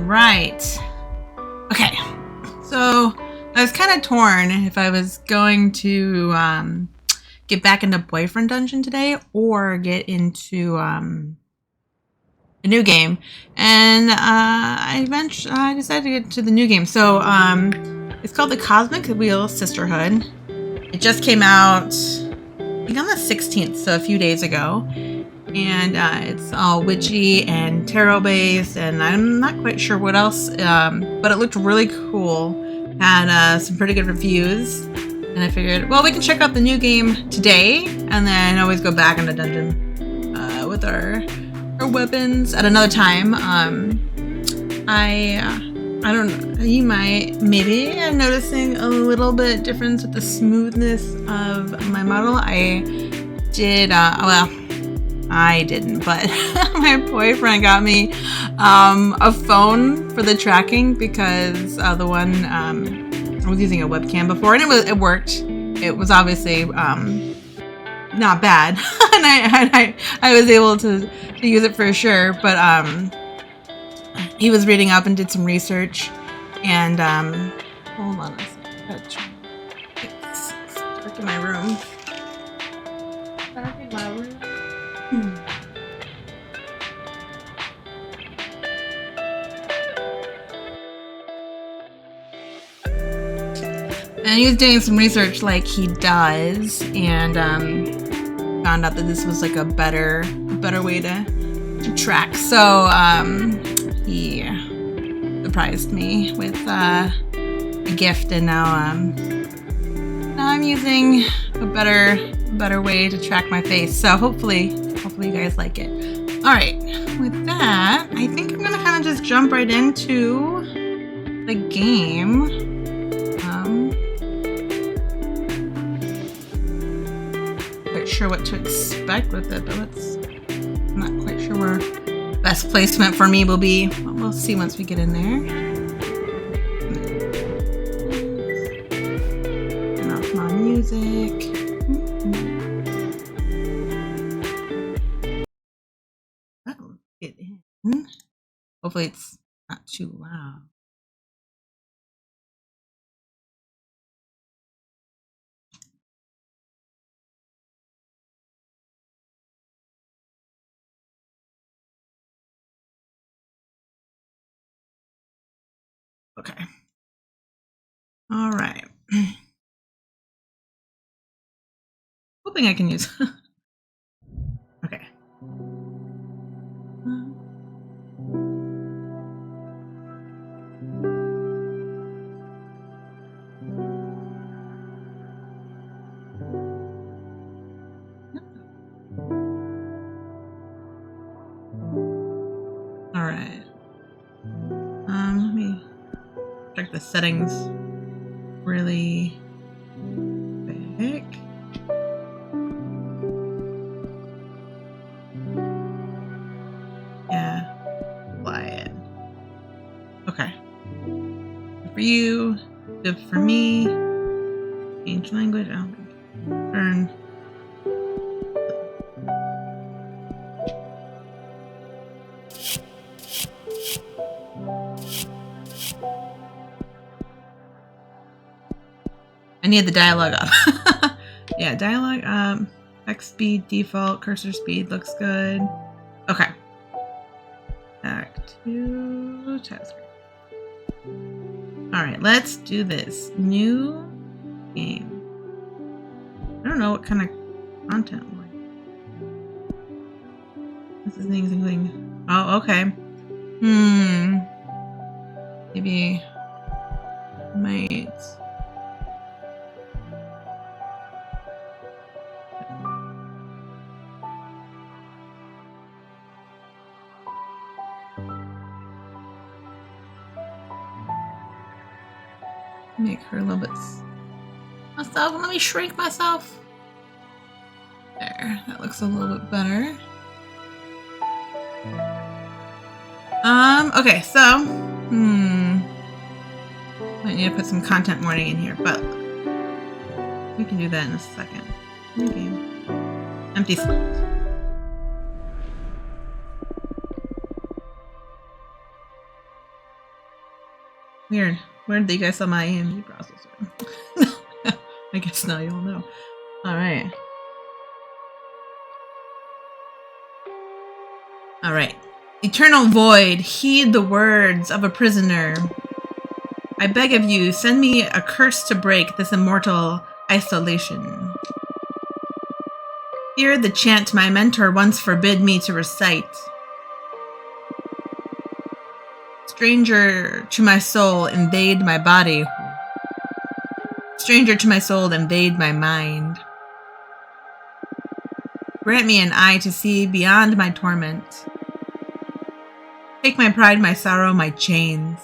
right. Okay. So I was kind of torn if I was going to get back into Boyfriend Dungeon today or get into a new game, and I decided to get to the new game. So it's called the Cosmic Wheel Sisterhood. It just came out, I think, on the 16th, so a few days ago. And it's all witchy and tarot based, and I'm not quite sure what else, but it looked really cool. Had some pretty good reviews, and I figured, well, we can check out the new game today, and then always go back in the dungeon with our weapons at another time. I don't know, you maybe I'm noticing a little bit difference with the smoothness of my model. I didn't, but my boyfriend got me a phone for the tracking because the one I was using a webcam before, and it worked. It was obviously not bad, and I was able to use it for sure. But he was reading up and did some research, and hold on a second. It's dark in my room. Dark in my room. And he was doing some research like he does, and found out that this was like a better way to track. So he surprised me with a gift, and now I'm using a better way to track my face. So hopefully you guys like it. All right, with that, I think I'm gonna kind of just jump right into the game. Quite sure what to expect with it, but I'm not quite sure where best placement for me will be. We'll see once we get in there. Turn off my music. Get in. Hopefully it's not too loud. Okay. All right. Hoping I can use. Okay. All right. Let me check the settings really quick. Yeah, apply it. Okay. Good for you. Good for me. Change language. Turn. I need the dialogue up. Yeah, dialogue. Text speed default, cursor speed looks good. Okay. Back to chat screen. All right, let's do this. New game. I don't know what kind of content we're in. This is things including. Oh, okay. Maybe might. Make her a little bit myself. Let me shrink myself. There, that looks a little bit better. Okay, so might need to put some content warning in here, but we can do that in a second. New game. Empty slot. Weird. Where did you guys saw my EMG processor? I guess now you'll know. Alright. Alright. Eternal void, heed the words of a prisoner. I beg of you, send me a curse to break this immortal isolation. Hear the chant my mentor once forbid me to recite. Stranger to my soul, invade my body. Stranger to my soul, invade my mind. Grant me an eye to see beyond my torment. Take my pride, my sorrow, my chains.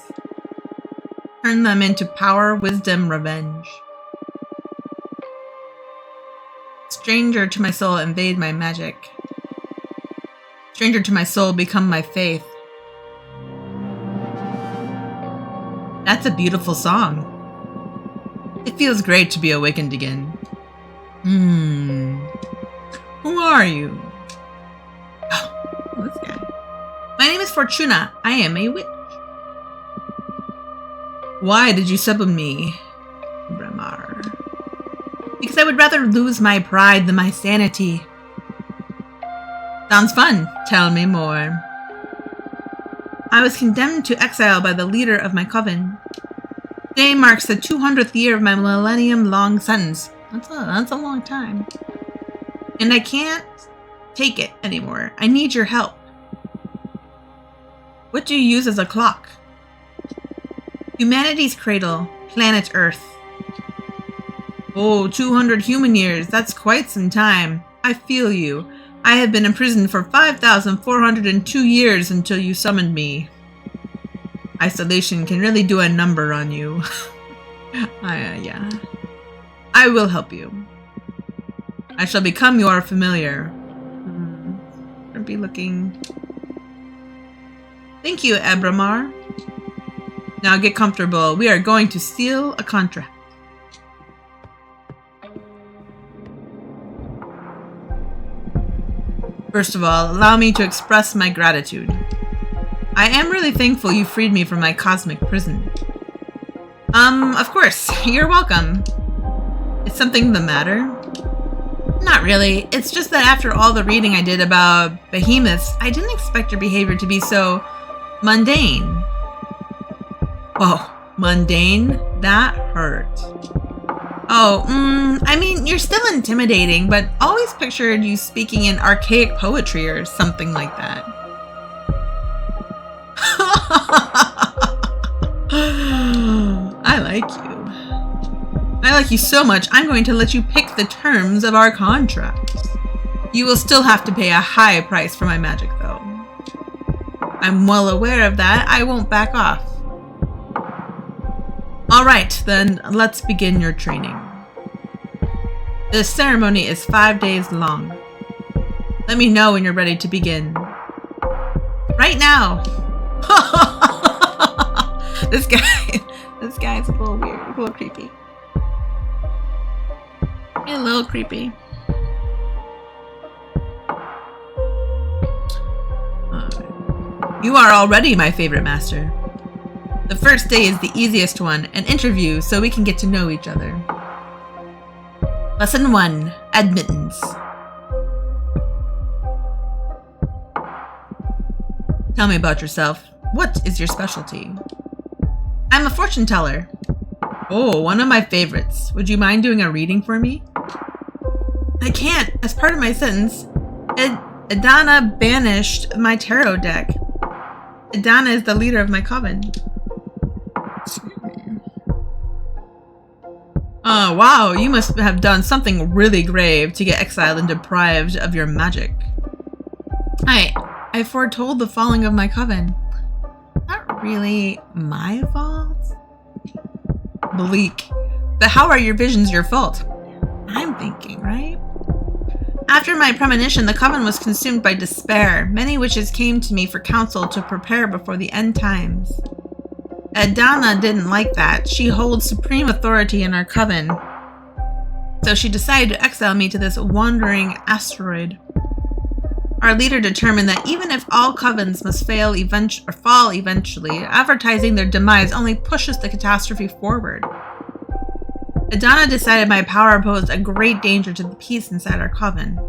Turn them into power, wisdom, revenge. Stranger to my soul, invade my magic. Stranger to my soul, become my faith. That's a beautiful song. It feels great to be awakened again. Who are you? Oh, this guy. My name is Fortuna. I am a witch. Why did you summon me, Bramar? Because I would rather lose my pride than my sanity. Sounds fun. Tell me more. I was condemned to exile by the leader of my coven. Today marks the 200th year of my millennium-long sentence. That's a long time. And I can't take it anymore. I need your help. What do you use as a clock? Humanity's cradle, planet Earth. Oh, 200 human years. That's quite some time. I feel you. I have been imprisoned for 5,402 years until you summoned me. Isolation can really do a number on you. Yeah. I will help you. I shall become your familiar. I'll be looking. Thank you, Abramar. Now get comfortable. We are going to seal a contract. First of all, allow me to express my gratitude. I am really thankful you freed me from my cosmic prison. Of course. You're welcome. Is something the matter? Not really. It's just that after all the reading I did about behemoths, I didn't expect your behavior to be so mundane. Whoa, mundane? That hurt. Oh, I mean, you're still intimidating, but always pictured you speaking in archaic poetry or something like that. I like you. I like you so much, I'm going to let you pick the terms of our contract. You will still have to pay a high price for my magic, though. I'm well aware of that. I won't back off. Alright, then let's begin your training. This ceremony is 5 days long. Let me know when you're ready to begin. Right now! This guy's a little weird, a little creepy. A little creepy. You are already my favorite master. The first day is the easiest one, an interview, so we can get to know each other. Lesson 1, Admittance. Tell me about yourself. What is your specialty? I'm a fortune teller. Oh, one of my favorites. Would you mind doing a reading for me? I can't. As part of my sentence, Adana banished my tarot deck. Adana is the leader of my coven. Oh, wow, you must have done something really grave to get exiled and deprived of your magic. I foretold the falling of my coven. Not really my fault. Bleak. But how are your visions your fault? I'm thinking, right? After my premonition, the coven was consumed by despair. Many witches came to me for counsel to prepare before the end times. Adana didn't like that. She holds supreme authority in our coven. So she decided to exile me to this wandering asteroid. Our leader determined that even if all covens must fall eventually, advertising their demise only pushes the catastrophe forward. Adana decided my power posed a great danger to the peace inside our coven.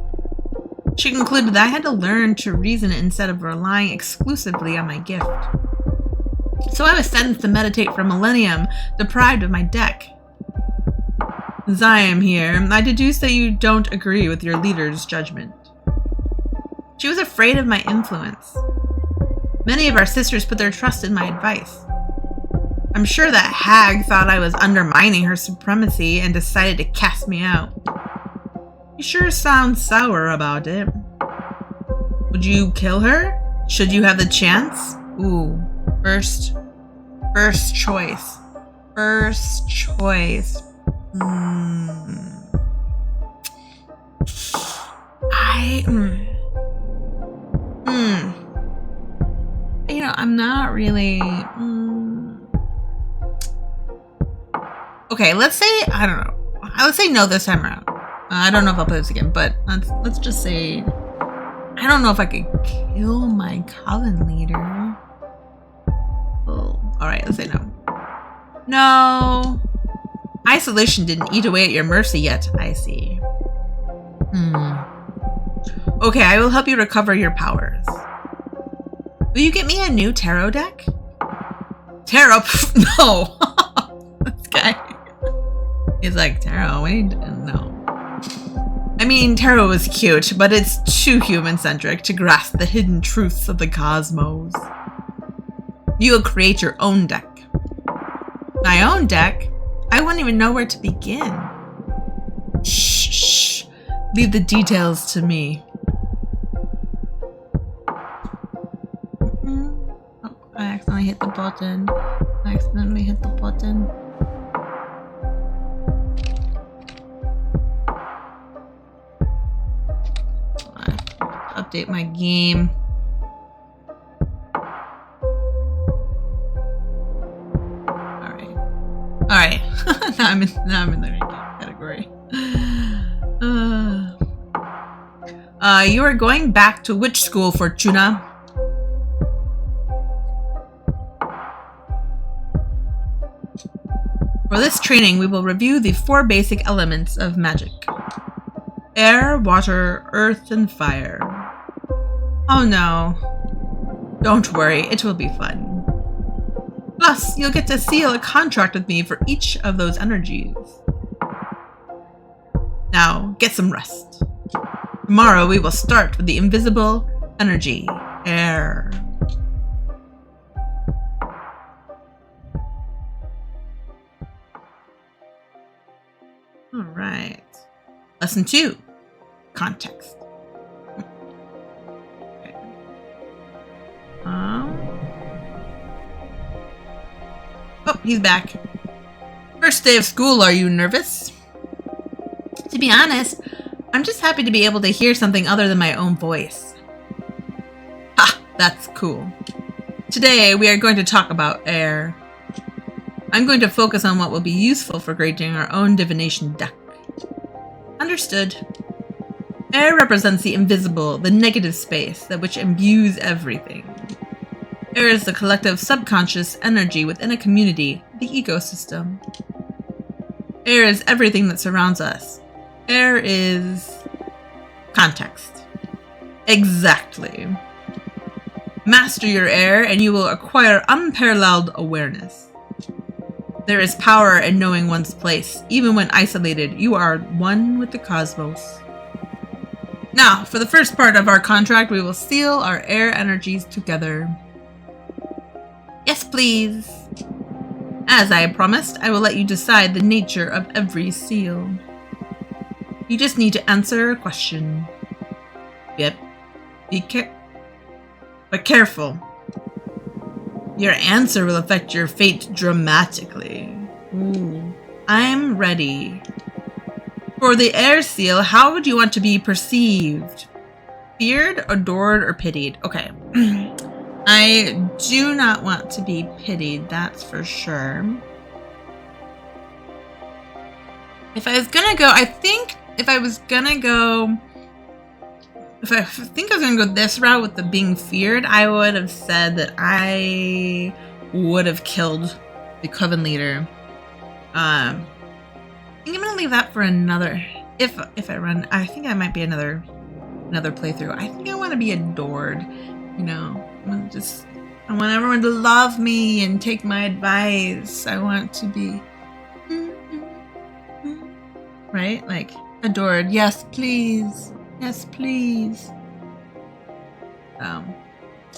She concluded that I had to learn to reason instead of relying exclusively on my gift. So I was sentenced to meditate for a millennium, deprived of my deck. As I am here, I deduce that you don't agree with your leader's judgment. She was afraid of my influence. Many of our sisters put their trust in my advice. I'm sure that hag thought I was undermining her supremacy and decided to cast me out. You sure sound sour about it. Would you kill her? Should you have the chance? Ooh, first choice. First choice. You know, I'm not really... Okay, let's say, I don't know. Let's say no this time around. I don't know if I'll play this again, but let's just say... I don't know if I could kill my coven leader. Oh, alright, let's say no. No! Isolation didn't eat away at your mercy yet, I see. Okay, I will help you recover your powers. Will you get me a new tarot deck? Tarot? No! This guy. He's like, tarot, wait, no. I mean, tarot is cute, but it's too human-centric to grasp the hidden truths of the cosmos. You will create your own deck. My own deck? I wouldn't even know where to begin. Shh. Leave the details to me. Oh, I accidentally hit the button. Update my game. Alright. now I'm in the right category. You are going back to which school, Fortuna? For this training, we will review the 4 basic elements of magic. Air, water, earth, and fire. Oh no. Don't worry, it will be fun. Plus, you'll get to seal a contract with me for each of those energies. Now, get some rest. Tomorrow, we will start with the invisible energy, air. All right. Lesson 2, context. Okay. Oh, he's back. First day of school, are you nervous? To be honest, I'm just happy to be able to hear something other than my own voice. Ha, that's cool. Today, we are going to talk about air. I'm going to focus on what will be useful for creating our own divination deck. Understood. Air represents the invisible, the negative space, that which imbues everything. Air is the collective subconscious energy within a community, the ecosystem. Air is everything that surrounds us. Air is... context. Exactly. Master your air and you will acquire unparalleled awareness. There is power in knowing one's place. Even when isolated, you are one with the cosmos. Now, for the first part of our contract, we will seal our air energies together. Yes, please. As I promised, I will let you decide the nature of every seal. You just need to answer a question. Yep. But careful. Your answer will affect your fate dramatically. Ooh. I'm ready. For the air seal, how would you want to be perceived? Feared, adored, or pitied? Okay. I do not want to be pitied, that's for sure. If I was gonna go, I think if I was gonna go if I think I was going to go this route with the being feared, I would have said that I would have killed the coven leader. I think I'm going to leave that for another. If I run, I think I might be another playthrough. I think I want to be adored. You know, I want everyone to love me and take my advice. I want to be right, like adored. Yes, please. Yes, please.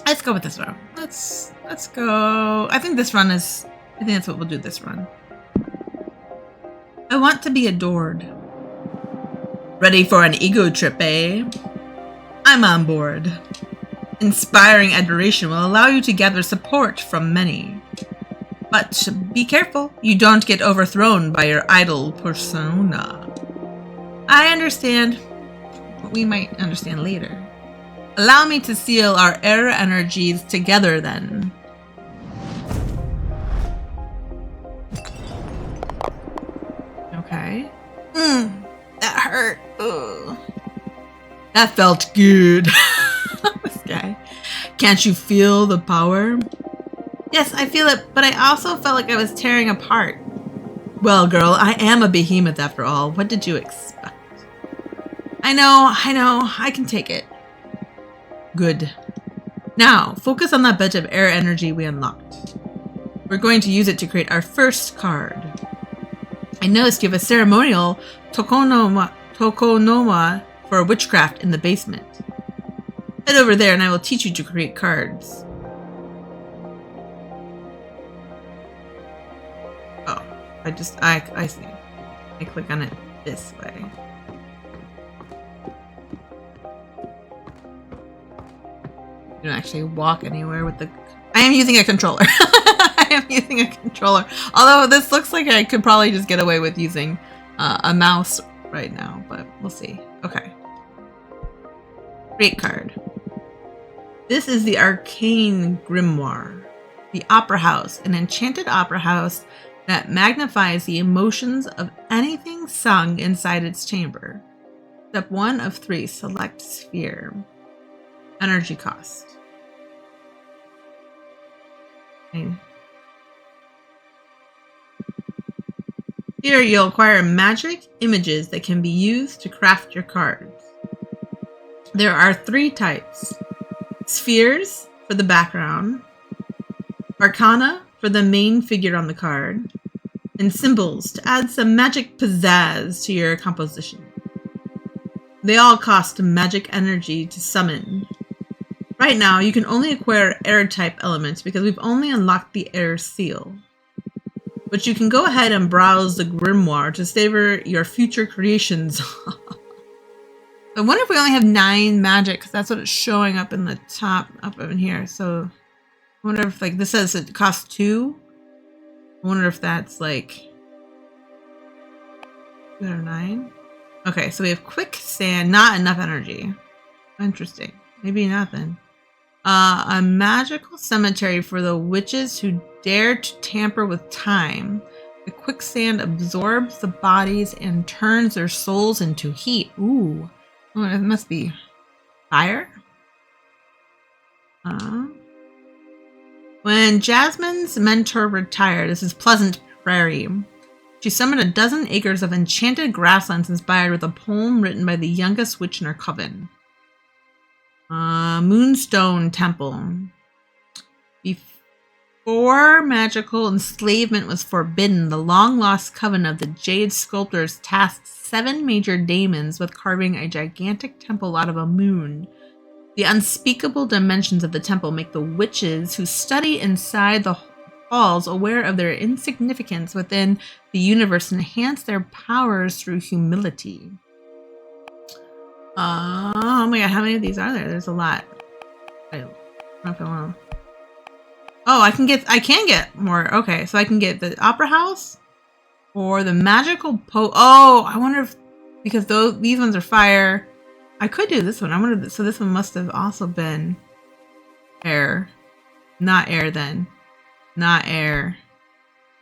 Let's go with this run. Let's go. I think this run is. I think that's what we'll do this run. I want to be adored. Ready for an ego trip, eh? I'm on board. Inspiring adoration will allow you to gather support from many. But be careful, you don't get overthrown by your idol persona. I understand, but we might understand later. Allow me to seal our error energies together then. Okay. That hurt. Ugh. That felt good. This guy. Can't you feel the power? Yes, I feel it, but I also felt like I was tearing apart. Well, girl, I am a behemoth after all. What did you expect? I know. I can take it. Good. Now, focus on that bit of air energy we unlocked. We're going to use it to create our first card. I noticed you have a ceremonial tokonoma for witchcraft in the basement. Head over there and I will teach you to create cards. Oh, I see. I click on it this way. You don't actually walk anywhere with the... I am using a controller. I am using a controller. Although this looks like I could probably just get away with using a mouse right now, but we'll see. Okay. Create card. This is the Arcane Grimoire. The Opera House, an enchanted opera house that magnifies the emotions of anything sung inside its chamber. Step 1 of 3, select sphere. Energy cost. Okay. Here you'll acquire magic images that can be used to craft your cards. There are 3 types. Spheres for the background, Arcana for the main figure on the card, and symbols to add some magic pizzazz to your composition. They all cost magic energy to summon. Right now, you can only acquire air-type elements because we've only unlocked the air seal. But you can go ahead and browse the grimoire to savor your future creations. I wonder if we only have 9 magic, because that's what it's showing up in the top, up in here. So I wonder if, like, this says it costs 2. I wonder if that's, like, 2 out of 9. Okay, so we have quicksand, not enough energy. Interesting. Maybe nothing. A magical cemetery for the witches who dare to tamper with time. The quicksand absorbs the bodies and turns their souls into heat. Ooh. Oh, it must be fire. When Jasmine's mentor retired, this is Pleasant Prairie. She summoned a dozen acres of enchanted grasslands inspired with a poem written by the youngest witch in her coven. Moonstone Temple. Before magical enslavement was forbidden, the long-lost coven of the Jade Sculptors tasked 7 major daemons with carving a gigantic temple out of a moon. The unspeakable dimensions of the temple make the witches who study inside the halls aware of their insignificance within the universe and enhance their powers through humility. Oh my god, how many of these are there? There's a lot. I don't know if I want to... Oh, I can get more. Okay, so I can get the Opera House or the magical Oh, I wonder if, because these ones are fire, I could do this one. I wonder, so this one must have also been air. Not air then. Not air.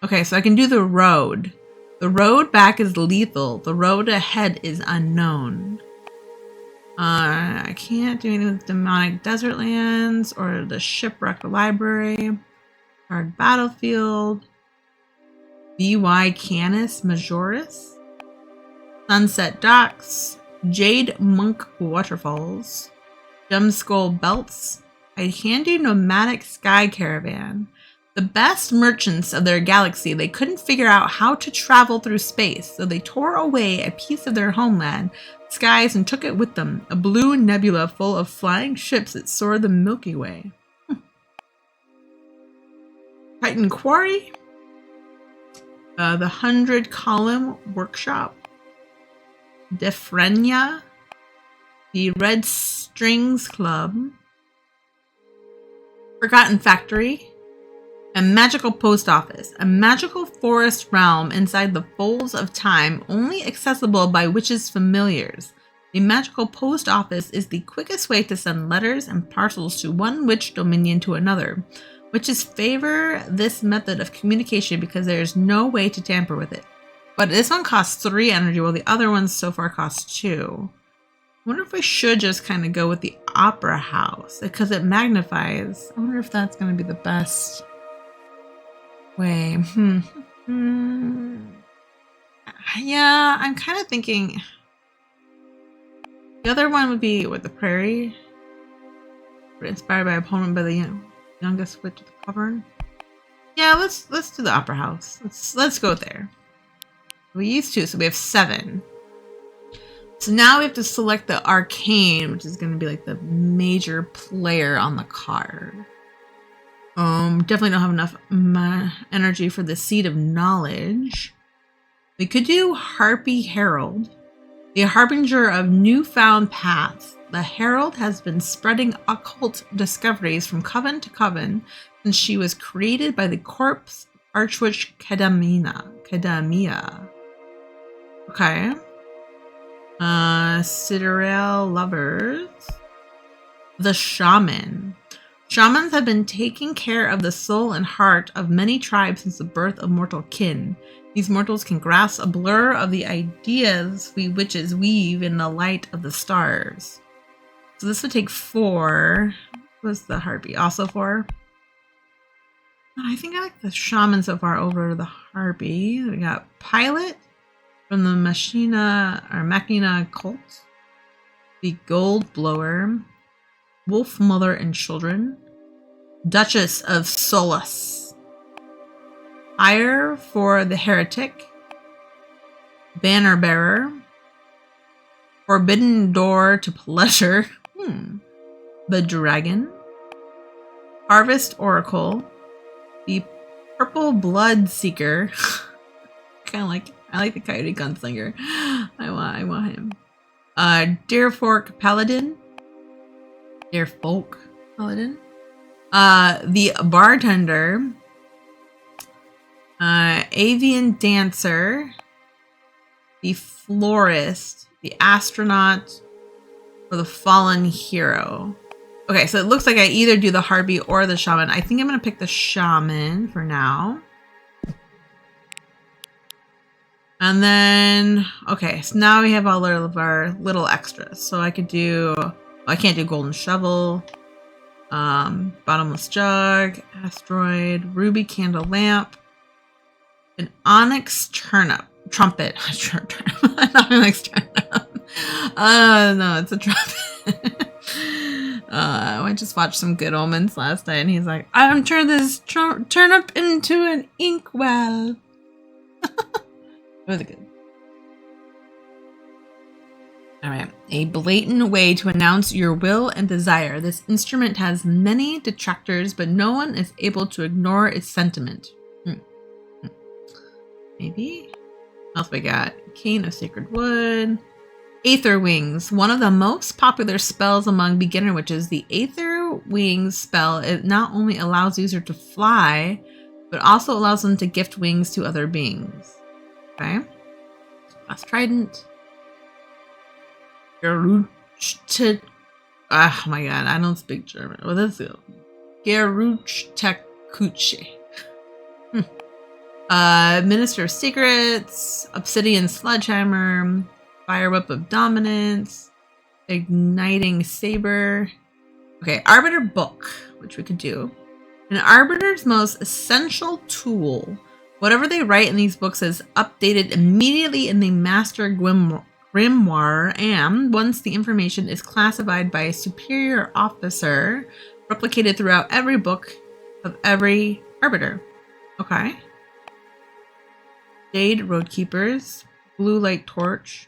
Okay, so I can do the road. The road back is lethal. The road ahead is unknown. I can't do anything with demonic desert lands or the shipwrecked library. Hard battlefield. B.Y. Canis Majoris. Sunset Docks. Jade Monk Waterfalls. Gemskull Belts. I can do Nomadic Sky Caravan. The best merchants of their galaxy, they couldn't figure out how to travel through space, so they tore away a piece of their homeland, skies, and took it with them, a blue nebula full of flying ships that soared the Milky Way. Titan Quarry. The 100 Column Workshop. Defrenia. The Red Strings Club. Forgotten Factory. A magical post office, a magical forest realm inside the folds of time, only accessible by witches' familiars. The magical post office is the quickest way to send letters and parcels to one witch dominion to another. Witches favor this method of communication because there is no way to tamper with it. But this one costs 3 energy, while the other ones so far cost 2. I wonder if we should just kind of go with the Opera House, because it magnifies. I wonder if that's going to be the best way. Yeah, I'm kind of thinking the other one would be with the Prairie, inspired by opponent by the youngest witch of the cavern. Yeah, let's do the Opera House. Let's go there. We used to, so we have 7. So now we have to select the Arcane, which is going to be like the major player on the card. Definitely don't have enough energy for the Seed of Knowledge. We could do Harpy Herald, the harbinger of newfound paths. The Herald has been spreading occult discoveries from coven to coven since she was created by the corpse Archwitch Kadamia. Okay. Citadel Lovers. The Shaman. Shamans have been taking care of the soul and heart of many tribes since the birth of mortal kin. These mortals can grasp a blur of the ideas we witches weave in the light of the stars. So this would take 4. What's the Harpy? Also 4? I think I like the Shaman so far over the Harpy. We got Pilot from the Machina cult. The Gold Blower. Wolf Mother and Children. Duchess of Solace. Ire for the Heretic. Banner Bearer. Forbidden Door to Pleasure. The Dragon. Harvest Oracle. The Purple Blood Seeker. I like the Coyote Gunslinger. I want him. Deerfork Paladin. Deerfolk Paladin. The Bartender. Avian Dancer. The Florist. The Astronaut. Or the Fallen Hero. Okay, so it looks like I either do the Harpy or the Shaman. I think I'm going to pick the Shaman for now. And then, okay, so now we have all of our little extras. So I could do, I can't do Golden Shovel, Bottomless Jug, Asteroid, Ruby Candle Lamp, an Onyx Trumpet. Not Onyx Turnip. No, it's a trumpet. I just watched some Good Omens last night, and he's like, I'm turning this turnip into an inkwell. Really good. All right. A blatant way to announce your will and desire. This instrument has many detractors, but no one is able to ignore its sentiment. Maybe? What else we got? Cane of Sacred Wood. Aether Wings. One of the most popular spells among beginner witches. The Aether Wings spell, it not only allows the user to fly, but also allows them to gift wings to other beings. Okay. Last Trident. Oh my god, I don't speak German. What is it? Geruchtakuche. Minister of Secrets. Obsidian Sledgehammer. Fire Whip of Dominance. Igniting saber. Okay, Arbiter book, which we could do. An Arbiter's most essential tool. Whatever they write in these books is updated immediately in the Master Grimoire, and once the information is classified by a superior officer, replicated throughout every book of every Arbiter. Okay. Jade Roadkeepers, Blue Light Torch,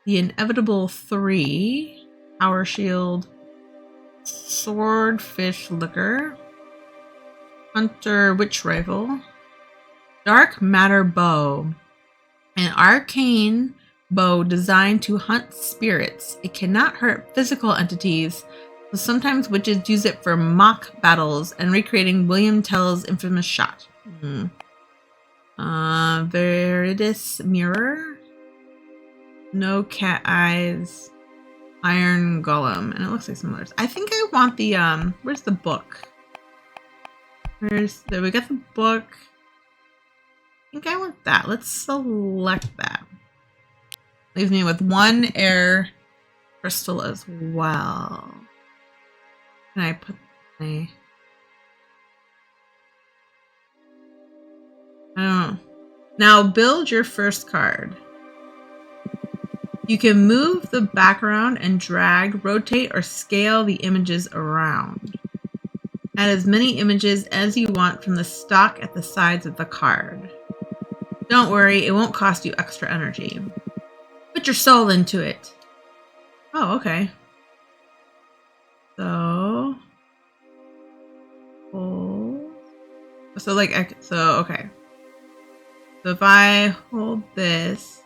the Inevitable 3, Power Shield, Swordfish Liquor, Hunter Witch Rifle, Dark Matter Bow, an arcane bow designed to hunt spirits. It cannot hurt physical entities, so sometimes witches use it for mock battles and recreating William Tell's infamous shot. Veridis Mirror, No Cat Eyes, Iron Golem, and it looks like some others. I think I want the where's the book? There we got the book. I think I want that. Let's select that. Leaves me with one air crystal as well. Can I put my... I don't know. Now build your first card. You can move the background and drag, rotate, or scale the images around. Add as many images as you want from the stock at the sides of the card. Don't worry, it won't cost you extra energy. Put your soul into it. Oh, okay. So... okay. So if I hold this...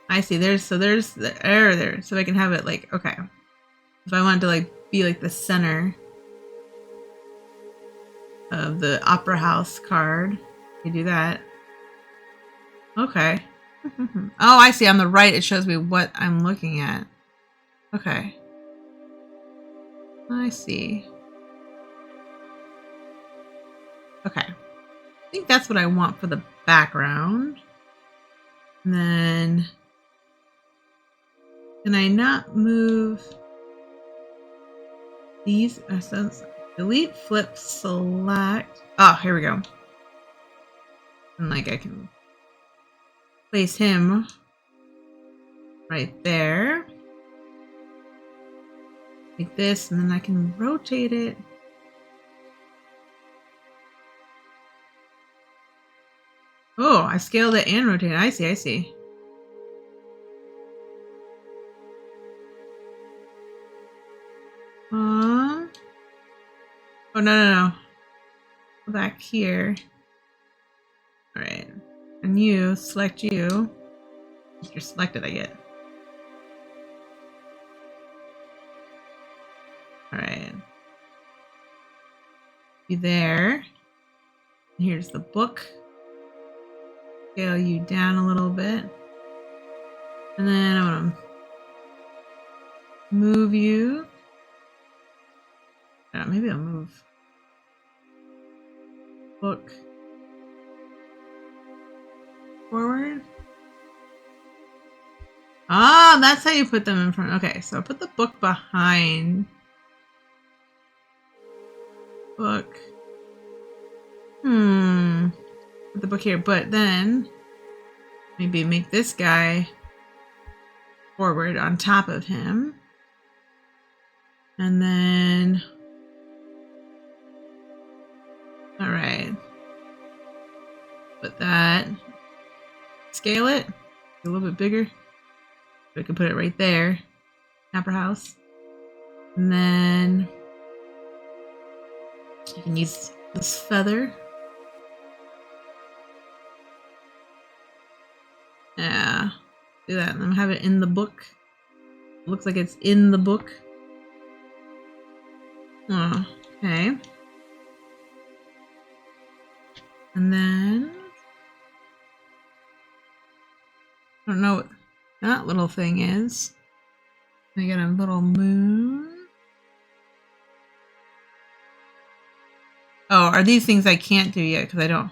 I see, there's the error there. So I can have it like, okay. If I wanted to like be like the center of the Opera House card, you do that. Okay. Oh, I see. On the right, it shows me what I'm looking at. Okay. I see. Okay. I think that's what I want for the background. And then... Can I not move these essence? Delete, flip, select. Oh, here we go. And like I can place him right there. Like this, and then I can rotate it. Oh, I scaled it and rotated. I see. Oh, no. Go back here. Alright. And you, select you. If you're selected, I get. Alright. You there. Here's the book. Scale you down a little bit. And then I'm gonna move you. Maybe I'll move book forward. Ah, that's how you put them in front. Okay, so I'll put the book behind. Book. Put the book here, but then maybe make this guy forward on top of him. And then... Alright. Put that. Scale it. A little bit bigger. We can put it right there. Opera House. And then... you can use this feather. Yeah. Do that. And then have it in the book. It looks like it's in the book. Oh, okay. And then... I don't know what that little thing is. I got a little moon. Oh, are these things I can't do yet because I don't...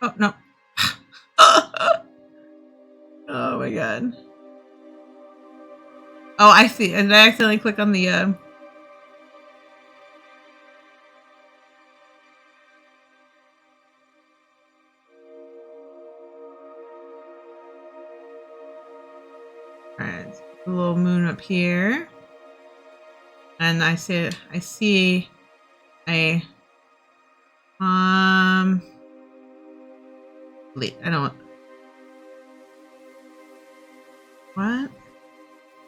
Oh, no. Oh my god. Oh, I see. Did I accidentally click on the Alright, a little moon up here. And I see a delete. I don't. What?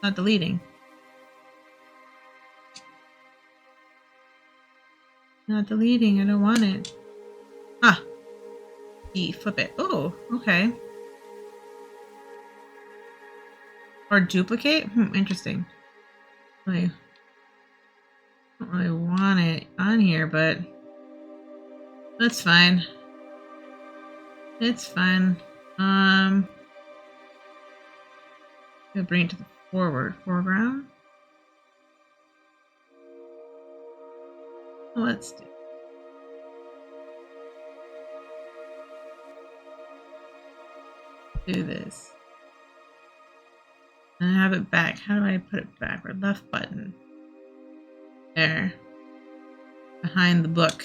Not deleting. Not deleting. I don't want it. Ah. E. Flip it. Oh. Okay. Or duplicate. Interesting. I don't really want it on here, but that's fine. It's fine. Gonna bring it to the foreground. Let's do this. And have it back. How do I put it backward? Left button. There. Behind the book.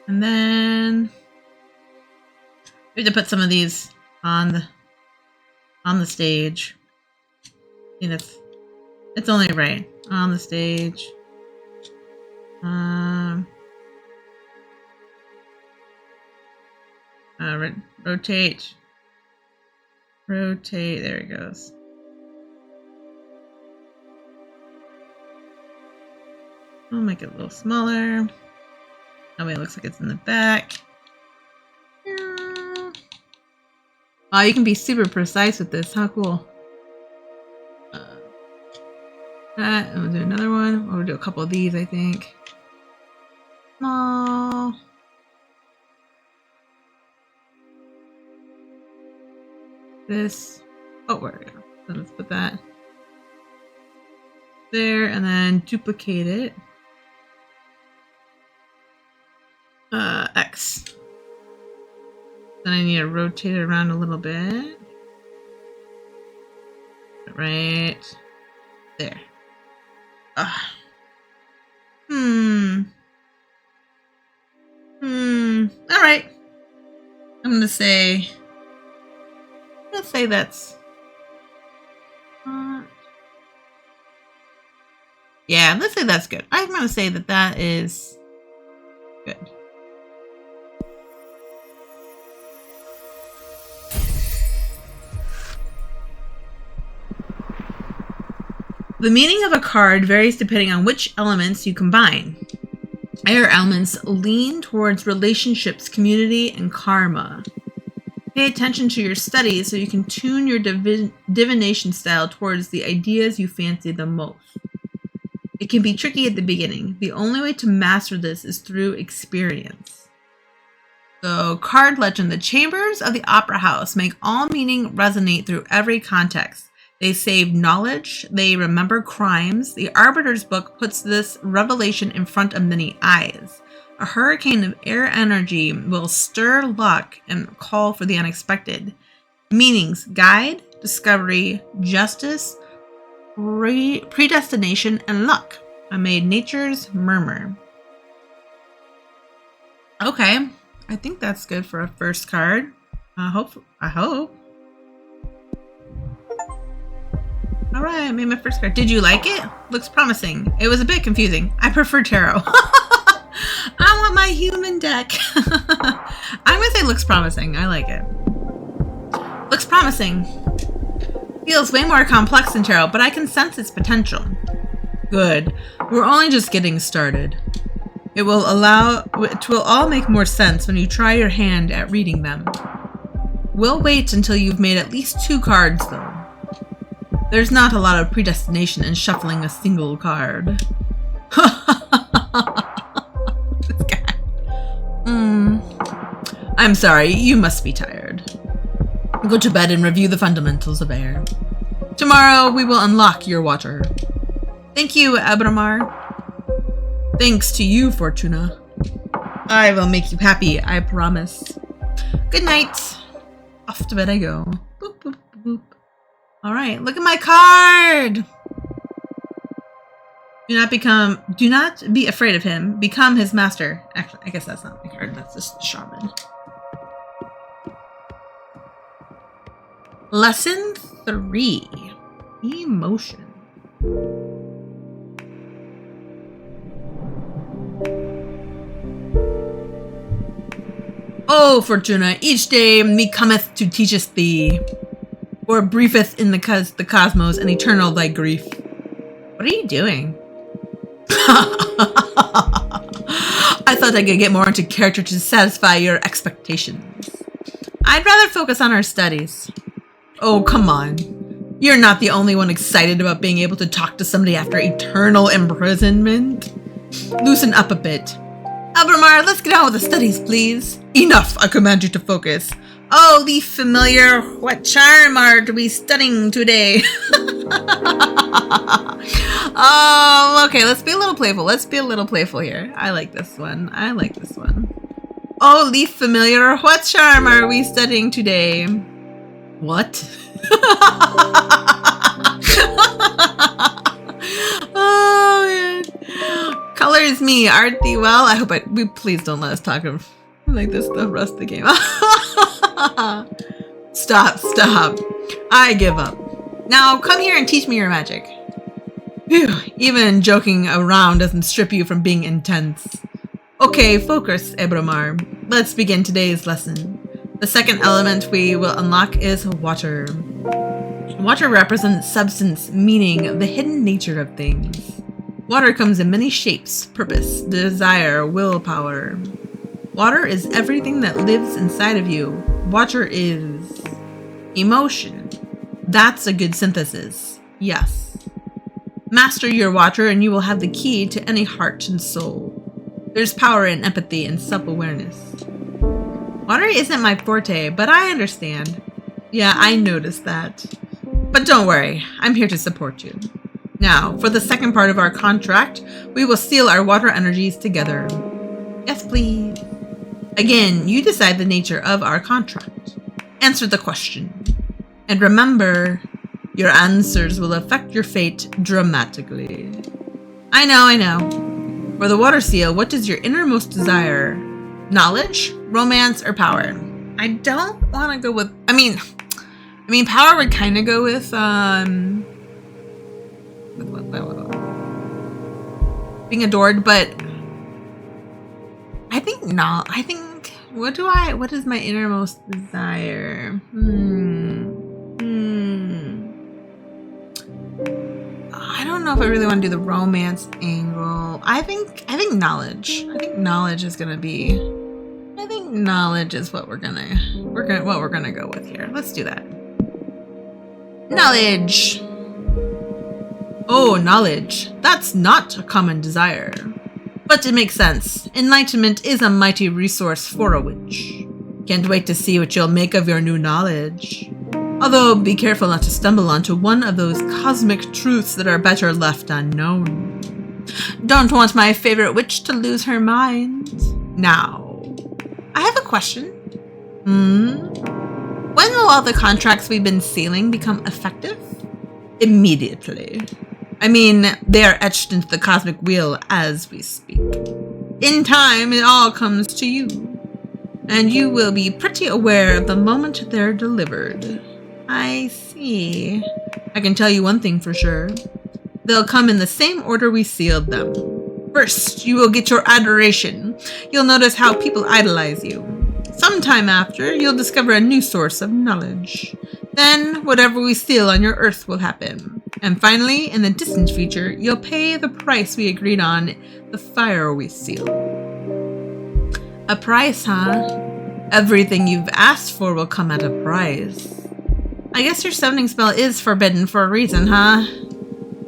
And then we have to put some of these on the stage. I think it's only right. On the stage. Rotate. Rotate. There it goes. I'll make it a little smaller. That way it looks like it's in the back. Oh, you can be super precise with this. How cool. That, and we'll do another one. We'll do a couple of these, I think. Small. This. Oh, where we go. So let's put that there and then duplicate it. X. Then I need to rotate it around a little bit. Right there. Alright. I'm gonna say that's yeah, let's say that's good. I'm gonna say that is good. The meaning of a card varies depending on which elements you combine. Air elements lean towards relationships, community, and karma. Pay attention to your studies so you can tune your divination style towards the ideas you fancy the most. It can be tricky at the beginning. The only way to master this is through experience. So, card legend. The chambers of the opera house make all meaning resonate through every context. They save knowledge. They remember crimes. The Arbiter's book puts this revelation in front of many eyes. A hurricane of air energy will stir luck and call for the unexpected. Meanings: guide, discovery, justice, predestination, and luck. Amid nature's murmur. Okay, I think that's good for a first card. I hope. Alright, I made my first card. Did you like it? Looks promising. It was a bit confusing. I prefer tarot. I want my human deck. I'm gonna say looks promising. I like it. Looks promising. Feels way more complex than tarot, but I can sense its potential. Good. We're only just getting started. It will all make more sense when you try your hand at reading them. We'll wait until you've made at least 2 cards, though. There's not a lot of predestination in shuffling a single card. This guy. I'm sorry, you must be tired. Go to bed and review the fundamentals of air. Tomorrow we will unlock your water. Thank you, Abramar. Thanks to you, Fortuna. I will make you happy, I promise. Good night. Off to bed I go. Boop, boop, boop. All right, look at my card. Do not be afraid of him. Become his master. Actually, I guess that's not my card. That's just the shaman. Lesson 3. Emotion. Oh, Fortuna, each day me cometh to teacheth thee, or briefeth in the cosmos, and eternal thy grief. What are you doing? I thought I could get more into character to satisfy your expectations. I'd rather focus on our studies. Oh, come on. You're not the only one excited about being able to talk to somebody after eternal imprisonment. Loosen up a bit. Abramar, let's get on with the studies, please. Enough, I command you to focus. Oh, the familiar, what charm are we studying today? Oh, okay, let's be a little playful. Let's be a little playful here. I like this one. I like this one. Oh, the familiar, what charm are we studying today? What? Oh, man. Colors me, art thee well? I hope please don't let us talk like this the rest of the game. Stop. I give up. Now come here and teach me your magic. Phew, even joking around doesn't strip you from being intense. Okay, focus, Abramar. Let's begin today's lesson. The second element we will unlock is water. Water represents substance, meaning the hidden nature of things. Water comes in many shapes, purpose, desire, willpower. Water is everything that lives inside of you. Water is emotion. That's a good synthesis. Yes. Master your water and you will have the key to any heart and soul. There's power in empathy and self-awareness. Water isn't my forte, but I understand. Yeah, I noticed that. But don't worry, I'm here to support you. Now, for the second part of our contract, we will seal our water energies together. Yes, please. Again, you decide the nature of our contract. Answer the question. And remember, your answers will affect your fate dramatically. I know. For the water seal, what is your innermost desire? Knowledge, romance, or power? I don't want to go with... I mean, power would kind of go with being adored, but I think not. I think what is my innermost desire? I don't know if I really want to do the romance angle. I think knowledge. I think knowledge is gonna be. I think knowledge is what we're gonna go with here. Let's do that. Knowledge. Oh, knowledge. That's not a common desire. But it makes sense. Enlightenment is a mighty resource for a witch. Can't wait to see what you'll make of your new knowledge. Although, be careful not to stumble onto one of those cosmic truths that are better left unknown. Don't want my favorite witch to lose her mind. Now, I have a question. When will all the contracts we've been sealing become effective? Immediately. I mean, they are etched into the cosmic wheel as we speak. In time, it all comes to you. And you will be pretty aware the moment they're delivered. I see. I can tell you one thing for sure. They'll come in the same order we sealed them. First, you will get your adoration. You'll notice how people idolize you. Sometime after, you'll discover a new source of knowledge. Then, whatever we seal on your earth will happen. And finally, in the distant future, you'll pay the price we agreed on, the fire we sealed. A price, huh? Everything you've asked for will come at a price. I guess your summoning spell is forbidden for a reason, huh?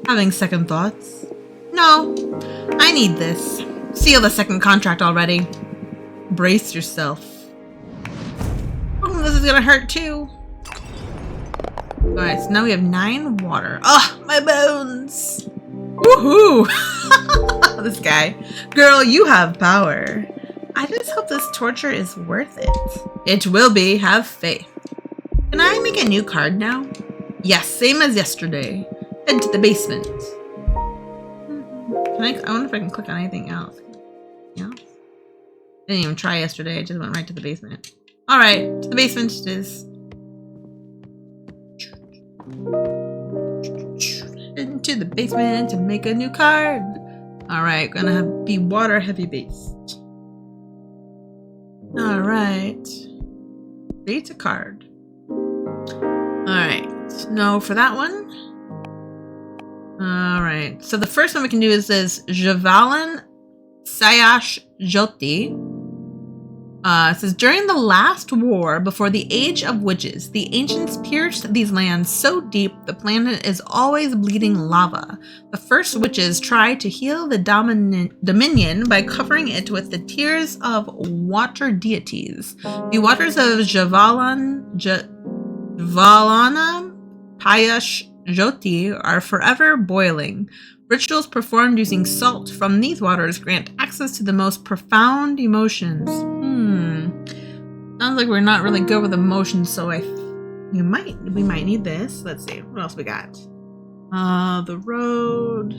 Having second thoughts. No, I need this. Seal the second contract already. Brace yourself. Oh, this is gonna hurt too. Alright, so now we have 9 water. Oh, my bones! Woohoo! This guy. Girl, you have power. I just hope this torture is worth it. It will be. Have faith. Can I make a new card now? Yes, same as yesterday. Head to the basement. I wonder if I can click on anything else. Yeah. Didn't even try yesterday. I just went right to the basement. Alright, to the basement it is. Into the basement to make a new card. Alright, gonna be water heavy based. Alright. Create a card. Alright. No for that one. Alright. So the first one we can do is this Javalan Sayash Jyoti. It says, during the last war before the Age of Witches, the ancients pierced these lands so deep the planet is always bleeding lava. The first witches tried to heal the dominion by covering it with the tears of water deities. The waters of Javalana Payash Jyoti are forever boiling. Rituals performed using salt from these waters grant access to the most profound emotions. Sounds like we're not really good with emotions, so we might need this. Let's see, what else we got? The road,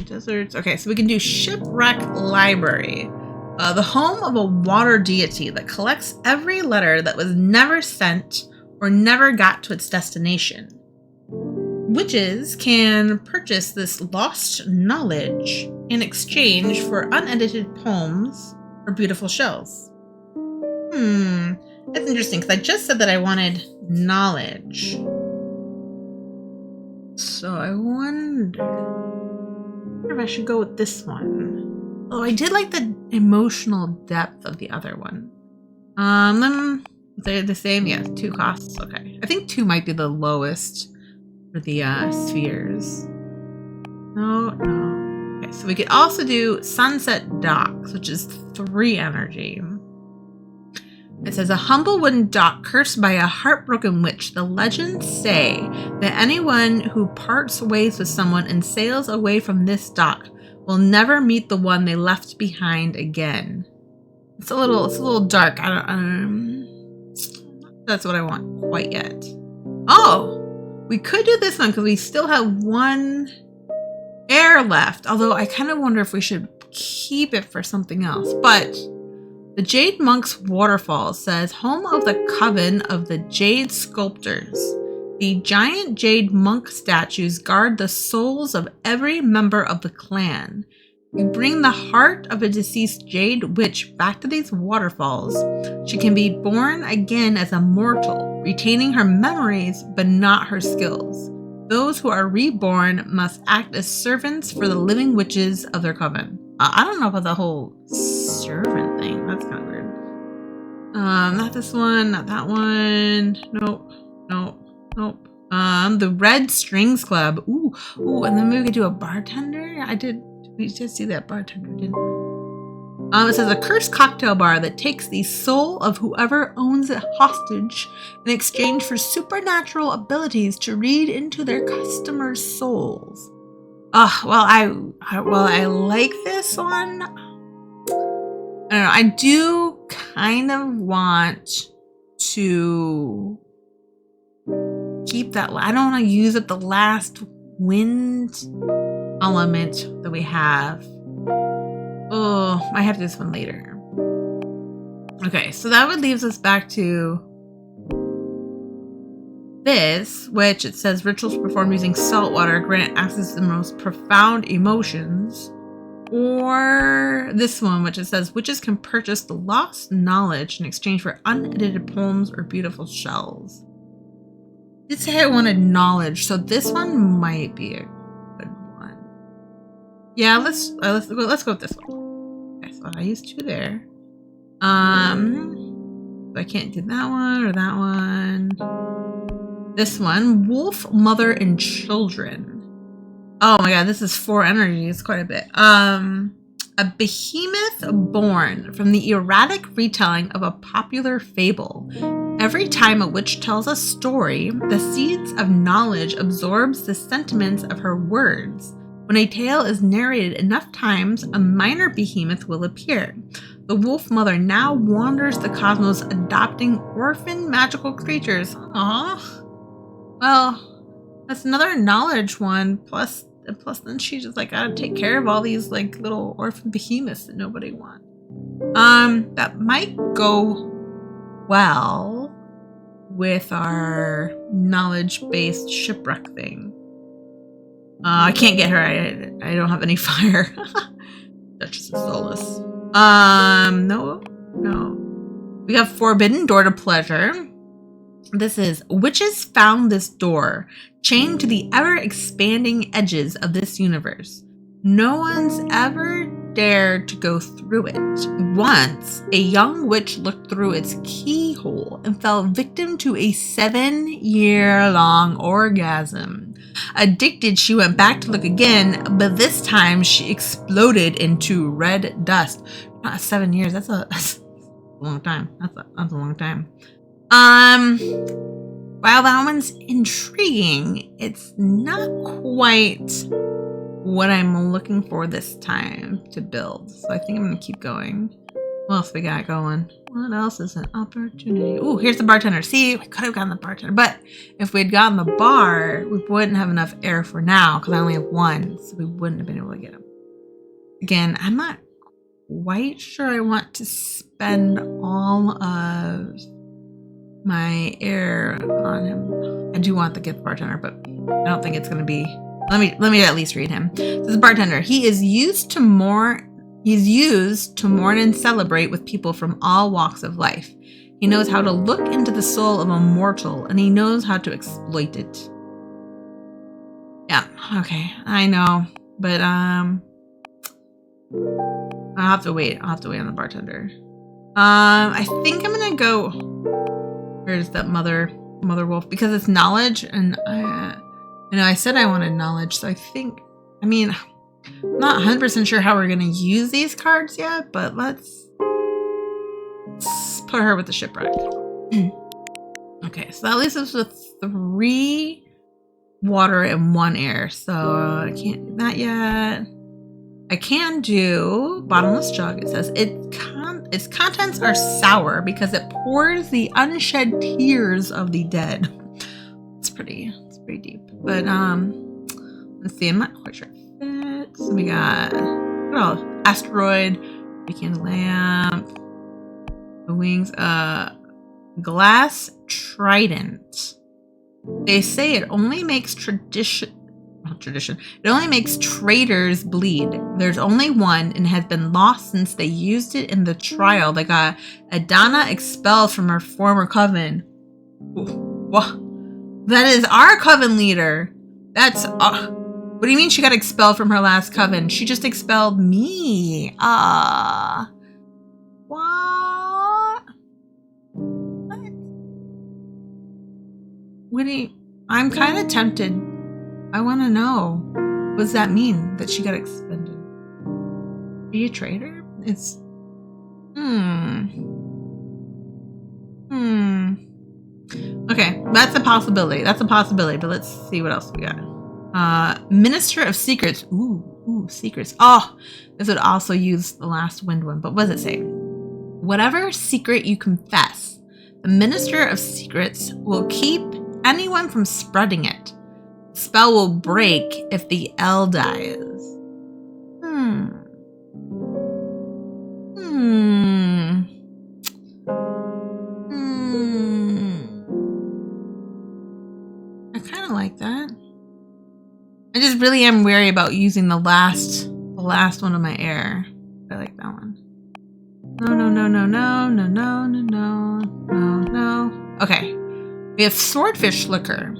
deserts. Okay, so we can do shipwreck library. The home of a water deity that collects every letter that was never sent or never got to its destination. Witches can purchase this lost knowledge in exchange for unedited poems or beautiful shells. That's interesting because I just said that I wanted knowledge. So I wonder if I should go with this one. Oh, I did like the emotional depth of the other one. They're the same? Yeah, 2 costs. Okay. I think 2 might be the lowest for the spheres. No. Okay, so we could also do Sunset Docks, which is 3 energy. It says, a humble wooden dock cursed by a heartbroken witch. The legends say that anyone who parts ways with someone and sails away from this dock will never meet the one they left behind again. It's a little dark. I don't that's what I want quite yet. Oh, we could do this one because we still have 1 air left. Although I kind of wonder if we should keep it for something else. But the Jade Monk's Waterfall says, home of the Coven of the Jade Sculptors. The giant Jade Monk statues guard the souls of every member of the clan. You bring the heart of a deceased Jade Witch back to these waterfalls. She can be born again as a mortal, retaining her memories but not her skills. Those who are reborn must act as servants for the living witches of their coven. I don't know about the whole servant thing. That's kind of weird. Not this one, not that one. Nope. The Red Strings Club. Ooh, and then we could do a bartender. We did see that bartender, didn't we? It says a cursed cocktail bar that takes the soul of whoever owns it hostage in exchange for supernatural abilities to read into their customers' souls. I like this one. I don't know. I do kind of want to keep that. I don't want to use up the last wind element that we have. Oh, I have this one later. Okay, so that would leaves us back to this, which it says rituals performed using salt water grant access to the most profound emotions. Or this one, which it says witches can purchase the lost knowledge in exchange for unedited poems or beautiful shells. I did say I wanted knowledge, so this one might be a good one. Yeah, let's go with this one. Okay, so I used 2 there. I can't do that one or that one. This one, Wolf, Mother, and Children. Oh my god, this is 4 energies, quite a bit. A behemoth born from the erratic retelling of a popular fable. Every time a witch tells a story, the seeds of knowledge absorbs the sentiments of her words. When a tale is narrated enough times, a minor behemoth will appear. The wolf mother now wanders the cosmos, adopting orphan magical creatures. Aww. Well, that's another knowledge one, plus And plus then she just like gotta take care of all these like little orphan behemoths that nobody wants. That might go well with our knowledge-based shipwreck thing. I can't get her. I don't have any fire. Duchess of Solace. No. We have Forbidden Door to Pleasure. This is witches found this door, chained to the ever-expanding edges of this universe. No one's ever dared to go through it. Once, a young witch looked through its keyhole and fell victim to a 7-year-long orgasm. Addicted, she went back to look again, but this time she exploded into red dust. Not 7 years. That's a long time. That's a long time. While that one's intriguing, it's not quite what I'm looking for this time to build. So I think I'm gonna keep going. What else we got going? What else is an opportunity? Ooh, here's the bartender. See, we could have gotten the bartender, but if we'd gotten the bar, we wouldn't have enough air for now because I only have one, so we wouldn't have been able to get him. Again, I'm not quite sure I want to spend all of my air on him. I do want the gift bartender, but I don't think it's going to be. Let me at least read him. This is bartender. He is used to mourn and celebrate with people from all walks of life. He knows how to look into the soul of a mortal, and he knows how to exploit it. Yeah, okay, I know, but I'll have to wait. I'll have to wait on the bartender. I think I'm gonna go. Where's that mother wolf? Because it's knowledge, and I said I wanted knowledge, so I think. I mean, I'm not 100% sure how we're gonna use these cards yet, but let's put her with the shipwreck. Okay, so that leaves us with 3 water and 1 air. So I can't do that yet. I can do bottomless jug. It says its contents are sour because it pours the unshed tears of the dead. It's pretty deep. But let's see. I'm not quite sure it fits. So we got asteroid, weekend lamp, the wings, glass trident. They say it only makes it only makes traitors bleed. There's only one and has been lost since they used it in the trial that got Adana expelled from her former coven. Whoa. That is our coven leader. That's what do you mean she got expelled from her last coven? She just expelled me. What? What do you... I'm kind of tempted. I want to know. What does that mean that she got expended? Are you a traitor? It's... Okay, that's a possibility. But let's see what else we got. Minister of Secrets. Ooh, secrets. Oh, this would also use the last wind one. But what does it say? Whatever secret you confess, the Minister of Secrets will keep anyone from spreading it. The spell will break if the L dies. I kind of like that. I just really am wary about using the last one of my air. I like that one. No. Okay. We have swordfish liquor.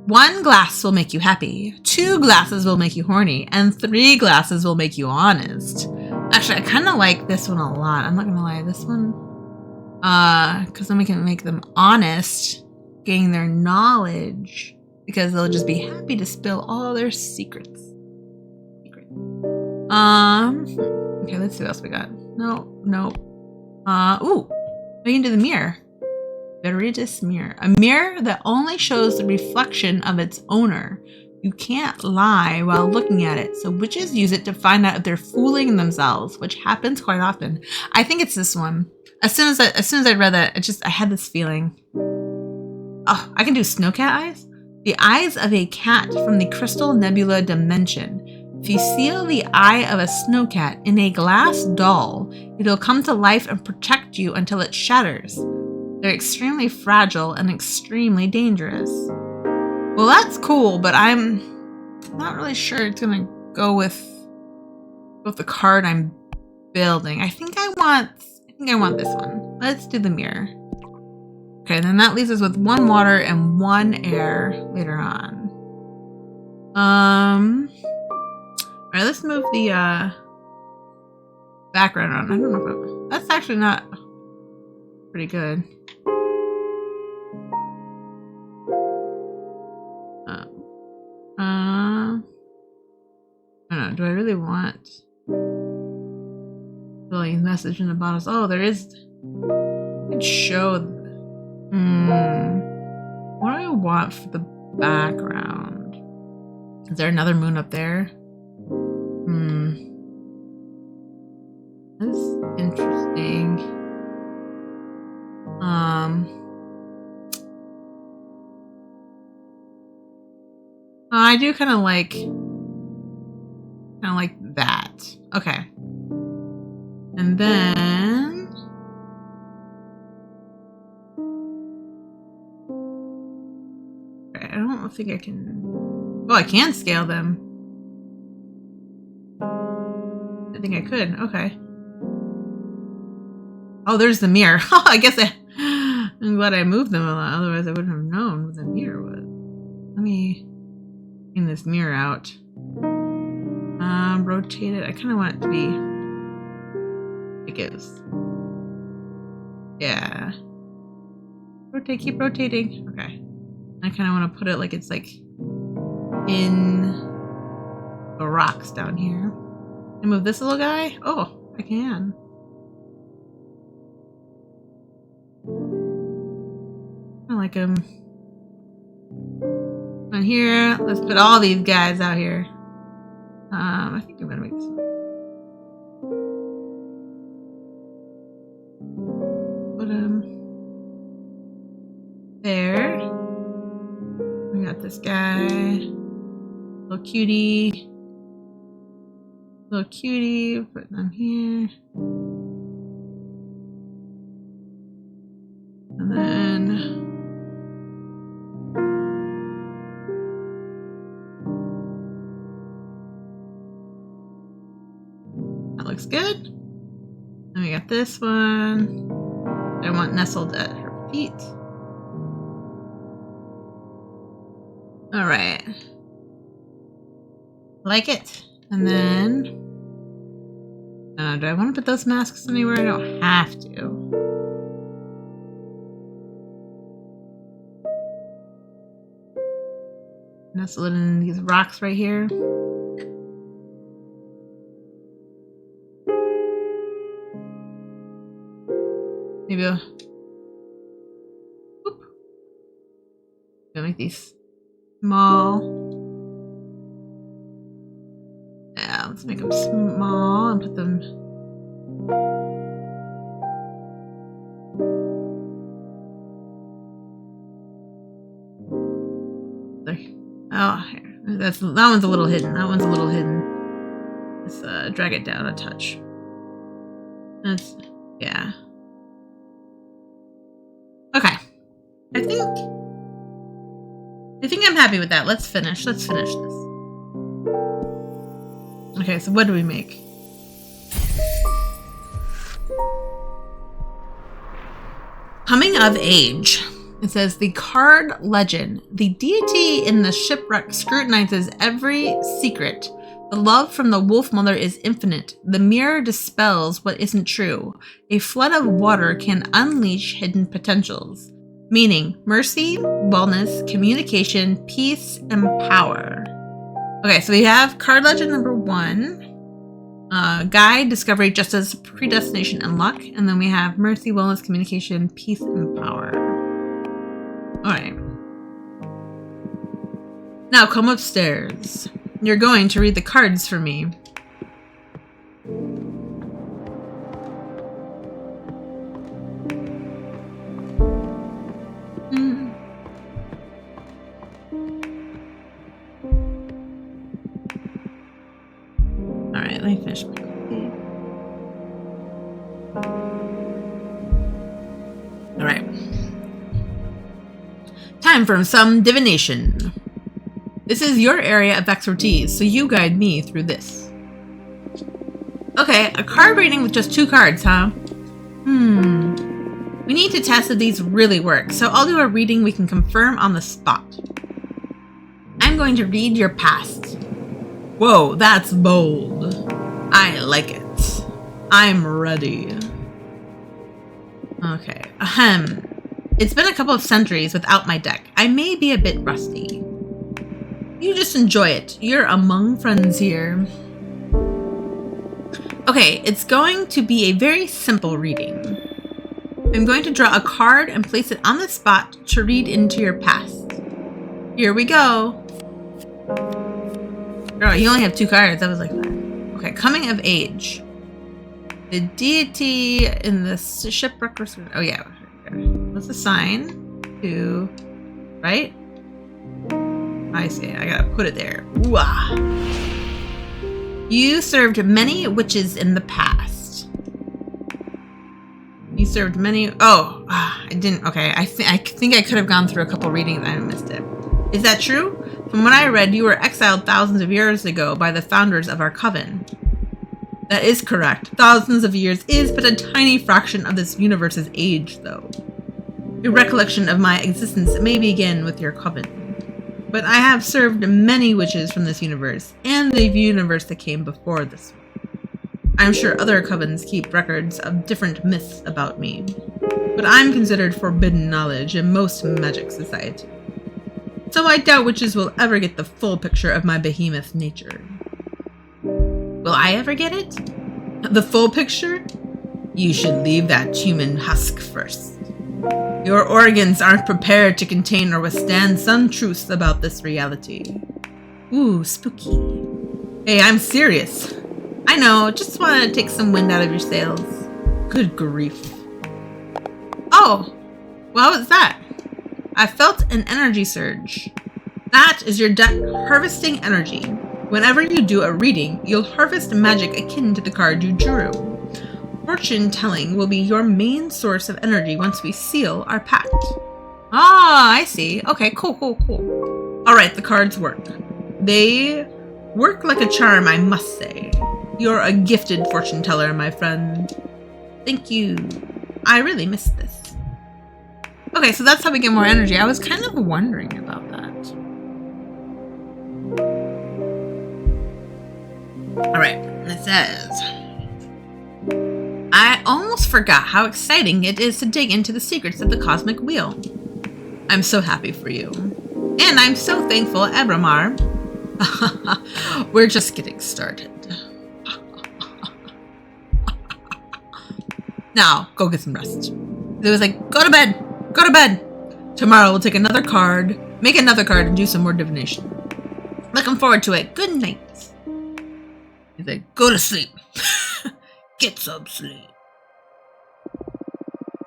1 glass will make you happy. 2 glasses will make you horny. And 3 glasses will make you honest. Actually, I kind of like this one a lot. I'm not going to lie. This one. Because then we can make them honest. Gain their knowledge. Because they'll just be happy to spill all their secrets. Okay, let's see what else we got. No. Ooh. We can do the mirror. Veritas mirror. A mirror that only shows the reflection of its owner. You can't lie while looking at it, so witches use it to find out if they're fooling themselves, which happens quite often. I think it's this one. As soon as I read that, I had this feeling. Oh, I can do snowcat eyes? The eyes of a cat from the Crystal Nebula dimension. If you seal the eye of a snowcat in a glass doll, it'll come to life and protect you until it shatters. They're extremely fragile and extremely dangerous. Well, that's cool, but I'm not really sure it's gonna go with the card I'm building. I think I want this one. Let's do the mirror. Okay, then that leaves us with 1 water and 1 air later on. Alright, let's move the background on. I don't know if that's actually not pretty good. I don't know, do I really want the message in the bottles? Oh, there is. I could show. What do I want for the background? Is there another moon up there? That's interesting. I do kind of like that. Okay. And then I don't think I can. Oh, I can scale them. I think I could. Okay. Oh, there's the mirror. I guess I'm glad I moved them a lot. Otherwise, I wouldn't have known what the mirror was. Let me bring this mirror out. Rotate it. I kind of want it to be. It goes. Yeah. Rotate. Keep rotating. Okay. I kind of want to put it like it's like in the rocks down here. And move this little guy. Oh, I can. I like him. On here, let's put all these guys out here. I think I'm gonna make this one. Put him there. We got this guy. Little cutie. Little cutie. Put them here. And then that looks good. Then we got this one. I want nestled at her feet. All right. Like it. And then, do I want to put those masks anywhere? I don't have to. Nestle it in these rocks right here. Maybe I'll make these small. Yeah, let's make them small and put them. There. Oh, here. That one's a little hidden. That one's a little hidden. Let's drag it down a touch. That's, yeah. Okay. I think I'm happy with that. Let's finish this. Okay, so what do we make? Coming of age. It says, the card legend. The deity in the shipwreck scrutinizes every secret. The love from the wolf mother is infinite. The mirror dispels what isn't true. A flood of water can unleash hidden potentials. Meaning, mercy, wellness, communication, peace, and power. Okay, so we have card legend number 1. Guide, discovery, justice, predestination, and luck. And then we have mercy, wellness, communication, peace, and power. Alright. Now come upstairs. You're going to read the cards for me. Alright, let me finish my coffee. Alright. Time for some divination. This is your area of expertise, so you guide me through this. Okay, a card reading with just 2 cards, huh? We need to test if these really work, so I'll do a reading we can confirm on the spot. I'm going to read your past. Whoa, that's bold. I like it. I'm ready. Okay, ahem. It's been a couple of centuries without my deck. I may be a bit rusty. You just enjoy it. You're among friends here. Okay, it's going to be a very simple reading. I'm going to draw a card and place it on the spot to read into your past. Here we go. Girl, you only have 2 cards. I was like that. Okay, coming of age. The deity in the shipwreck. Oh yeah. What's the sign? To, right? I see. I gotta put it there. Ooh-ah. You served many witches in the past. You served many. Oh, I didn't. Okay, I think I could have gone through a couple readings and I missed it. Is that true? From what I read, you were exiled thousands of years ago by the founders of our coven. That is correct. Thousands of years is but a tiny fraction of this universe's age, though. Your recollection of my existence may begin with your coven. But I have served many witches from this universe, and the universe that came before this one. I'm sure other covens keep records of different myths about me, but I'm considered forbidden knowledge in most magic society. So I doubt witches will ever get the full picture of my behemoth nature. Will I ever get it? The full picture? You should leave that human husk first. Your organs aren't prepared to contain or withstand some truths about this reality. Ooh, spooky. Hey, I'm serious. I know, just want to take some wind out of your sails. Good grief. Oh, what was that? I felt an energy surge. That is your deck harvesting energy. Whenever you do a reading, you'll harvest magic akin to the card you drew. Fortune telling will be your main source of energy once we seal our pact. Ah, I see. Okay, cool. Alright, the cards work. They work like a charm, I must say. You're a gifted fortune teller, my friend. Thank you. I really missed this. Okay, so that's how we get more energy. I was kind of wondering about that. Alright, it says... I almost forgot how exciting it is to dig into the secrets of the cosmic wheel. I'm so happy for you. And I'm so thankful, Abramar. We're just getting started. Now, go get some rest. It was like, go to bed. Go to bed. Tomorrow we'll take another card, make another card, and do some more divination. Looking forward to it. Good night. He's like, go to sleep. Get some sleep.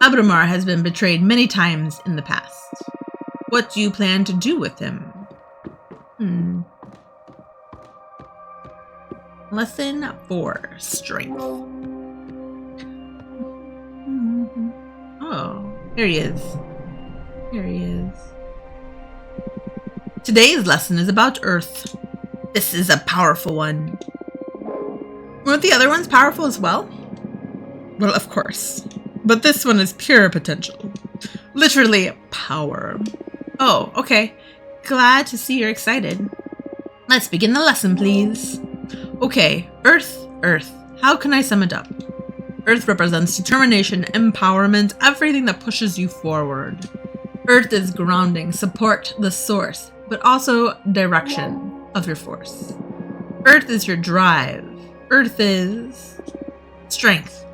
Abramar has been betrayed many times in the past. What do you plan to do with him? Lesson 4. Strength. Oh, here he is. Here he is. Today's lesson is about Earth. This is a powerful one. Weren't the other ones powerful as well? Well, of course. But this one is pure potential. Literally power. Oh, okay. Glad to see you're excited. Let's begin the lesson, please. Okay, Earth. How can I sum it up? Earth represents determination, empowerment, everything that pushes you forward. Earth is grounding, support, the source, but also direction of your force. Earth is your drive. Earth is strength.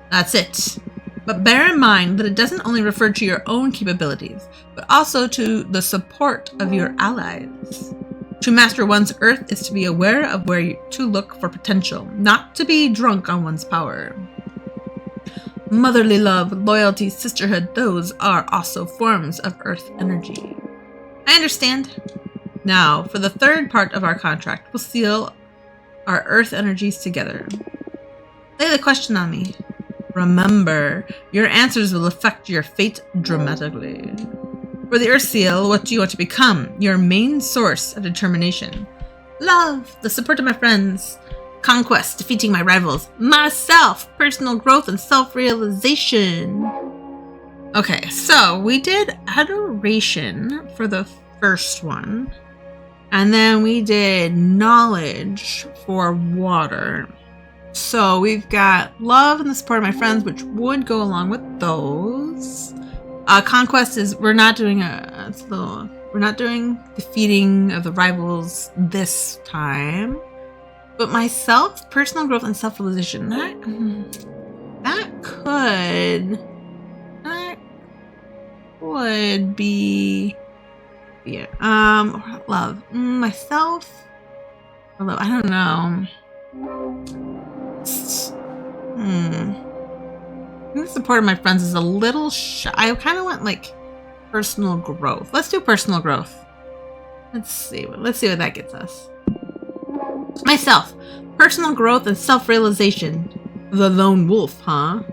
That's it. But bear in mind that it doesn't only refer to your own capabilities, but also to the support of your allies. To master one's Earth is to be aware of where to look for potential, not to be drunk on one's power. Motherly love, loyalty, sisterhood, those are also forms of Earth energy. I understand. Now, for the third part of our contract, we'll seal our earth energies together. Lay the question on me. Remember, your answers will affect your fate dramatically. For the Earth Seal, what do you want to become? Your main source of determination. Love, the support of my friends. Conquest, defeating my rivals. Myself, personal growth and self-realization. Okay, so we did adoration for the first one. And then we did knowledge for water. So we've got love and the support of my friends, which would go along with those. Conquest is we're not doing defeating of the rivals this time. But myself, personal growth and self-realization, that would be love. Myself or love, I don't know. I think the support of my friends is a little shy. I kind of want like personal growth. Let's do personal growth. Let's see what that gets us. Myself, personal growth and self-realization. The lone wolf, huh?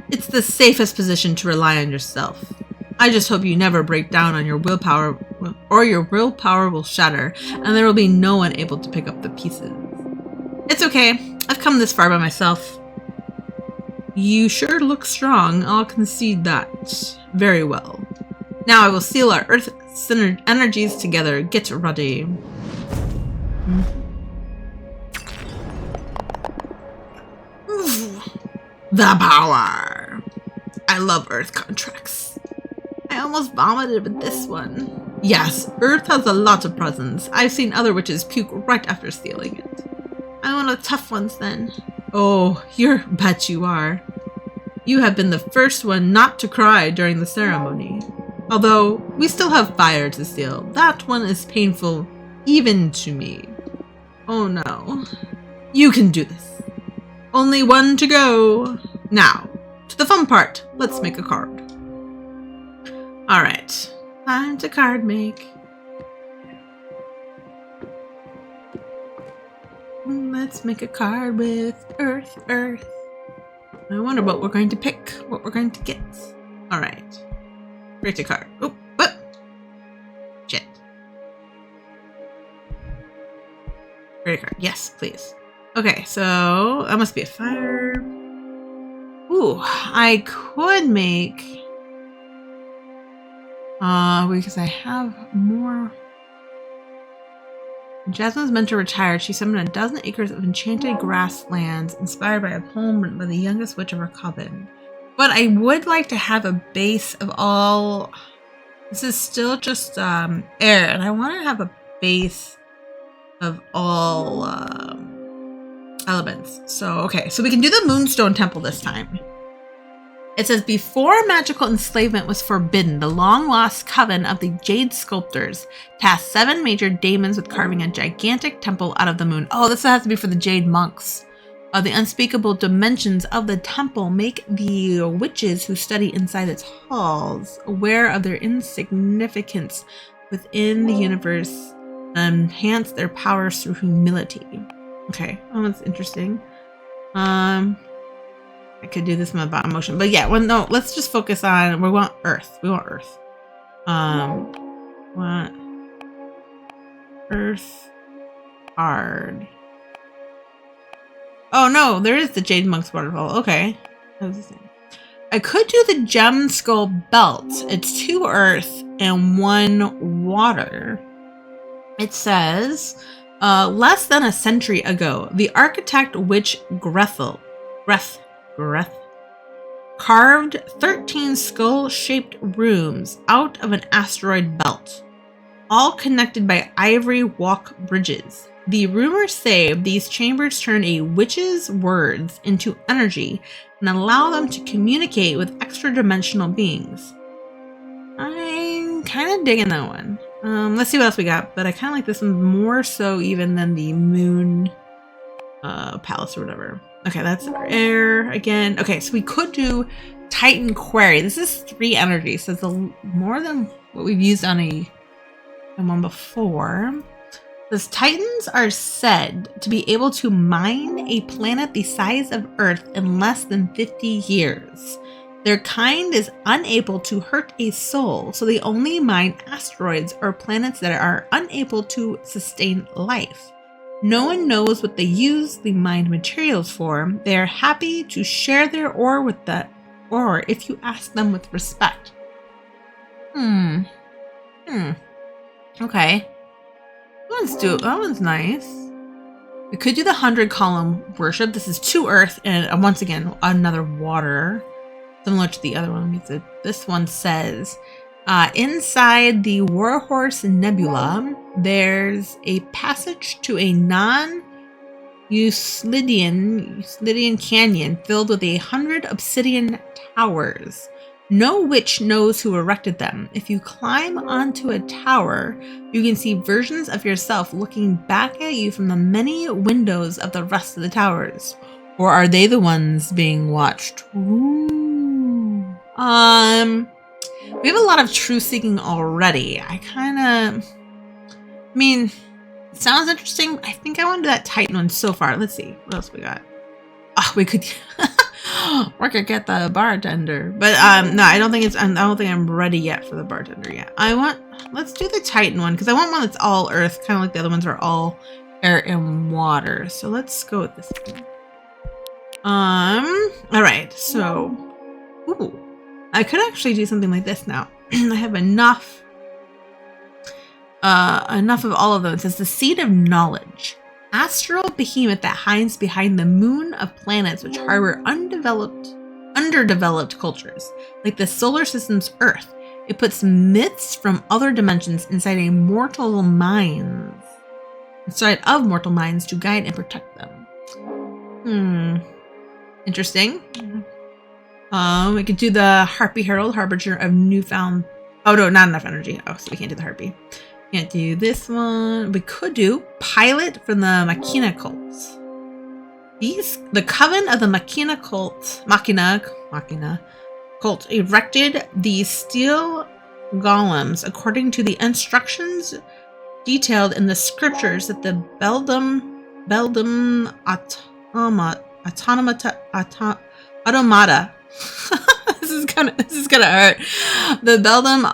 It's the safest position to rely on yourself. I just hope you never break down on your willpower, or your willpower will shatter, and there will be no one able to pick up the pieces. It's okay. I've come this far by myself. You sure look strong, I'll concede that. Very well. Now I will seal our earth energies together. Get ready. The power. I love earth contracts. I almost vomited with this one. Yes, earth has a lot of presents. I've seen other witches puke right after sealing it. I'm one of the tough ones then. Oh, you bet you are. You have been the first one not to cry during the ceremony. Although, we still have fire to seal. That one is painful, even to me. Oh no. You can do this. Only one to go. Now, to the fun part. Let's make a card. Alright. Time to card make. Let's make a card with Earth. I wonder what we're going to pick, what we're going to get. Alright. Create a card. Oh, but shit. Create a card. Yes, please. Okay, so that must be a fire. Ooh, I could make because I have more. Jasmine's meant to retire. She summoned a dozen acres of enchanted grasslands inspired by a poem written by the youngest witch of her coven. But I would like to have a base of all. This is still just air, and I want to have a base of all elements. So, okay, so we can do the Moonstone Temple this time. It says, before magical enslavement was forbidden, the long-lost coven of the Jade Sculptors tasked 7 major daemons with carving a gigantic temple out of the moon. Oh, this has to be for the Jade Monks. The unspeakable dimensions of the temple make the witches who study inside its halls aware of their insignificance within the universe and enhance their powers through humility. Okay, oh, that's interesting. I could do this in my bottom motion, but yeah, well, no, let's just focus on, we want Earth. Want Earth card. Oh no, there is the Jade Monk's waterfall. Okay. I could do the Gem Skull Belt. It's 2 Earth and 1 water. It says, less than a century ago, the architect witch Greth carved 13 skull-shaped rooms out of an asteroid belt, all connected by ivory walk bridges. The rumors say these chambers turn a witch's words into energy and allow them to communicate with extra-dimensional beings. I'm kind of digging that one. Let's see what else we got, but I kind of like this one more so even than the Moon Palace or whatever. Okay, that's our air again. Okay, so we could do Titan Quarry. This is 3 energy, so it's more than what we've used on one before. The Titans are said to be able to mine a planet the size of Earth in less than 50 years. Their kind is unable to hurt a soul, so they only mine asteroids or planets that are unable to sustain life. No one knows what they use the mined materials for. They are happy to share their ore with the ore if you ask them with respect. Okay. Let's do it. That one's nice. We could do the 100-column worship. This is 2 earth and once again another water, similar to the other one. This one says, inside the Warhorse Nebula, there's a passage to a non-Euclidean canyon filled with 100 obsidian towers. No witch knows who erected them. If you climb onto a tower, you can see versions of yourself looking back at you from the many windows of the rest of the towers. Or are they the ones being watched? Ooh. We have a lot of truth-seeking already. It sounds interesting. I think I want to do that Titan one so far. Let's see. What else we got? Oh, we could... we could get the bartender. But no, I don't think I'm ready yet for the bartender yet. Let's do the Titan one because I want one that's all earth, kind of like the other ones are all air and water. So let's go with this one. All right. So, ooh, I could actually do something like this now. I have enough of all of them. It says the seed of knowledge. Astral behemoth that hides behind the moon of planets which harbor underdeveloped cultures, like the solar system's Earth. It puts myths from other dimensions inside of mortal minds to guide and protect them. Interesting. We could do the Harpy Herald, Harbinger of Newfound... Oh, no, not enough energy. Oh, so we can't do the Harpy. Can't do this one. We could do Pilot from the Machina cults. The coven of the Machina cult erected these steel golems according to the instructions detailed in the scriptures that the Beldam Automata. This is gonna hurt. The Beldam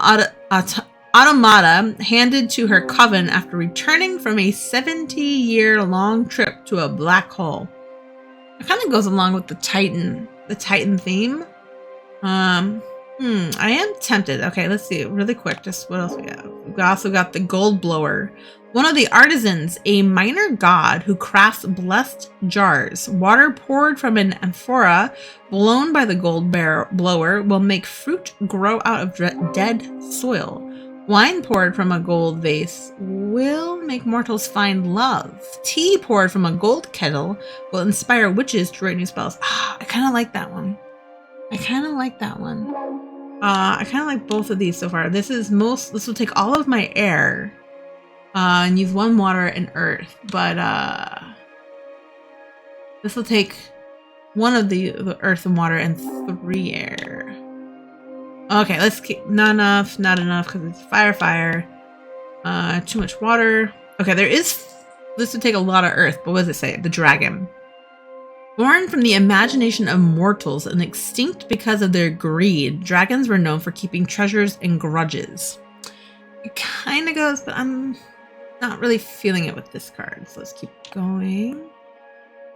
Automata handed to her coven after returning from a 70-year-long trip to a black hole. It kind of goes along with the Titan theme. I am tempted. Okay, let's see really quick. Just what else we got? We also got the Gold Blower. One of the artisans, a minor god who crafts blessed jars. Water poured from an amphora blown by the gold blower will make fruit grow out of dead soil. Wine poured from a gold vase will make mortals find love. Tea poured from a gold kettle will inspire witches to write new spells. I kind of like that one. I kind of like both of these so far. This will take all of my air and use 1 water and earth, but this will take 1 of the earth and water and 3 air. Okay, let's keep not enough because it's fire. Too much water. Okay, this would take a lot of earth, but what does it say? The dragon. Born from the imagination of mortals and extinct because of their greed, dragons were known for keeping treasures and grudges. It kind of goes, but I'm not really feeling it with this card, so let's keep going.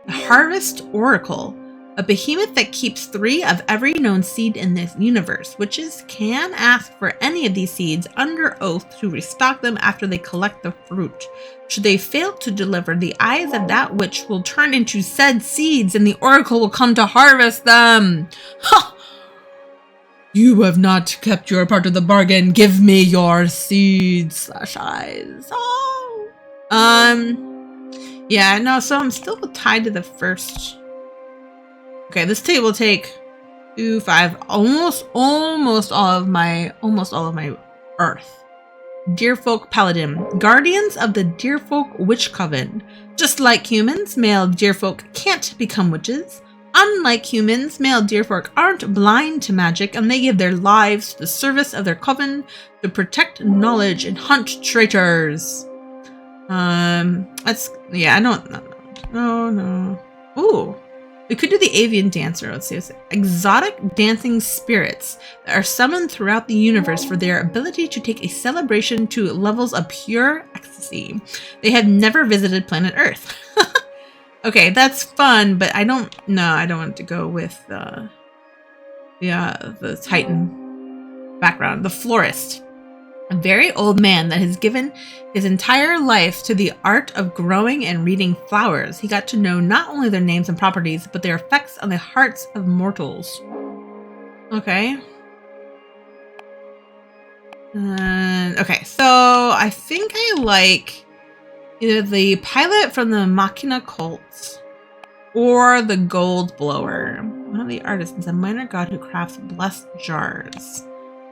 The Harvest Oracle. A behemoth that keeps 3 of every known seed in this universe. Witches can ask for any of these seeds under oath to restock them after they collect the fruit. Should they fail to deliver, the eyes of that witch will turn into said seeds and the oracle will come to harvest them. Ha! You have not kept your part of the bargain. Give me your seeds / eyes. Oh. Yeah, no, so I'm still tied to the first. Okay, this table will take 2, 5, almost all of my earth. Deerfolk Paladin, guardians of the Deerfolk Witch Coven. Just like humans, male Deerfolk can't become witches. Unlike humans, male Deerfolk aren't blind to magic, and they give their lives to the service of their coven to protect knowledge and hunt traitors. Yeah, I don't. No. Ooh. We could do the avian dancer. Let's see. Exotic dancing spirits that are summoned throughout the universe for their ability to take a celebration to levels of pure ecstasy. They have never visited planet Earth. Okay, that's fun, but I don't want to go with the Titan background. The florist. A very old man that has given his entire life to the art of growing and reading flowers. He got to know not only their names and properties, but their effects on the hearts of mortals. Okay. Okay, so I think I like either the pilot from the Machina cults or the gold blower. One of the artisans, a minor god who crafts blessed jars.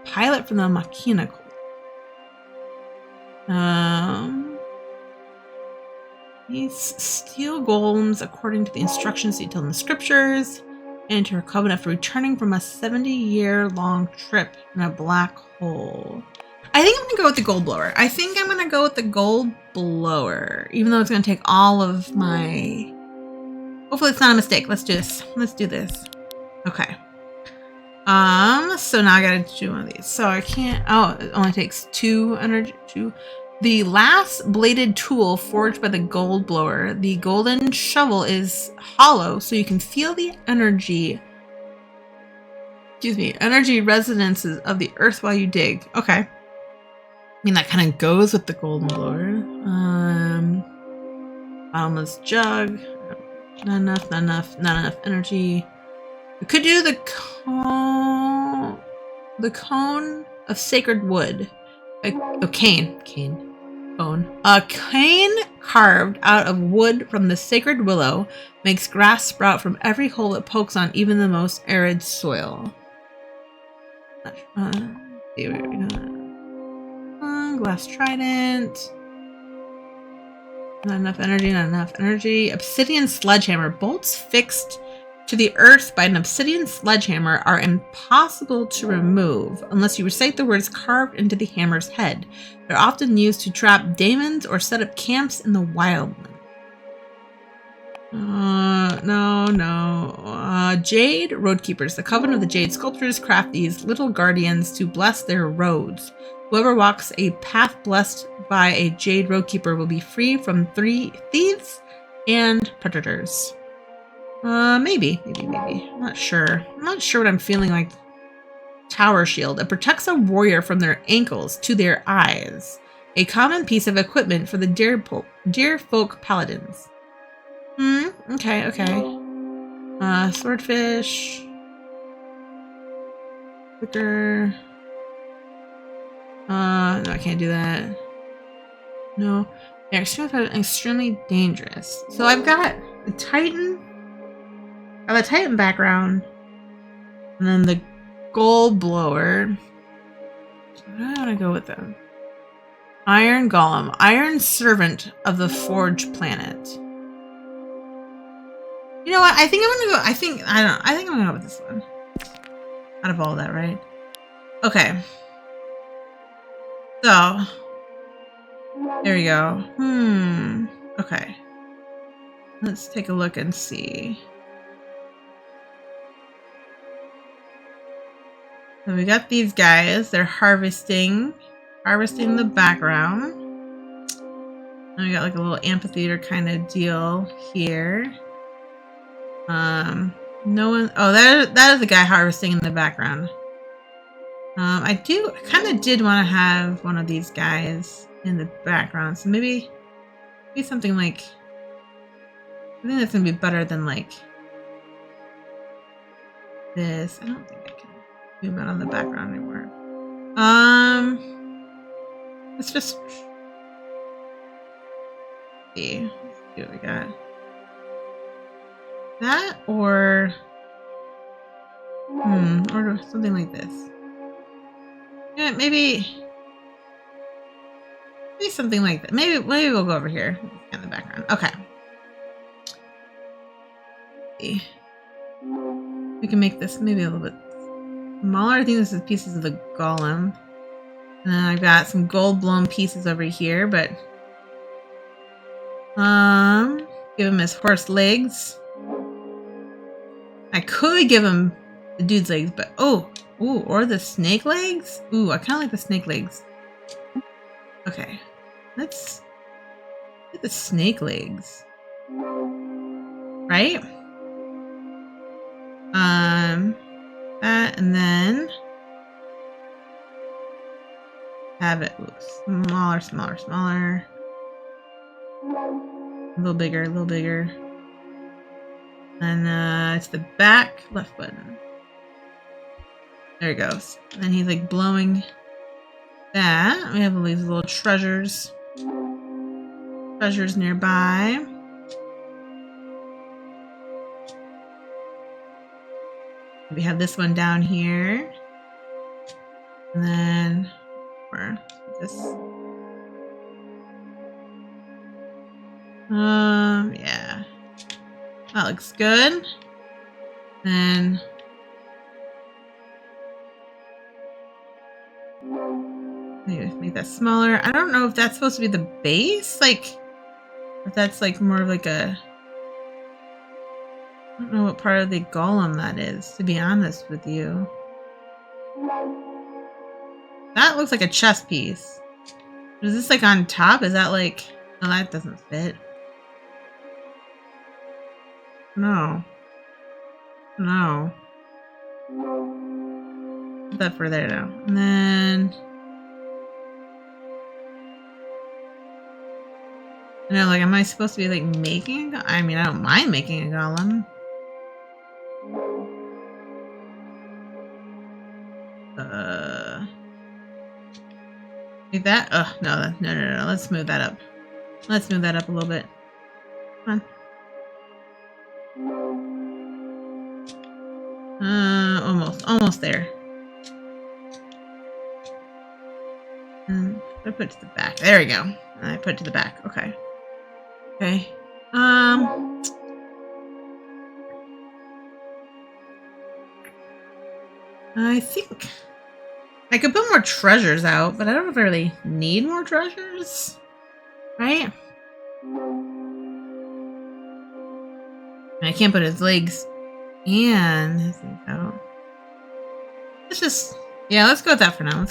Pilot from the Machina cult. These steel golems, according to the instructions detailed in the scriptures, enter a covenant for returning from a 70-year-long trip in a black hole. I think I'm gonna go with the gold blower. Even though it's gonna take all of my. Hopefully, it's not a mistake. Let's do this. Okay. So now I gotta do one of these. So I can't. Oh, it only takes 2 energy. 2. The last bladed tool forged by the gold blower. The golden shovel is hollow, so you can feel the energy. Energy resonances of the earth while you dig. Okay. I mean, that kind of goes with the golden blower. Bottomless jug. Not enough energy. We could do the cone of sacred wood. A cane carved out of wood from the sacred willow makes grass sprout from every hole it pokes on, even the most arid soil. Glass trident. Not enough energy. Obsidian sledgehammer. Bolts fixed to the earth by an obsidian sledgehammer are impossible to remove unless you recite the words carved into the hammer's head. They're often used to trap demons or set up camps in the wildlands. No. Jade roadkeepers. The coven of the jade sculptors craft these little guardians to bless their roads. Whoever walks a path blessed by a jade roadkeeper will be free from 3 thieves and predators. Maybe. I'm not sure what I'm feeling like. Tower shield. It protects a warrior from their ankles to their eyes. A common piece of equipment for the deer folk paladins. Okay. Swordfish. Quicker. No, I can't do that. No. They're extremely dangerous. So I've got the Titan. I have a Titan background. And then the gold blower. What do I want to go with them? Iron Golem. Iron Servant of the Forge Planet. You know what? I think I'm gonna go. I think I'm gonna go with this one. Out of all that, right? Okay. So there we go. Okay. Let's take a look and see. So we got these guys. They're harvesting the background. And we got like a little amphitheater kind of deal here. No one. Oh, that is the guy harvesting in the background. I kind of did want to have one of these guys in the background. So maybe something like. I think that's gonna be better than like this. I don't think I can zoom out on the background anymore. Let's just see. Let's see what we got. That or something like this. Yeah, maybe something like that. Maybe we'll go over here in the background. Okay. We can make this maybe a little bit smaller. I think this is pieces of the golem. And then I've got some gold blown pieces over here, but Give him his horse legs. I could give him the dude's legs, but or the snake legs. Ooh, I kind of like the snake legs. Okay, let's get the snake legs. Right? That, and then have it smaller. A little bigger. And it's the back left button. There it goes. And then he's like blowing that. We have all these little treasures nearby. We have this one down here. And then this. Yeah. That looks good. Then make that smaller. I don't know if that's supposed to be the base, like if that's like more of like a, I don't know what part of the golem that is, to be honest with you. That looks like a chess piece. Is this like on top? Is that like, no, that doesn't fit. No. Put that for there now. And then I know, like, am I supposed to be like making a I mean, I don't mind making a golem. Like that? Oh, no. Let's move that up. Let's move that up a little bit. Come on. Almost there. And I put it to the back. There we go. I put it to the back. Okay. I think I could put more treasures out, but I don't know if I really need more treasures. Right? I can't put his legs and his things out. Let's go with that for now.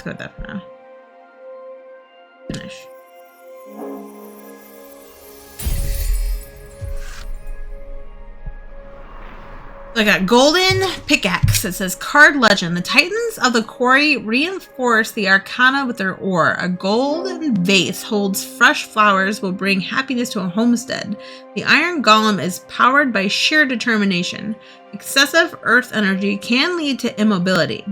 Finish. So I got golden pickaxe. It says card legend. The titans of the quarry reinforce the arcana with their ore. A golden vase holds fresh flowers will bring happiness to a homestead. The iron golem is powered by sheer determination. Excessive earth energy can lead to immobility.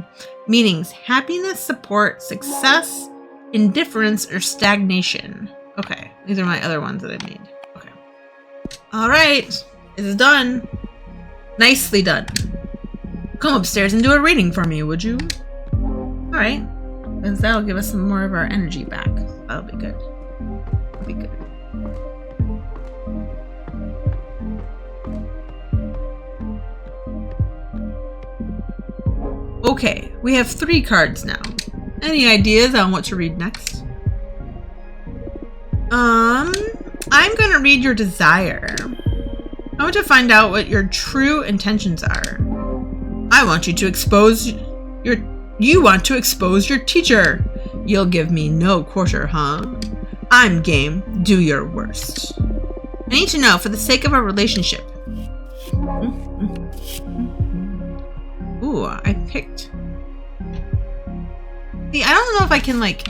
Meanings: happiness, support, success, indifference, or stagnation. Okay, these are my other ones that I made. Okay. All right, this is done. Nicely done. Come upstairs and do a reading for me, would you? All right, because that'll give us some more of our energy back. That'll be good. Okay, we have 3 cards now. Any ideas on what to read next? I'm gonna read your desire. I want to find out what your true intentions are. I want you to expose you want to expose your teacher. You'll give me no quarter, huh? I'm game. Do your worst. I need to know for the sake of our relationship. Ooh, I picked. See, I don't know if I can like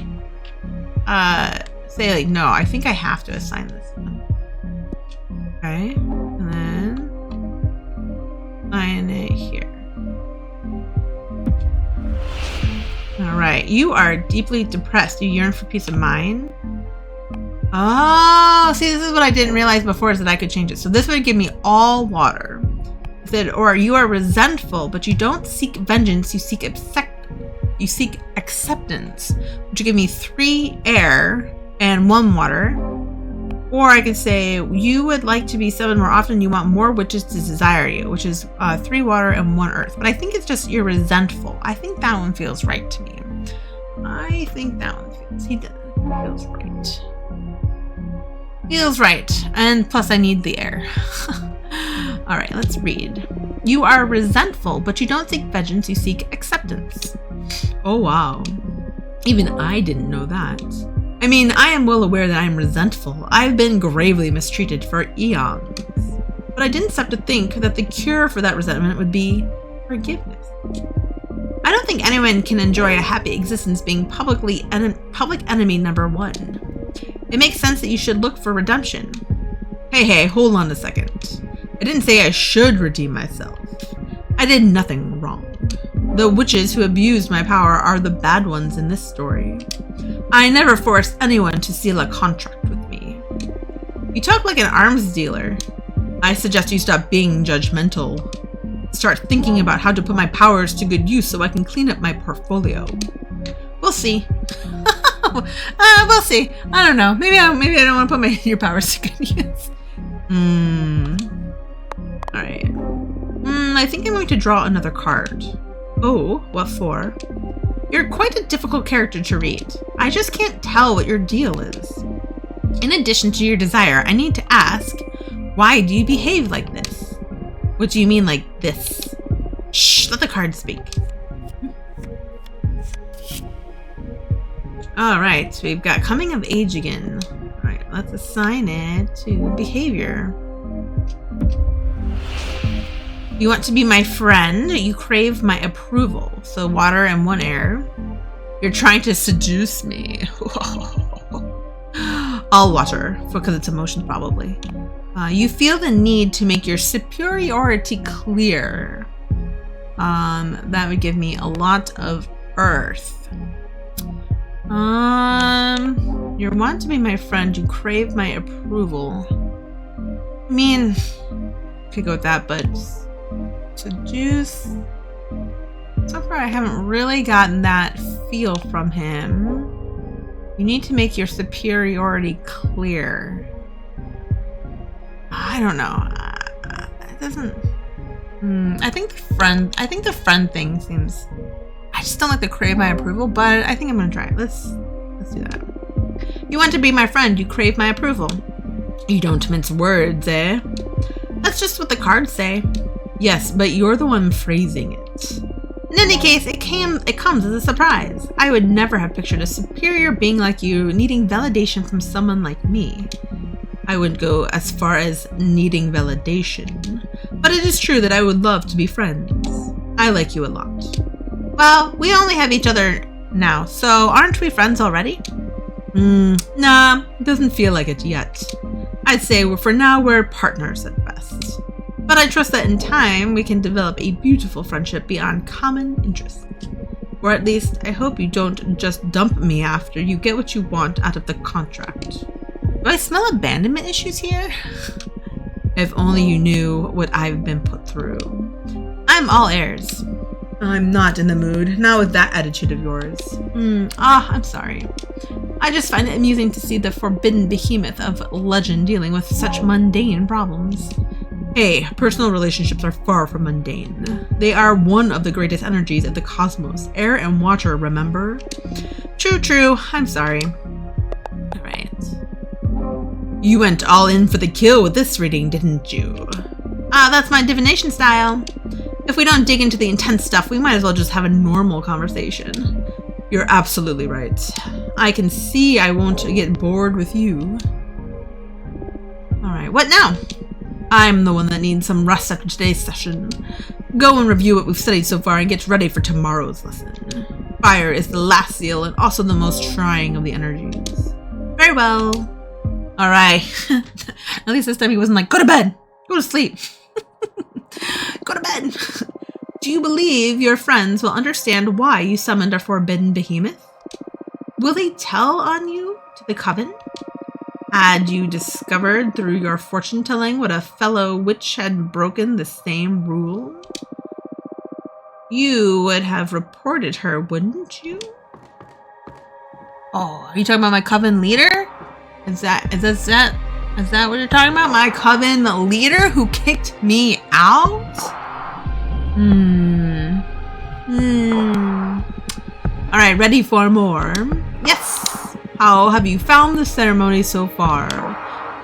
say like no. I think I have to assign this one. Okay, and then assign it here. All right, you are deeply depressed. You yearn for peace of mind. Oh, see, this is what I didn't realize before, is that I could change it. So this would give me all water. It said, or you are resentful, but you don't seek vengeance. You seek acceptance, which would give me 3 air and 1 water. Or I could say you would like to be summoned more often. You want more witches to desire you, which is 3 water and 1 earth. But I think it's just you're resentful. I think that one feels right to me. Feels right. Feels right. And plus I need the air. Alright, let's read. You are resentful, but you don't seek vengeance, you seek acceptance. Oh wow. Even I didn't know that. I mean, I am well aware that I am resentful. I've been gravely mistreated for eons. But I didn't stop to think that the cure for that resentment would be forgiveness. I don't think anyone can enjoy a happy existence being public enemy number one. It makes sense that you should look for redemption. Hey, hold on a second. I didn't say I should redeem myself. I did nothing wrong. The witches who abused my power are the bad ones in this story. I never forced anyone to seal a contract with me. You talk like an arms dealer. I suggest you stop being judgmental. Start thinking about how to put my powers to good use so I can clean up my portfolio. We'll see. We'll see. I don't know. Maybe I don't want to put your powers to good use. Alright. I think I'm going to draw another card. Oh, what for? You're quite a difficult character to read. I just can't tell what your deal is. In addition to your desire, I need to ask, why do you behave like this? What do you mean like this? Shh, let the card speak. Alright, so we've got coming of age again. Alright, let's assign it to behavior. You want to be my friend. You crave my approval. So water and one air. You're trying to seduce me. All water, because it's emotions probably. You feel the need to make your superiority clear. That would give me a lot of earth. You want to be my friend. You crave my approval. I mean, could go with that, but seduce. So far, I haven't really gotten that feel from him. You need to make your superiority clear. I don't know. It doesn't. I think the friend thing seems. I just don't like the crave my approval, but I think I'm gonna try it. Let's do that. You want to be my friend. You crave my approval. You don't mince words, eh? That's just what the cards say. Yes, but you're the one phrasing it. In any case, it comes as a surprise. I would never have pictured a superior being like you needing validation from someone like me. I wouldn't go as far as needing validation, but it is true that I would love to be friends. I like you a lot. Well, we only have each other now, so aren't we friends already? Nah, doesn't feel like it yet. I'd say for now we're partners at best. But I trust that in time we can develop a beautiful friendship beyond common interests. Or at least, I hope you don't just dump me after you get what you want out of the contract. Do I smell abandonment issues here? If only you knew what I've been put through. I'm all ears. I'm not in the mood, not with that attitude of yours. I'm sorry. I just find it amusing to see the forbidden behemoth of legend dealing with such mundane problems. Hey, personal relationships are far from mundane. They are one of the greatest energies of the cosmos. Air and water, remember? True. I'm sorry. Alright. You went all in for the kill with this reading, didn't you? That's my divination style. If we don't dig into the intense stuff, we might as well just have a normal conversation. You're absolutely right. I can see I won't get bored with you. Alright, what now? I'm the one that needs some rest after today's session. Go and review what we've studied so far and get ready for tomorrow's lesson. Fire is the last seal and also the most trying of the energies. Very well. Alright. At least this time he wasn't like, go to bed! Go to sleep! Go to bed! Do you believe your friends will understand why you summoned a forbidden behemoth? Will they tell on you to the coven? Had you discovered through your fortune-telling what a fellow witch had broken the same rule? You would have reported her, wouldn't you? Oh, are you talking about my coven leader? Is that what you're talking about? My coven leader who kicked me out? Alright, ready for more? Yes! How have you found the ceremony so far?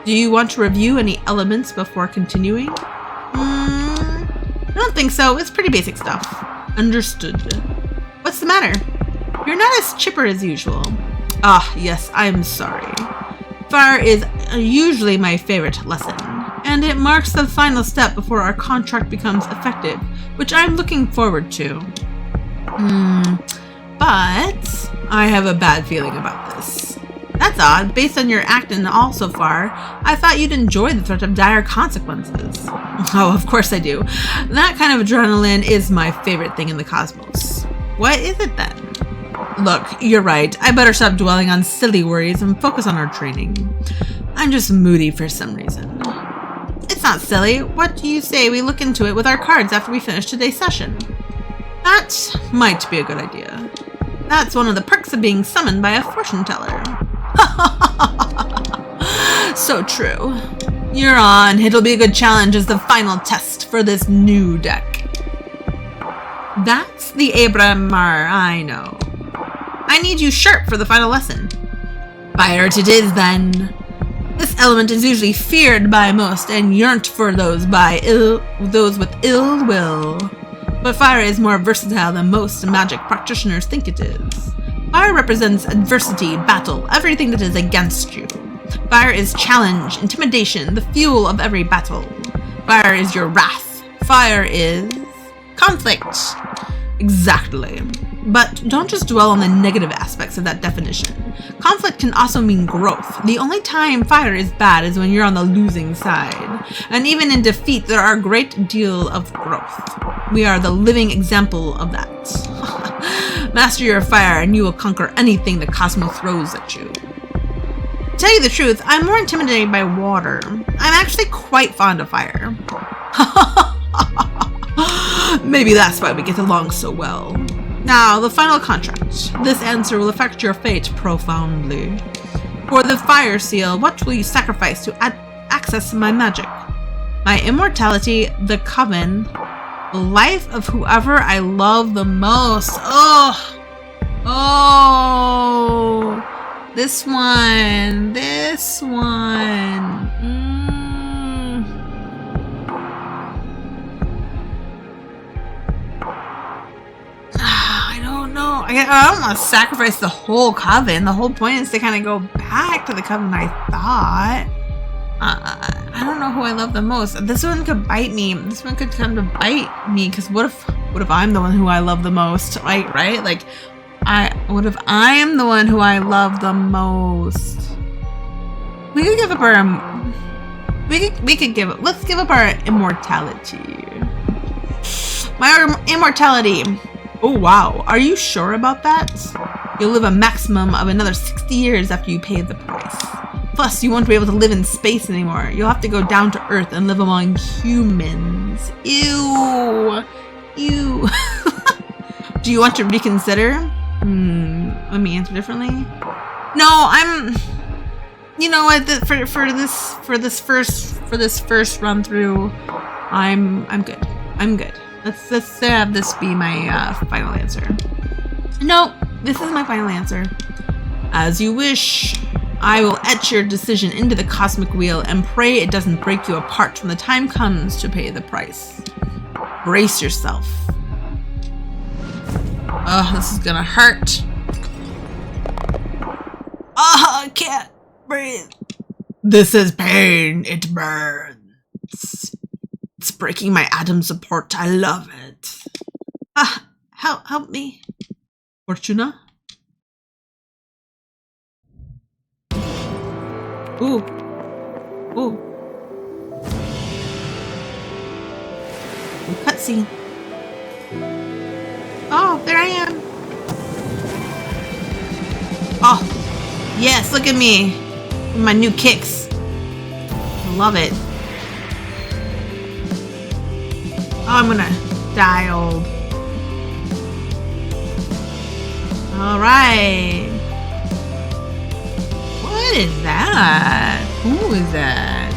Do you want to review any elements before continuing? I don't think so. It's pretty basic stuff. Understood. What's the matter? You're not as chipper as usual. Ah, yes, I'm sorry. Fire is usually my favorite lesson, and it marks the final step before our contract becomes effective, which I'm looking forward to. But I have a bad feeling about this. That's odd. Based on your act and all so far, I thought you'd enjoy the threat of dire consequences. Oh, of course I do. That kind of adrenaline is my favorite thing in the cosmos. What is it then? Look, you're right. I better stop dwelling on silly worries and focus on our training. I'm just moody for some reason. It's not silly. What do you say we look into it with our cards after we finish today's session? That might be a good idea. That's one of the perks of being summoned by a fortune teller. So true. You're on. It'll be a good challenge as the final test for this new deck. That's the Abramar, I know. I need you sharp for the final lesson. Fire it is then. This element is usually feared by most and yearned for those with ill will. But fire is more versatile than most magic practitioners think it is. Fire represents adversity, battle, everything that is against you. Fire is challenge, intimidation, the fuel of every battle. Fire is your wrath. Fire is conflict. Exactly. But don't just dwell on the negative aspects of that definition. Conflict can also mean growth. The only time fire is bad is when you're on the losing side. And even in defeat, there are a great deal of growth. We are the living example of that. Master your fire and you will conquer anything the cosmos throws at you. To tell you the truth, I'm more intimidated by water. I'm actually quite fond of fire. Maybe that's why we get along so well. Now, the final contract. This answer will affect your fate profoundly. For the fire seal, what will you sacrifice to access my magic? My immortality, the coven, the life of whoever I love the most. Oh! This one. I don't know. I don't want to sacrifice the whole coven. The whole point is to kind of go back to the coven I thought. I don't know who I love the most. This one could bite me. This one could kind of bite me because what if I'm the one who I love the most? Like, right? Like, what if I am the one who I love the most? We could give up our let's give up our immortality. My immortality. Oh wow, are you sure about that? You'll live a maximum of another 60 years after you pay the price. Plus, you won't be able to live in space anymore. You'll have to go down to Earth and live among humans. Ew. Do you want to reconsider? Let me answer differently. No, you know what? For this first run through, I'm good. I'm good. Let's have this be my final answer. No, this is my final answer. As you wish. I will etch your decision into the cosmic wheel and pray it doesn't break you apart when the time comes to pay the price. Brace yourself. Oh, this is gonna hurt. Oh, I can't breathe. This is pain. It burns. It's breaking my atoms apart. I love it. Help me. Fortuna? Ooh. Cutscene. Oh, there I am. Oh, yes, look at me. With my new kicks. I love it. Oh, I'm gonna die old. All right. What is that? Who is that?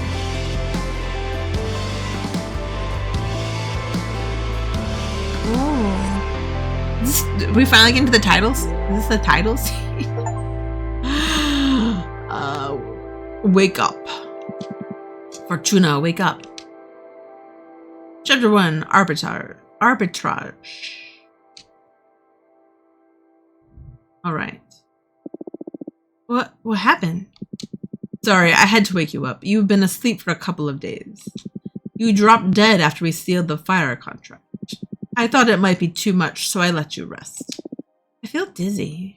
Oh. We finally get into the titles? Is this the titles? Wake up. Fortuna, wake up. Chapter 1, Arbitrage. Alright. What happened? Sorry, I had to wake you up. You've been asleep for a couple of days. You dropped dead after we sealed the fire contract. I thought it might be too much, so I let you rest. I feel dizzy.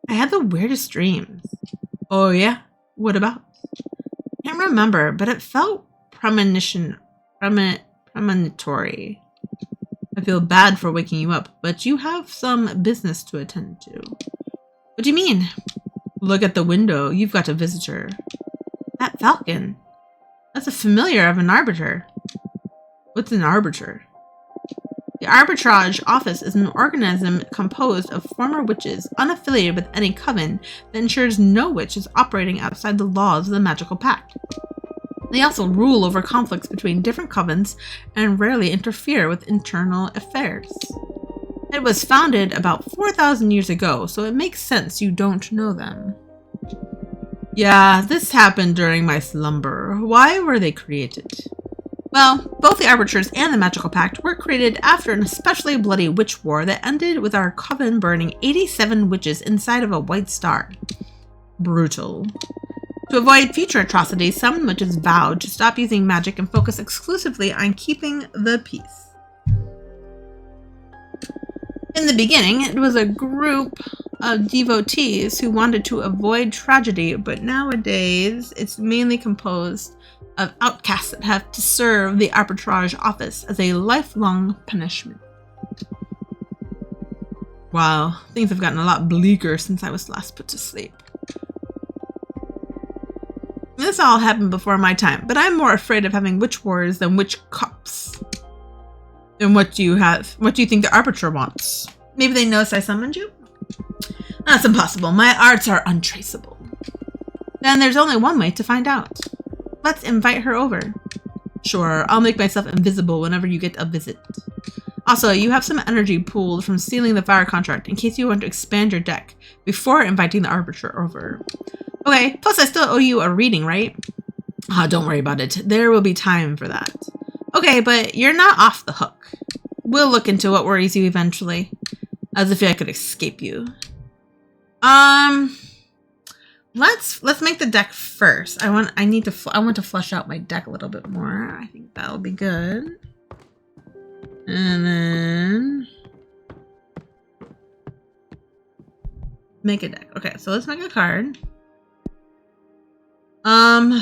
I had the weirdest dreams. Oh yeah? What about? I can't remember, but it felt premonitory. I feel bad for waking you up, but you have some business to attend to. What do you mean? Look at the window. You've got a visitor. That falcon. That's a familiar of an arbiter. What's an arbiter? The Arbitrage Office is an organism composed of former witches unaffiliated with any coven that ensures no witch is operating outside the laws of the magical pact. They also rule over conflicts between different covens and rarely interfere with internal affairs. It was founded about 4,000 years ago, so it makes sense you don't know them. Yeah, this happened during my slumber. Why were they created? Well, both the Arbiters and the Magical Pact were created after an especially bloody witch war that ended with our coven burning 87 witches inside of a white star. Brutal. To avoid future atrocities, some witches vowed to stop using magic and focus exclusively on keeping the peace. In the beginning, it was a group of devotees who wanted to avoid tragedy, but nowadays it's mainly composed of outcasts that have to serve the Arbitrage Office as a lifelong punishment. Wow, things have gotten a lot bleaker since I was last put to sleep. This all happened before my time, but I'm more afraid of having witch wars than witch cops. And what do you have? What do you think the Arbiter wants? Maybe they noticed I summoned you? That's impossible. My arts are untraceable. Then there's only one way to find out. Let's invite her over. Sure, I'll make myself invisible whenever you get a visit. Also, you have some energy pooled from sealing the fire contract in case you want to expand your deck before inviting the Arbiter over. Okay, plus I still owe you a reading, right? Don't worry about it. There will be time for that. Okay, but you're not off the hook. We'll look into what worries you eventually. As if I could escape you. Let's make the deck first. I want to flush out my deck a little bit more. I think that'll be good. And then make a deck. Okay, so let's make a card.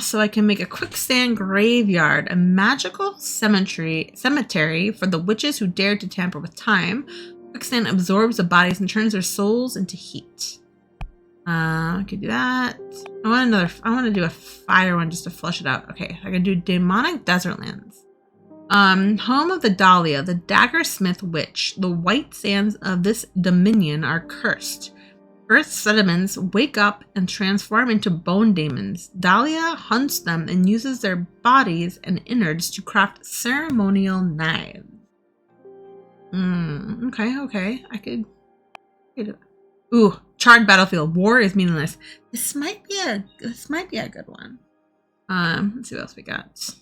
So I can make a quicksand graveyard, a magical cemetery for the witches who dared to tamper with time. Quicksand absorbs the bodies and turns their souls into heat. I could do that. I want to do a fire one just to flush it out. Okay, I can do demonic desertlands. Home of the Dahlia, the daggersmith witch. The white sands of this dominion are cursed. Earth's sediments wake up and transform into bone demons. Dahlia hunts them and uses their bodies and innards to craft ceremonial knives. Okay. I could do that. Ooh, charred battlefield. War is meaningless. This might be a good one. Let's see what else we got.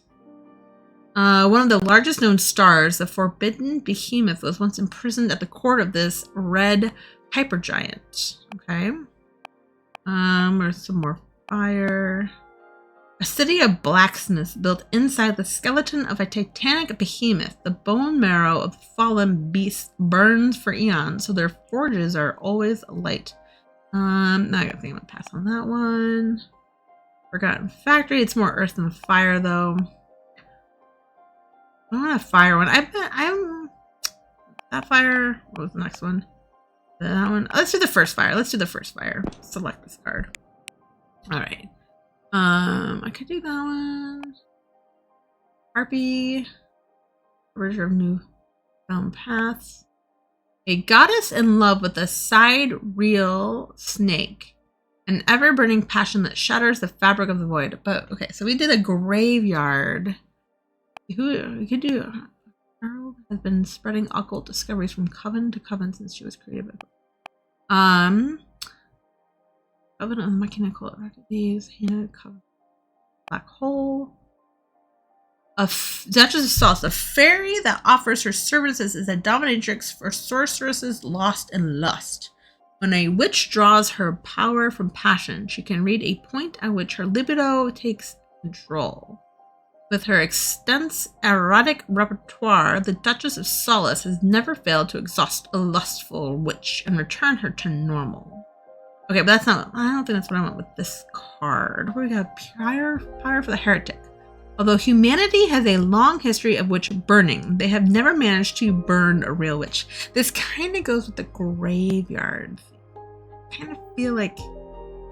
One of the largest known stars, the forbidden behemoth, was once imprisoned at the court of this red hypergiant. Okay. There's some more fire. A city of blacksmiths built inside the skeleton of a titanic behemoth. The bone marrow of fallen beasts burns for eons, so their forges are always alight. Now I think I'm gonna pass on that one. Forgotten Factory. It's more earth than fire, though. I want a fire one. That fire. What was the next one? That one. Let's do the first fire. Select this card. All right. I could do that one. Harpy. Origin of New Found Paths. A goddess in love with a sidereal snake. An ever-burning passion that shatters the fabric of the void. But, okay, so we did a graveyard. Who we could do? Harold has been spreading occult discoveries from coven to coven since she was created. Coven of mechanical entities, Hannah, coven, black hole. Duchess of Salt, a fairy that offers her services as a dominatrix for sorceresses lost in lust. When a witch draws her power from passion, she can read a point at which her libido takes control. With her extensive erotic repertoire, the Duchess of Solace has never failed to exhaust a lustful witch and return her to normal. Okay, but that's not. I don't think that's what I want with this card. What do we got? Pyre for the heretic. Although humanity has a long history of witch burning, they have never managed to burn a real witch. This kind of goes with the graveyard. I kind of feel like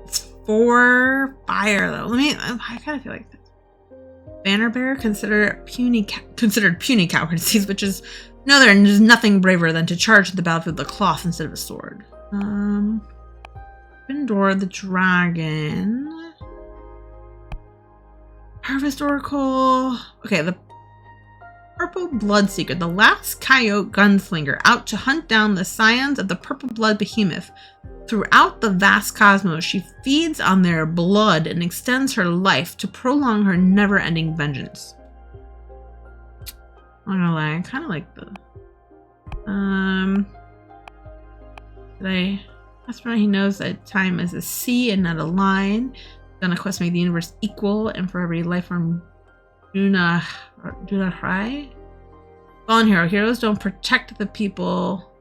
it's for fire, though. I kind of feel like this. Banner bearer considered puny cowards. These witches know there's nothing braver than to charge the battlefield with a cloth instead of a sword. Door the dragon. Harvest Oracle. Okay, the Purple Bloodseeker, the last coyote gunslinger out to hunt down the scions of the Purple Blood Behemoth. Throughout the vast cosmos, she feeds on their blood and extends her life to prolong her never-ending vengeance. I'm not gonna lie, I kind of like the... Vesper, he knows that time is a sea and not a line. Gonna quest make the universe equal, and for every life form, do not cry. Fallen hero. Heroes don't protect the people,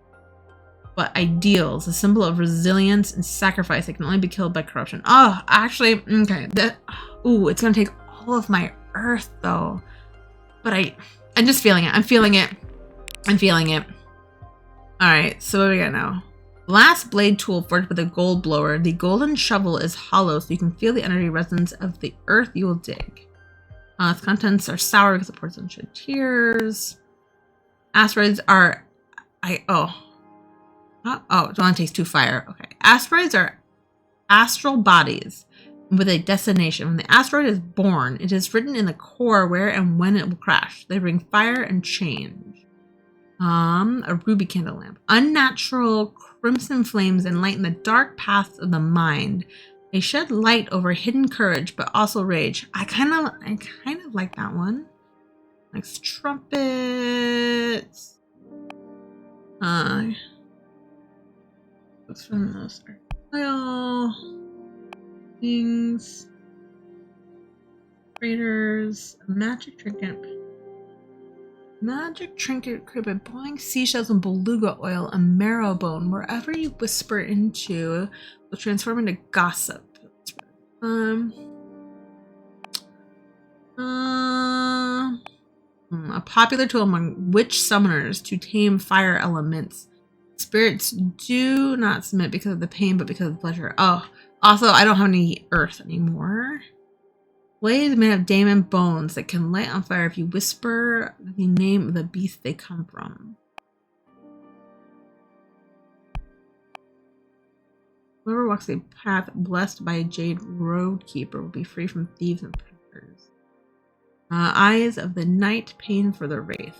but ideals, a symbol of resilience and sacrifice that can only be killed by corruption. Oh, actually, okay. It's gonna take all of my earth though. But I'm just feeling it. I'm feeling it. Alright, so what do we got now? Glass blade tool forged with a gold blower. The golden shovel is hollow, so you can feel the energy resonance of the earth you will dig. Its contents are sour because it pours on shed tears. Asteroids are... it only takes 2 fire. Okay. Asteroids are astral bodies with a destination. When the asteroid is born, it is written in the core where and when it will crash. They bring fire and change. A ruby candle lamp. Unnatural crimson flames enlighten the dark paths of the mind. They shed light over hidden courage, but also rage. I kind of like that one. Like trumpets. What's from those? Oil things. Raiders. Magic trinket. Magic trinket created by boiling seashells and beluga oil and marrow bone. Wherever you whisper into, will transform into gossip. A popular tool among witch summoners to tame fire elements. Spirits do not submit because of the pain, but because of the pleasure. Oh, also, I don't have any earth anymore. Blades made of diamond bones that can light on fire if you whisper the name of the beast they come from. Whoever walks a path blessed by a jade roadkeeper will be free from thieves and predators. Eyes of the night, pain for the wraith.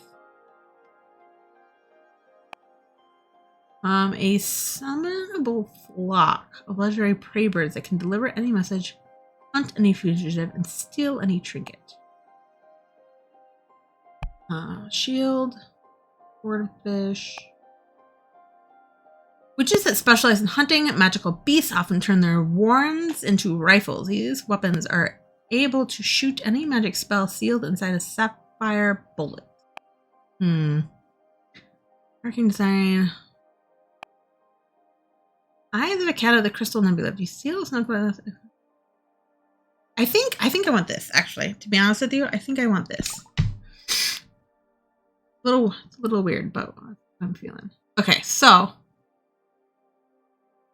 A summonable flock of legendary prey birds that can deliver any message, hunt any fugitive, and steal any trinket. Shield, swordfish. Witches that specialize in hunting magical beasts often turn their wands into rifles. These weapons are able to shoot any magic spell sealed inside a sapphire bullet. Arcane design. Eyes of a cat of the crystal nebula. If you seal snow glass. I think I want this, actually. To be honest with you, I think I want this. It's a little weird, but I'm feeling. Okay, so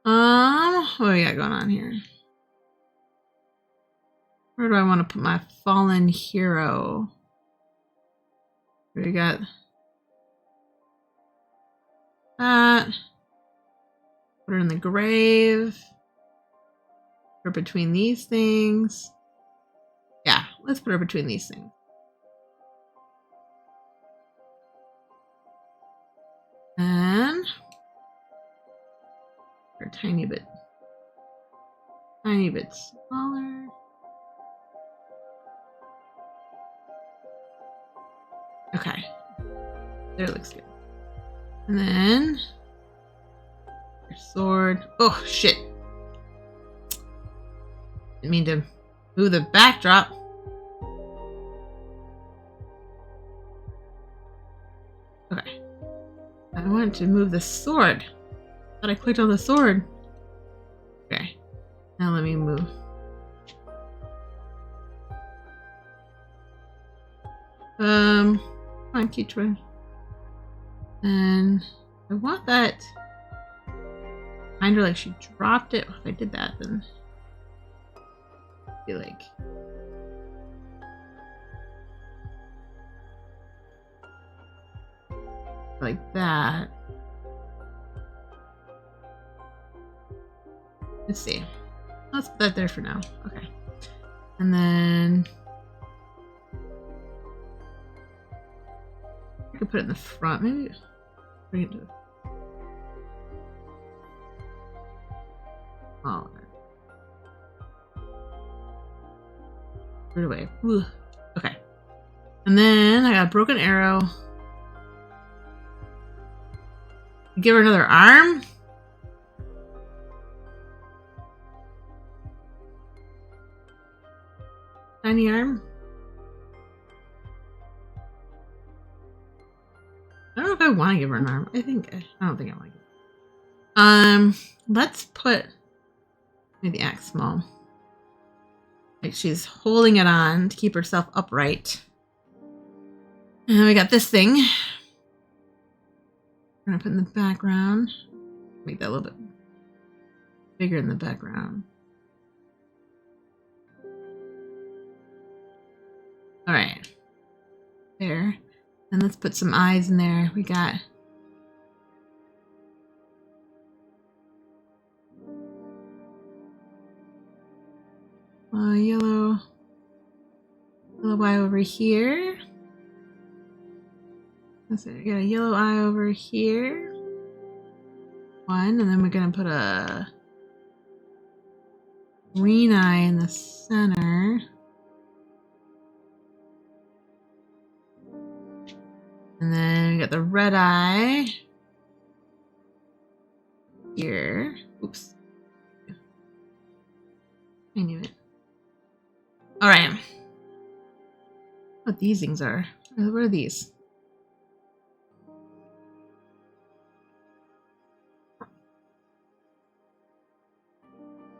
what do we got going on here? Where do I want to put my fallen hero? We got that. Put her in the grave. Put her between these things. Yeah, let's put her between these things. And a tiny bit smaller. There, it looks good. And then your sword. Oh shit! Didn't mean to move the backdrop. Okay. I want to move the sword. Thought I clicked on the sword. Okay. Now let me move. Come on, keep trying. And I want that. Kind of like she dropped it. If I did that, then I'd be like that. Let's see. Let's put that there for now. Okay. And then I could put it in the front, maybe. Bring it to the oh. Put it away. Ooh. Okay. And then I got a broken arrow. Give her another arm. Tiny arm. I don't know if I want to give her an arm. I don't think I want to. Let's put maybe the axe small. Like she's holding it on to keep herself upright. And then we got this thing. We're gonna put in the background. Make that a little bit bigger in the background. All right, there. And let's put some eyes in there. We got yellow eye over here. Let's see, we got a yellow eye over here. One, and then we're gonna put a green eye in the center. And then we got the red eye here. Oops. I knew it. Alright. What these things are. What are these?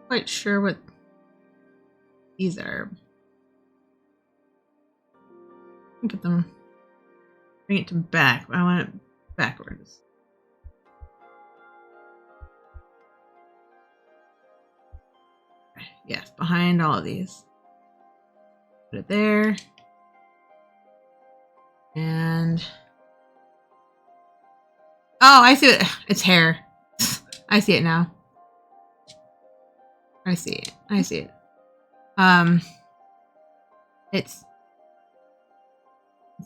Quite sure what these are. Look at them. Bring it to back. I want it backwards. Yes, behind all of these. Put it there. And oh, I see it. It's hair. I see it now. I see it. I see it. It's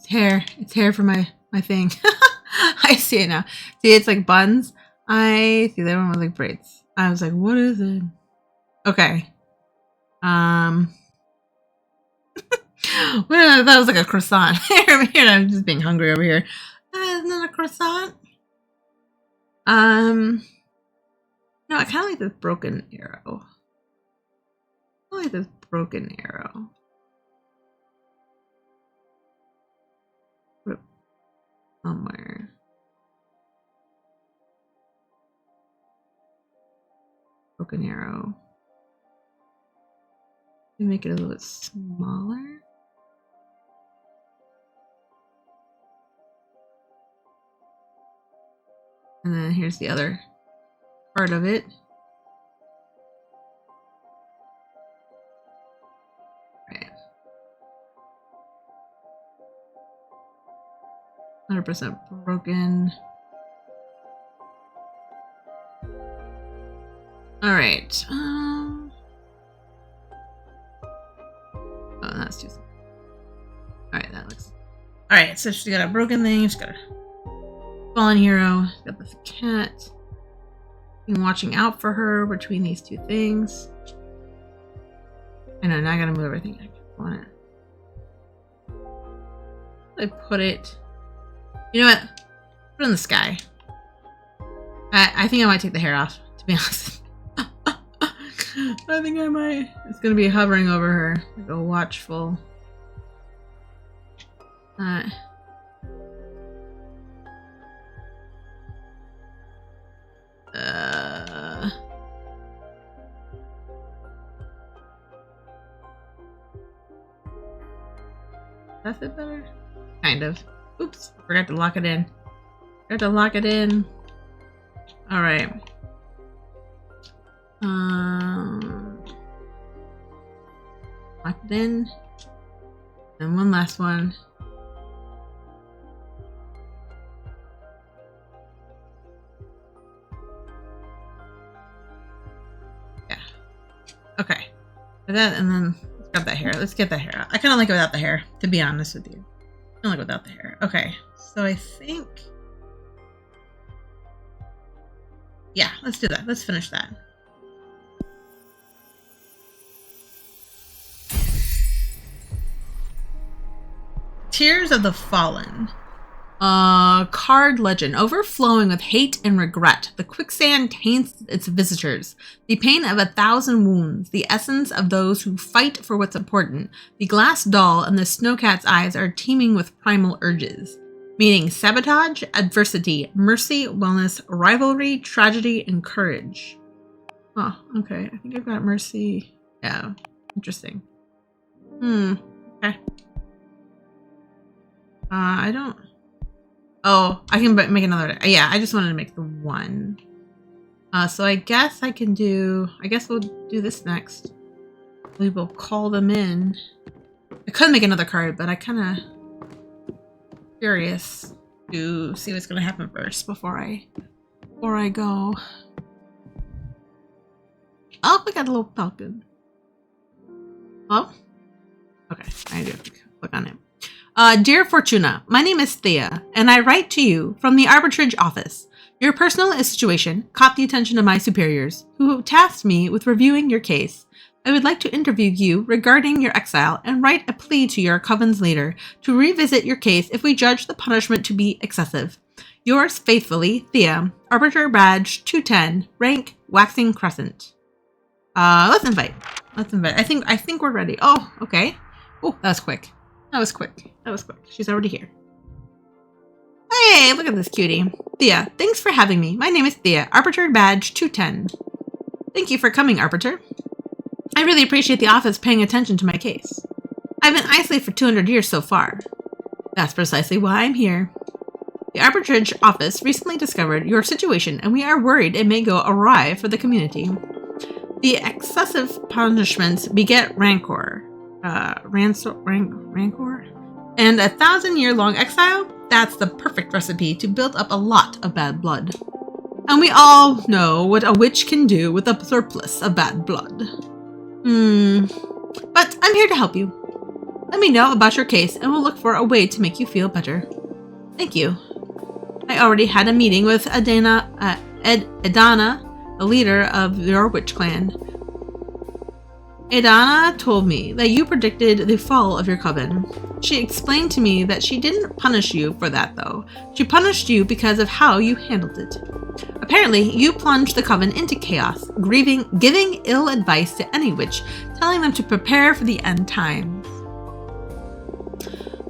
hair. It's hair for my thing. I see it now. See, it's like buns. I see that one was like braids. I was like, what is it? Okay. Well, that was like a croissant. Here, I'm just being hungry over here. Isn't that a croissant? No, I kind of like this broken arrow. I like this broken arrow. Put it somewhere. Broken arrow. Make it a little bit smaller. And then here's the other part of it. Right. 100% broken. All right. Oh, that's too small. All right, that looks. All right, so she's got a broken thing. She's got a fallen hero. She's got this cat. Been watching out for her between these two things. I know, now I gotta move everything. I want it. I put it. You know what? Put it in the sky. I think I might take the hair off, to be honest. I think I might. It's gonna be hovering over her, like a watchful. That's it better? Kind of. Oops, forgot to lock it in. Forgot to lock it in. Alright. Lock it in. And one last one. Yeah. Okay. That, and then let's grab that hair. Let's get that hair out. I kind of like it without the hair, to be honest with you. I like it without the hair. Okay. So I think... yeah, let's do that. Let's finish that. Tears of the Fallen. Card legend. Overflowing with hate and regret, the quicksand taints its visitors. The pain of 1,000 wounds, the essence of those who fight for what's important. The glass doll and the snowcat's eyes are teeming with primal urges, meaning sabotage, adversity, mercy, wellness, rivalry, tragedy, and courage. Oh, okay. I think I've got mercy. Yeah, interesting. Okay. I don't... oh, I can make another... yeah, I just wanted to make the one. So I guess I can do... I guess we'll do this next. We will call them in. I could make another card, but I kind of... curious to see what's going to happen first before I go. Oh, we got a little falcon. Oh? Okay, I do have to click on it. Dear Fortuna, my name is Thea, and I write to you from the arbitrage office. Your personal situation caught the attention of my superiors, who tasked me with reviewing your case. I would like to interview you regarding your exile and write a plea to your covens later to revisit your case if we judge the punishment to be excessive. Yours faithfully, Thea, Arbiter Badge 210, rank Waxing Crescent. Let's invite. I think we're ready. Oh, okay. Oh, that was quick. That was quick. She's already here. Hey, look at this cutie. Thea, thanks for having me. My name is Thea, Arbiter Badge 210. Thank you for coming, Arbiter. I really appreciate the office paying attention to my case. I've been isolated for 200 years so far. That's precisely why I'm here. The arbitrage office recently discovered your situation, and we are worried it may go awry for the community. The excessive punishments beget rancor. Rancor? And 1,000-year-long exile? That's the perfect recipe to build up a lot of bad blood. And we all know what a witch can do with a surplus of bad blood. But I'm here to help you. Let me know about your case and we'll look for a way to make you feel better. Thank you. I already had a meeting with Edana, the leader of your witch clan. Edana told me that you predicted the fall of your coven. She explained to me that she didn't punish you for that, though. She punished you because of how you handled it. Apparently, you plunged the coven into chaos, giving ill advice to any witch, telling them to prepare for the end times.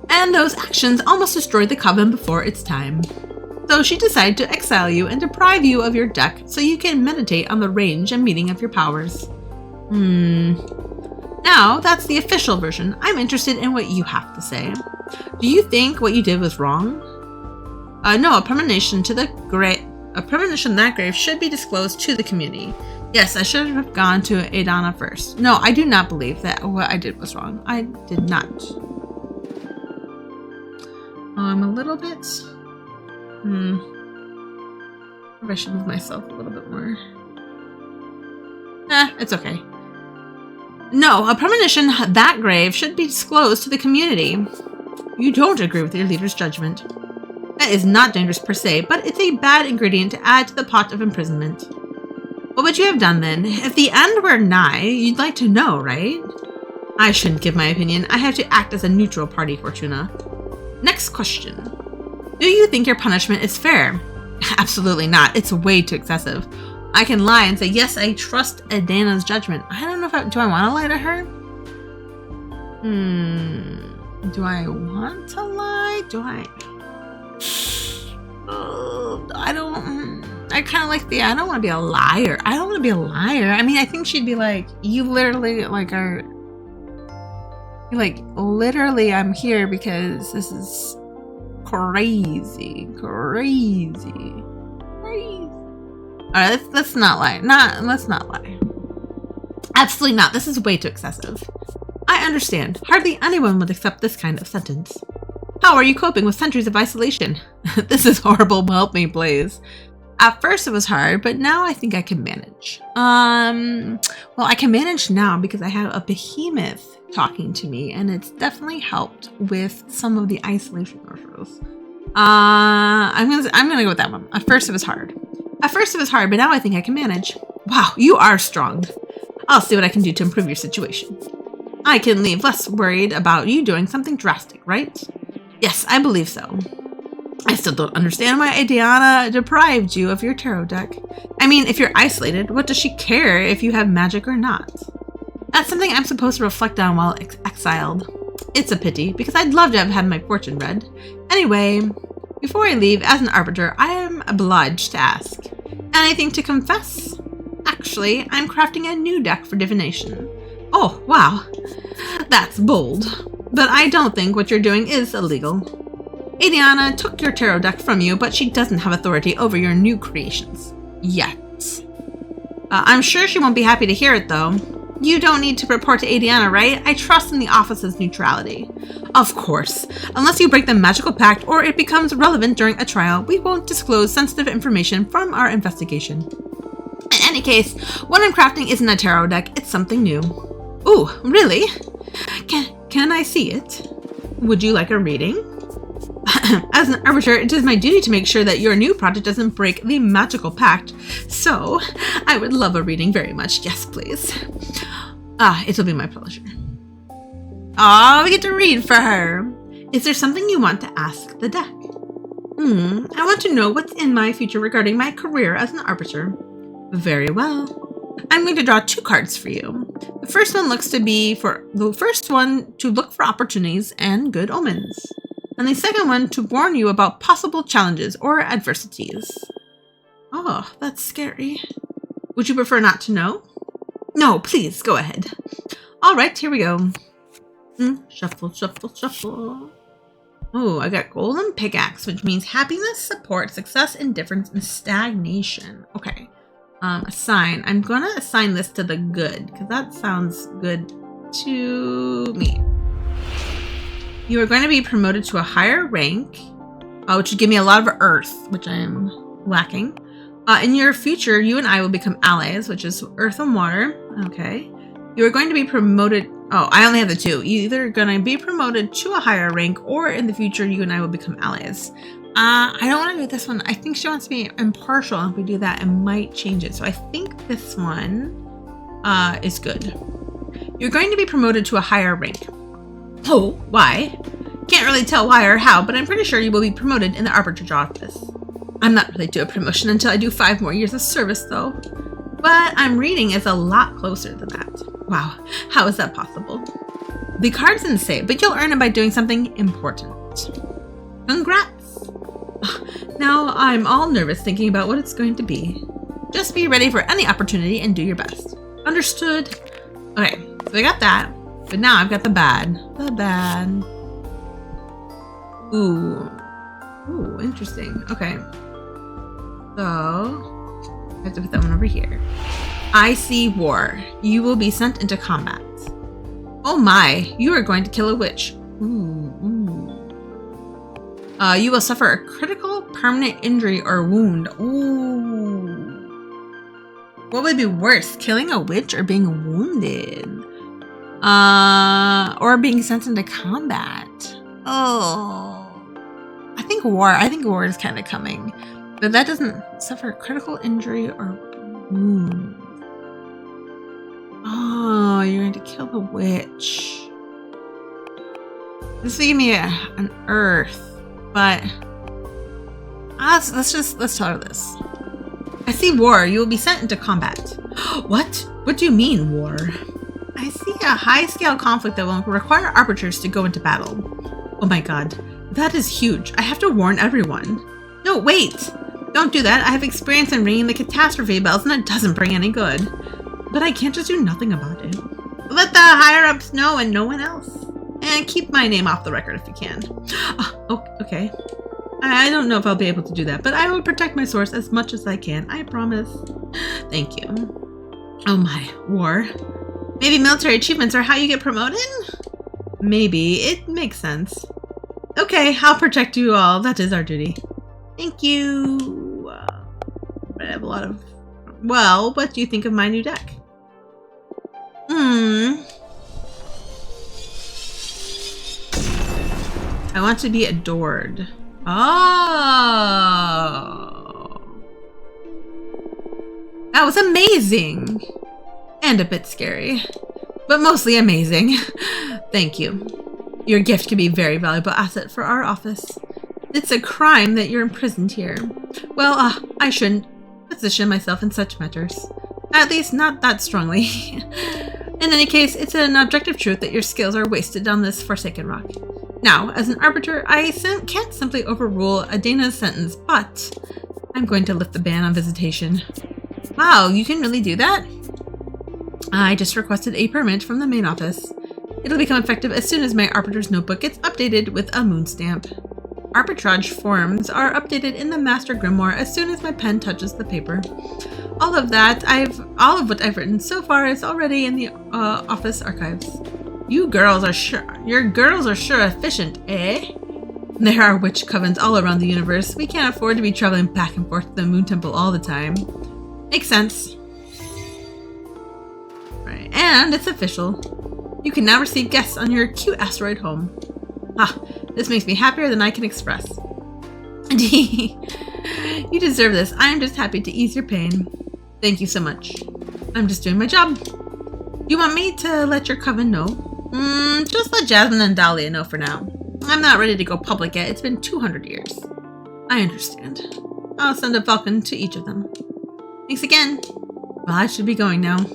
And those actions almost destroyed the coven before its time. So she decided to exile you and deprive you of your deck so you can meditate on the range and meaning of your powers. Now, that's the official version. I'm interested in what you have to say. Do you think what you did was wrong? No, a premonition that grave should be disclosed to the community. Yes, I should have gone to Edana first. No, I do not believe that what I did was wrong. I did not. I'm a little bit... Maybe I should move myself a little bit more. It's okay. No, a premonition that grave should be disclosed to the community. You don't agree with your leader's judgment. That is not dangerous per se, but it's a bad ingredient to add to the pot of imprisonment. What would you have done then? If the end were nigh, you'd like to know, right? I shouldn't give my opinion. I have to act as a neutral party, Fortuna. Next question. Do you think your punishment is fair? Absolutely not. It's way too excessive. I can lie and say, yes, I trust Adana's judgment. I don't know if do I want to lie to her? Do I want to lie? I kind of like I don't want to be a liar. I don't want to be a liar. I mean, I think she'd be like, you literally literally I'm here because this is crazy. All right, let's not lie. Let's not lie. Absolutely not. This is way too excessive. I understand. Hardly anyone would accept this kind of sentence. How are you coping with centuries of isolation? This is horrible. Help me, please. At first it was hard, but now I think I can manage. Well, I can manage now because I have a behemoth talking to me, and it's definitely helped with some of the isolation measures. I'm gonna go with that one. At first it was hard, but now I think I can manage. Wow, you are strong. I'll see what I can do to improve your situation. I can leave less worried about you doing something drastic, right? Yes, I believe so. I still don't understand why Adriana deprived you of your tarot deck. I mean, if you're isolated, what does she care if you have magic or not? That's something I'm supposed to reflect on while exiled. It's a pity, because I'd love to have had my fortune read. Anyway, before I leave, as an arbiter, I am obliged to ask. Anything to confess? Actually, I'm crafting a new deck for divination. Oh, wow. That's bold. But I don't think what you're doing is illegal. Adriana took your tarot deck from you, but she doesn't have authority over your new creations. Yet. I'm sure she won't be happy to hear it, though. You don't need to report to Adriana, right? I trust in the office's neutrality. Of course. Unless you break the magical pact or it becomes relevant during a trial, we won't disclose sensitive information from our investigation. In any case, what I'm crafting isn't a tarot deck, it's something new. Ooh, really? Can I see it? Would you like a reading? As an arbiter, it is my duty to make sure that your new project doesn't break the magical pact. So, I would love a reading very much. Yes, please. It'll be my pleasure. We get to read for her. Is there something you want to ask the deck? I want to know what's in my future regarding my career as an arbiter. Very well. I'm going to draw 2 cards for you. The first one to look for opportunities and good omens. And the second one to warn you about possible challenges or adversities. Oh, that's scary. Would you prefer not to know? No, please, go ahead. All right, here we go. Shuffle, shuffle, shuffle. Oh, I got golden pickaxe, which means happiness, support, success, indifference, and stagnation. Okay. Assign. I'm going to assign this to the good, because that sounds good to me. You are going to be promoted to a higher rank, which would give me a lot of earth, which I am lacking. In your future, you and I will become allies, which is earth and water. Okay. You are going to be promoted. Oh, I only have the 2. You're either going to be promoted to a higher rank, or in the future, you and I will become allies. I don't want to do this one. I think she wants to be impartial. And if we do that, it might change it. So I think this one is good. You're going to be promoted to a higher rank. Oh, why? Can't really tell why or how, but I'm pretty sure you will be promoted in the arbiter office. I'm not really due a promotion until I do 5 more years of service, though. But I'm reading is a lot closer than that. Wow, how is that possible? The cards didn't say, but you'll earn it by doing something important. Congrats! Now I'm all nervous thinking about what it's going to be. Just be ready for any opportunity and do your best. Understood? Okay, so I got that. But now I've got the bad. The bad. Ooh, interesting. Okay. So, I have to put that one over here. I see war. You will be sent into combat. Oh my, you are going to kill a witch. You will suffer a critical, permanent injury or wound. Ooh. What would be worse, killing a witch or being wounded? Or being sent into combat? Oh. I think war. I think war is kind of coming. But that doesn't suffer a critical injury or wound. Oh, you're going to kill the witch. This will give me an earth. But Let's tell her this. I see war. You will be sent into combat. What? What do you mean, war? I see a high-scale conflict that will require arbiters to go into battle. Oh my god. That is huge. I have to warn everyone. No, wait! Don't do that. I have experience in ringing the catastrophe bells and it doesn't bring any good. But I can't just do nothing about it. Let the higher-ups know and no one else. And keep my name off the record if you can. Oh, okay. I don't know if I'll be able to do that, but I will protect my source as much as I can. I promise. Thank you. Oh my, war. Maybe military achievements are how you get promoted? Maybe. It makes sense. Okay, I'll protect you all. That is our duty. Thank you. I have a lot of... Well, what do you think of my new deck? I want to be adored. Oh. That was amazing. And a bit scary. But mostly amazing. Thank you. Your gift can be a very valuable asset for our office. It's a crime that you're imprisoned here. Well, I shouldn't position myself in such matters. At least not that strongly. In any case, it's an objective truth that your skills are wasted on this forsaken rock. Now, as an arbiter, I can't simply overrule Adena's sentence, but I'm going to lift the ban on visitation. Wow, you can really do that? I just requested a permit from the main office. It'll become effective as soon as my arbiter's notebook gets updated with a moon stamp. Arbitrage forms are updated in the master grimoire as soon as my pen touches the paper. All of what I've written so far is already in the office archives. Your girls are sure efficient, eh? There are witch covens all around the universe. We can't afford to be traveling back and forth to the Moon Temple all the time. Makes sense. Right, and it's official. You can now receive guests on your cute asteroid home. This makes me happier than I can express. You deserve this. I'm just happy to ease your pain. Thank you so much. I'm just doing my job. You want me to let your coven know? Just let Jasmine and Dahlia know for now. I'm not ready to go public yet. It's been 200 years. I understand. I'll send a falcon to each of them. Thanks again. Well, I should be going now.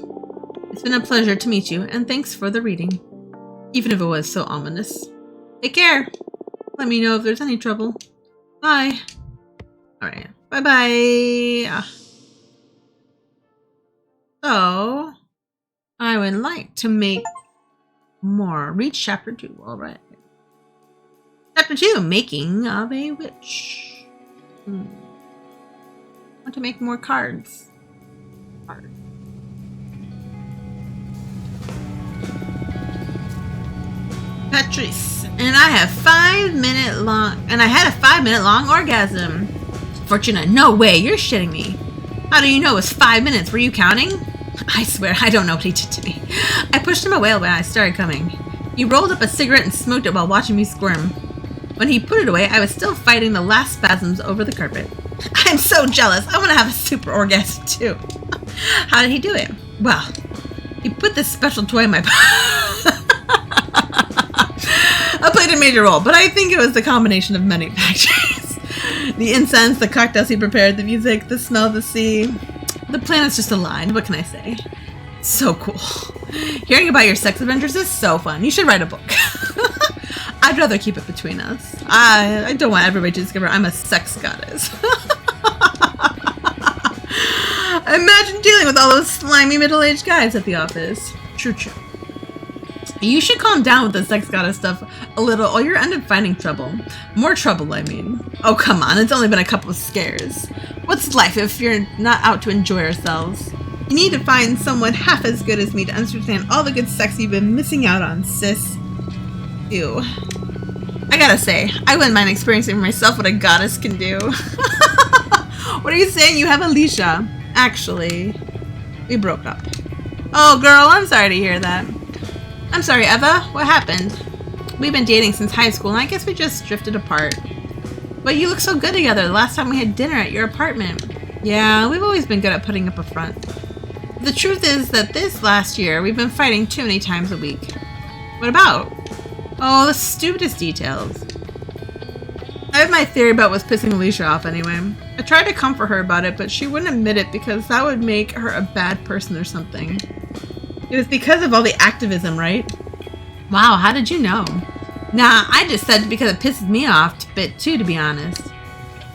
It's been a pleasure to meet you, and thanks for the reading. Even if it was so ominous. Take care. Let me know if there's any trouble. Bye. Alright. Bye-bye. So, I would like to make more. Read chapter 2. Alright. Chapter 2. Making of a witch. Want to make more cards. Patrice. And I have 5-minute long. And I had a 5-minute long orgasm. Fortuna. No way. You're shitting me. How do you know it was 5 minutes? Were you counting? I swear, I don't know what he did to me. I pushed him away when I started coming. He rolled up a cigarette and smoked it while watching me squirm. When he put it away, I was still fighting the last spasms over the carpet. I'm so jealous. I want to have a super orgasm too. How did he do it? Well, he put this special toy in my I played a major role, but I think it was the combination of many factors. The incense, the cocktails he prepared, the music, the smell of the sea. The planets just aligned. What can I say? So cool. Hearing about your sex adventures is so fun. You should write a book. I'd rather keep it between us. I don't want everybody to discover I'm a sex goddess. Imagine dealing with all those slimy middle-aged guys at the office. True. You should calm down with the sex goddess stuff a little, or you'll end up finding trouble. More trouble, I mean. Oh, come on. It's only been a couple of scares. What's life if you're not out to enjoy ourselves? You need to find someone half as good as me to understand all the good sex you've been missing out on, sis. Ew. I gotta say, I wouldn't mind experiencing for myself what a goddess can do. What are you saying? You have Alicia. Actually, we broke up. Oh, girl, I'm sorry to hear that. I'm sorry, Eva. What happened? We've been dating since high school, and I guess we just drifted apart. But you look so good together the last time we had dinner at your apartment. Yeah, we've always been good at putting up a front. The truth is that this last year, we've been fighting too many times a week. What about? Oh, the stupidest details. I have my theory about what's pissing Alicia off anyway. I tried to comfort her about it, but she wouldn't admit it because that would make her a bad person or something. It was because of all the activism, right? Wow, how did you know? Nah, I just said because it pisses me off a bit too, to be honest.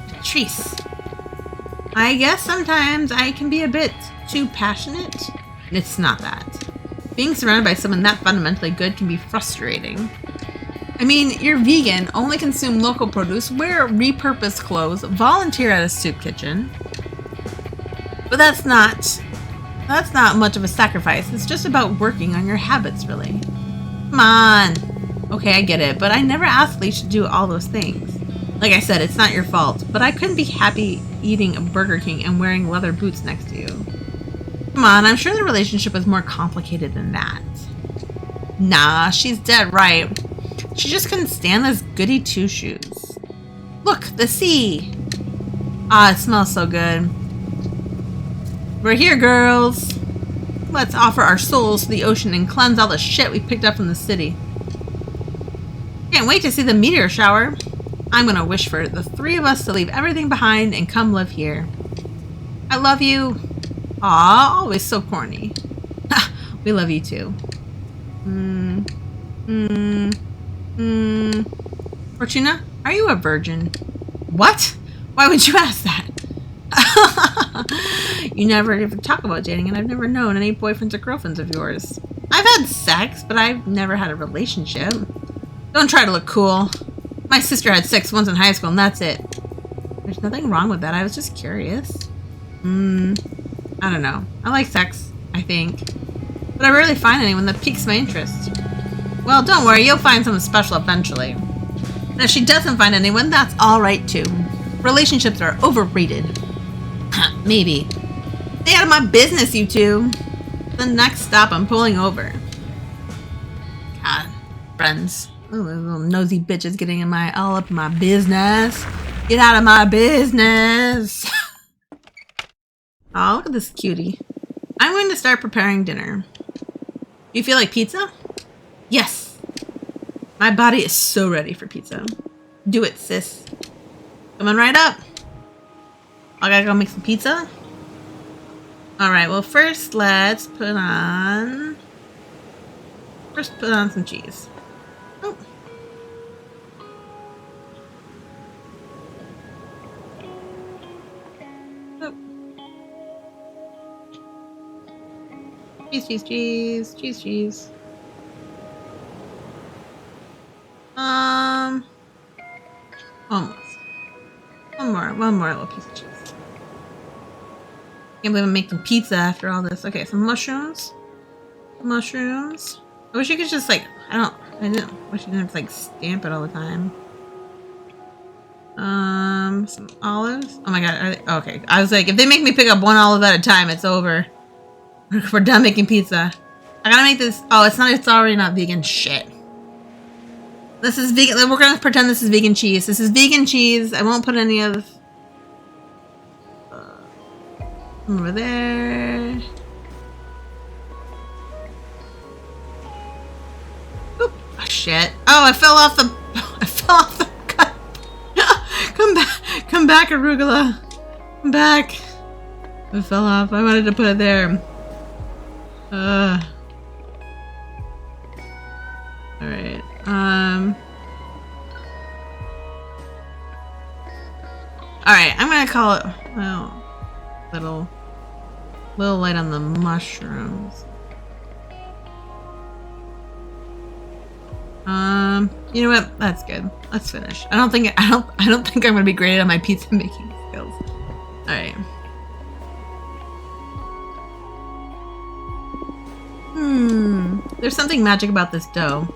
Patrice. I guess sometimes I can be a bit too passionate. And it's not that. Being surrounded by someone that fundamentally good can be frustrating. I mean, you're vegan, only consume local produce, wear repurposed clothes, volunteer at a soup kitchen. But that's not much of a sacrifice. It's just about working on your habits, really. Come on. Okay, I get it, but I never asked Alicia to do all those things. Like I said, it's not your fault, but I couldn't be happy eating a Burger King and wearing leather boots next to you. Come on, I'm sure the relationship was more complicated than that. Nah, she's dead right. She just couldn't stand those goody two-shoes. Look, the sea! Ah, it smells so good. We're here, girls. Let's offer our souls to the ocean and cleanse all the shit we picked up from the city. Can't wait to see the meteor shower. I'm gonna wish for the three of us to leave everything behind and come live here. I love you. Aw, always so corny. We love you too. Fortuna, are you a virgin? What? Why would you ask that? You never even talk about dating, and I've never known any boyfriends or girlfriends of yours. I've had sex, but I've never had a relationship. Don't try to look cool. My sister had sex once in high school, and that's it. There's nothing wrong with that. I was just curious. I don't know. I like sex, I think. But I rarely find anyone that piques my interest. Well, don't worry. You'll find someone special eventually. And if she doesn't find anyone, that's alright too. Relationships are overrated. Maybe. Stay out of my business, you two. The next stop, I'm pulling over. God. Friends. Ooh, those little nosy bitches getting all up in my business. Get out of my business. Oh, look at this cutie. I'm going to start preparing dinner. You feel like pizza? Yes. My body is so ready for pizza. Do it, sis. Coming right up. I gotta go make some pizza. Alright, well first let's put on some cheese. Oh. Oh. Cheese. Almost. One more little piece of cheese. Can't believe I'm making pizza after all this. Okay, some mushrooms. I wish you could just like, I wish you didn't have to like stamp it all the time. Some olives. Oh my god, are they, okay. I was like, if they make me pick up one olive at a time, it's over. We're done making pizza. I gotta make this, it's already not vegan. Shit. This is vegan. We're gonna pretend this is vegan cheese. This is vegan cheese. I won't put any of over there. Oop. Oh, shit. Oh, I fell off the cut. Come back, arugula. Come back. It fell off. I wanted to put it there. Alright. Alright, I'm gonna call it, well, little light on the mushrooms. You know what? That's good. Let's finish. I don't think I'm gonna be great at my pizza making skills. Alright. There's something magic about this dough.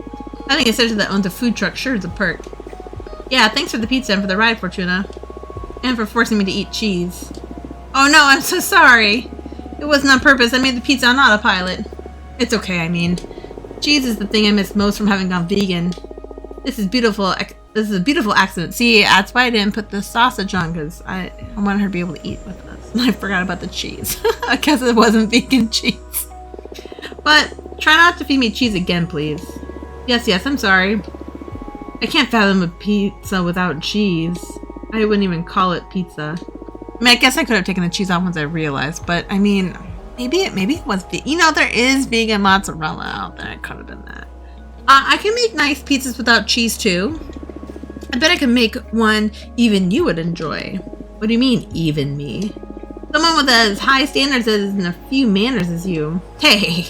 I think a sister that owns a food truck sure is a perk. Yeah, thanks for the pizza and for the ride, Fortuna. And for forcing me to eat cheese. Oh no, I'm so sorry. It wasn't on purpose. I made the pizza on autopilot. It's okay, I mean. Cheese is the thing I miss most from having gone vegan. This is beautiful. This is a beautiful accident. See, that's why I didn't put the sausage on, because I wanted her to be able to eat with us. And I forgot about the cheese. I guess it wasn't vegan cheese. But try not to feed me cheese again, please. Yes, I'm sorry. I can't fathom a pizza without cheese. I wouldn't even call it pizza. I mean, I guess I could have taken the cheese off once I realized, but I mean, maybe it was you know, there is vegan mozzarella out there. It could have been that. I can make nice pizzas without cheese too. I bet I can make one even you would enjoy. What do you mean, even me? Someone with as high standards and a few manners as you. Hey.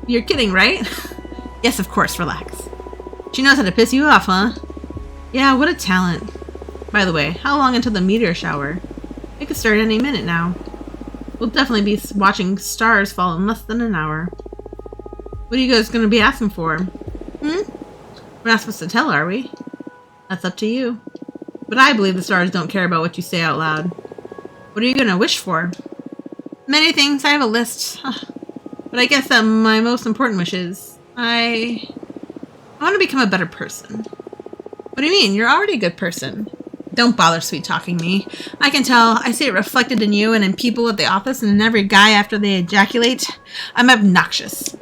You're kidding, right? Yes, of course, relax. She knows how to piss you off, huh? Yeah, what a talent. By the way, how long until the meteor shower? It could start any minute now. We'll definitely be watching stars fall in less than an hour. What are you guys going to be asking for? We're not supposed to tell, are we? That's up to you. But I believe the stars don't care about what you say out loud. What are you going to wish for? Many things. I have a list. But I guess my most important wish is I want to become a better person. What do you mean? You're already a good person. Don't bother sweet-talking me. I can tell. I see it reflected in you and in people at the office and in every guy after they ejaculate. I'm obnoxious.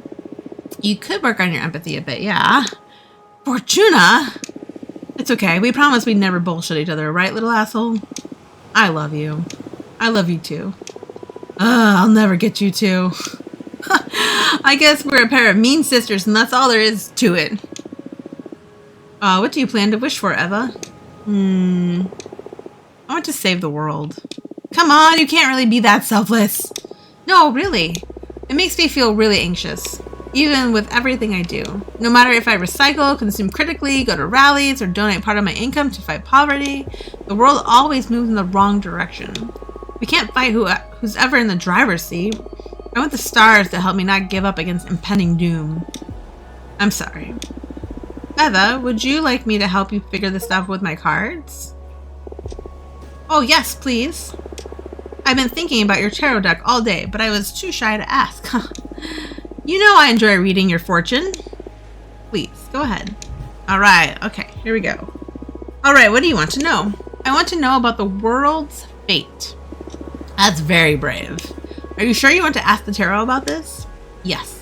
You could work on your empathy a bit, yeah. Fortuna? It's okay. We promised we'd never bullshit each other, right, little asshole? I love you. I love you too. I'll never get you too. I guess we're a pair of mean sisters and that's all there is to it. What do you plan to wish for, Eva? I want to save the world. Come on, you can't really be that selfless. No, really. It makes me feel really anxious. Even with everything I do. No matter if I recycle, consume critically, go to rallies, or donate part of my income to fight poverty, the world always moves in the wrong direction. We can't fight who's ever in the driver's seat. I want the stars to help me not give up against impending doom. I'm sorry. Eva, would you like me to help you figure this stuff with my cards? Oh, yes, please. I've been thinking about your tarot deck all day, but I was too shy to ask. You know I enjoy reading your fortune. Please, go ahead. Alright, okay, here we go. Alright, what do you want to know? I want to know about the world's fate. That's very brave. Are you sure you want to ask the tarot about this? Yes.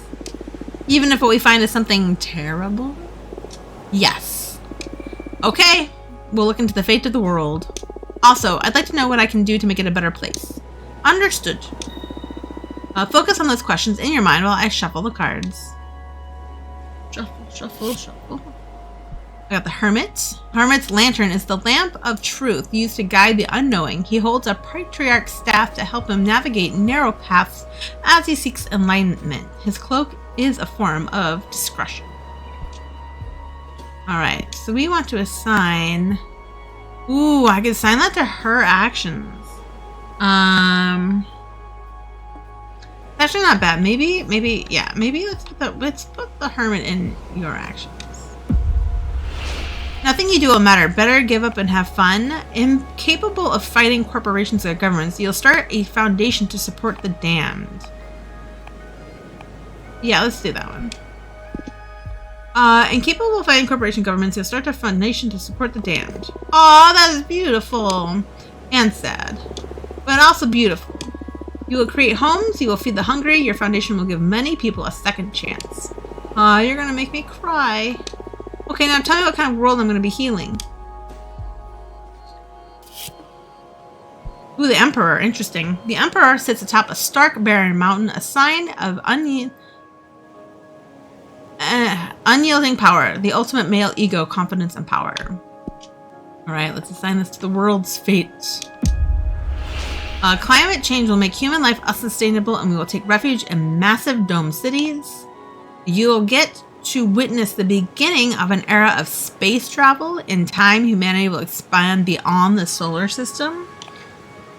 Even if what we find is something terrible? Yes. Okay, we'll look into the fate of the world. Also, I'd like to know what I can do to make it a better place. Understood. Focus on those questions in your mind while I shuffle the cards. Shuffle, shuffle, shuffle. I got the Hermit. Hermit's lantern is the lamp of truth used to guide the unknowing. He holds a patriarch's staff to help him navigate narrow paths as he seeks enlightenment. His cloak is a form of discretion. Alright, so we want to assign... Ooh, I can assign that to her actions. Actually not bad. Maybe let's put the Hermit in your actions. Nothing you do will matter. Better give up and have fun. Incapable of fighting corporations or governments, you'll start a foundation to support the damned. Yeah, let's do that one. Incapable of fighting corporation governments, you'll start a foundation to support the damned. Aw, that is beautiful. And sad. But also beautiful. You will create homes, you will feed the hungry, your foundation will give many people a second chance. Aw, you're gonna make me cry. Okay, now tell me what kind of world I'm gonna be healing. Ooh, the Emperor, interesting. The Emperor sits atop a stark barren mountain, a sign of unyielding power, the ultimate male ego, confidence, and power. Alright, let's assign this to the world's fate. Climate change will make human life unsustainable and we will take refuge in massive dome cities. You will get to witness the beginning of an era of space travel. In time, humanity will expand beyond the solar system.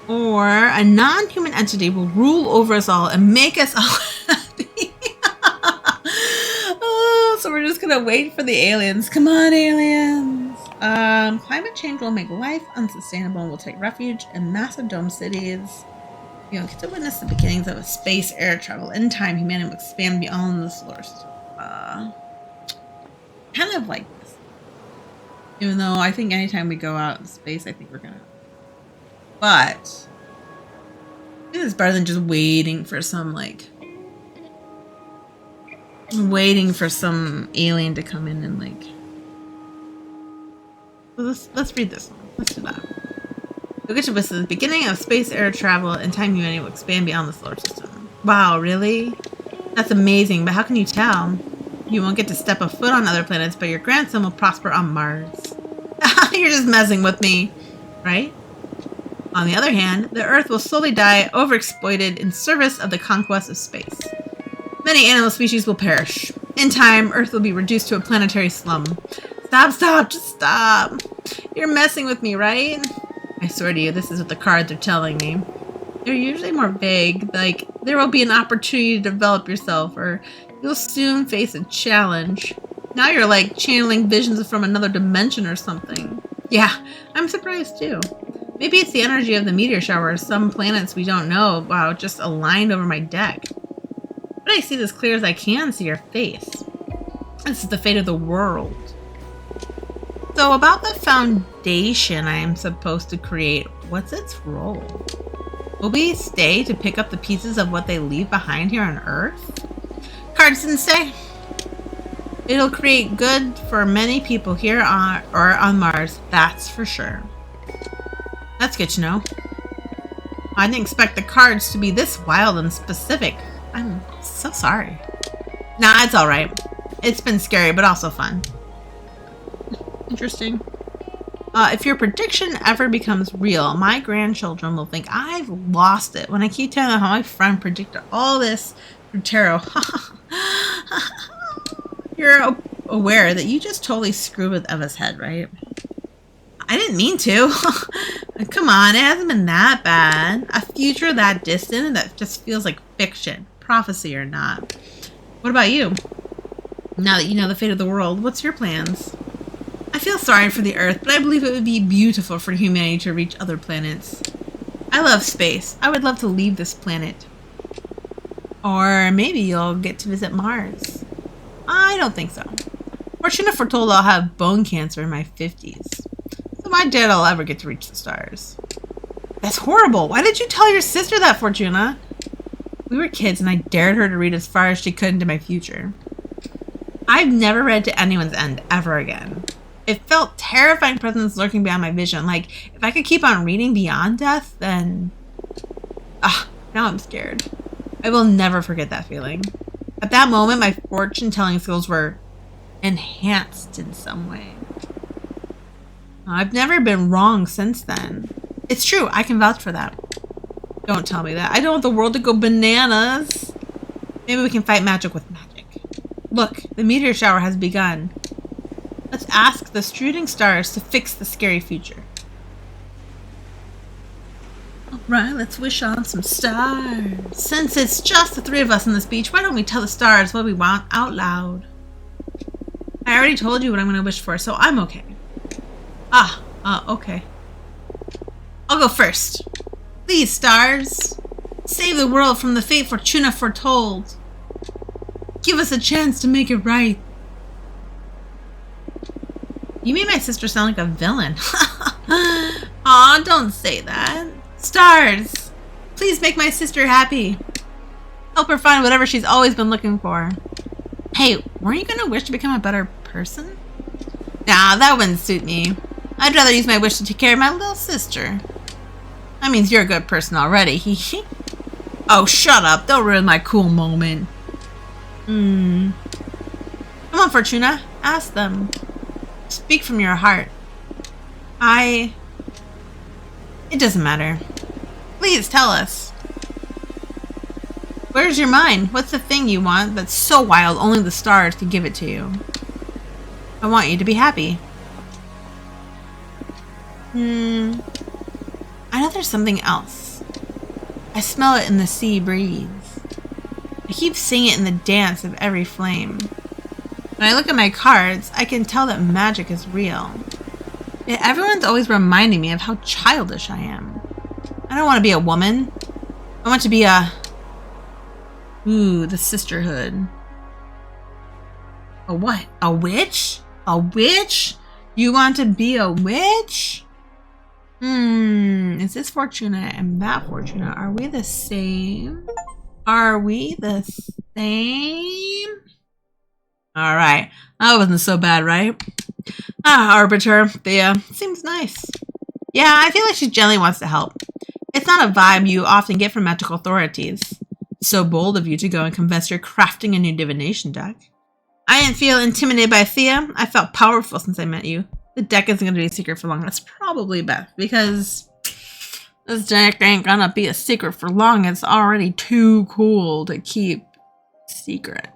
Or a non-human entity will rule over us all and make us all happy. Oh, so we're just gonna wait for the aliens. Come on, aliens. Climate change will make life unsustainable and will take refuge in massive dome cities. You know, get to witness the beginnings of a space air travel. In time, humanity will expand beyond the solar system. Kind of like this. Even though I think anytime we go out in space, I think we're gonna. But this is better than just waiting for some like I'm waiting for some alien to come in and like... Let's read this one. Let's do that. You'll get to witness the beginning of space air travel and time humanity will expand beyond the solar system. Wow, really? That's amazing, but how can you tell? You won't get to step a foot on other planets, but your grandson will prosper on Mars. You're just messing with me, right? On the other hand, the Earth will slowly die, overexploited in service of the conquest of space. Many animal species will perish. In time, Earth will be reduced to a planetary slum. Stop, just stop. You're messing with me, right? I swear to you, this is what the cards are telling me. They're usually more vague, like, there will be an opportunity to develop yourself, or you'll soon face a challenge. Now you're like channeling visions from another dimension or something. Yeah, I'm surprised too. Maybe it's the energy of the meteor shower, some planets we don't know about just aligned over my deck. But I see this clear as I can see your face. This is the fate of the world. So about the foundation I am supposed to create, what's its role? Will we stay to pick up the pieces of what they leave behind here on Earth? Cards didn't say. It'll create good for many people here on Mars, that's for sure. That's good to know. I didn't expect the cards to be this wild and specific. I'm so sorry. Nah, it's alright. It's been scary, but also fun. Interesting. If your prediction ever becomes real, my grandchildren will think I've lost it when I keep telling them how my friend predicted all this through tarot. You're aware that you just totally screwed with Eva's head, right? I didn't mean to. Come on, it hasn't been that bad. A future that distant that just feels like fiction, prophecy or not. What about you? Now that you know the fate of the world, what's your plans? I feel sorry for the Earth, but I believe it would be beautiful for humanity to reach other planets. I love space. I would love to leave this planet. Or maybe you'll get to visit Mars. I don't think so. Fortuna foretold I'll have bone cancer in my 50s. So I doubt I'll ever get to reach the stars. That's horrible. Why did you tell your sister that, Fortuna? We were kids and I dared her to read as far as she could into my future. I've never read to anyone's end ever again. It felt terrifying presence lurking beyond my vision. Like, if I could keep on reading beyond death, then... now I'm scared. I will never forget that feeling. At that moment, my fortune-telling skills were enhanced in some way. I've never been wrong since then. It's true, I can vouch for that. Don't tell me that. I don't want the world to go bananas. Maybe we can fight magic with magic. Look, the meteor shower has begun. Let's ask the shooting stars to fix the scary future. Alright, let's wish on some stars. Since it's just the three of us on this beach, why don't we tell the stars what we want out loud? I already told you what I'm going to wish for, so I'm okay. Okay. I'll go first. Please, stars. Save the world from the fate Fortuna foretold. Give us a chance to make it right. You made my sister sound like a villain. Aw, don't say that. Stars, please make my sister happy. Help her find whatever she's always been looking for. Hey, weren't you gonna wish to become a better person? Nah, that wouldn't suit me. I'd rather use my wish to take care of my little sister. That means you're a good person already. Oh, shut up. Don't ruin my cool moment. Come on, Fortuna. Ask them. Speak from your heart. It doesn't matter. Please tell us. Where's your mind? What's the thing you want that's so wild only the stars can give it to you? I want you to be happy. I know there's something else. I smell it in the sea breeze. I keep seeing it in the dance of every flame. When I look at my cards, I can tell that magic is real. Yet everyone's always reminding me of how childish I am. I don't want to be a woman. I want to be the Sisterhood. A what? A witch? A witch? You want to be a witch? Is this Fortuna and that Fortuna? Are we the same? Are we the same? All right. That wasn't so bad, right? Ah, Arbiter. Thea. Seems nice. Yeah, I feel like she generally wants to help. It's not a vibe you often get from magical authorities. So bold of you to go and confess you're crafting a new divination deck. I didn't feel intimidated by Thea. I felt powerful since I met you. The deck isn't going to be a secret for long. That's probably best because this deck ain't going to be a secret for long. It's already too cool to keep secret.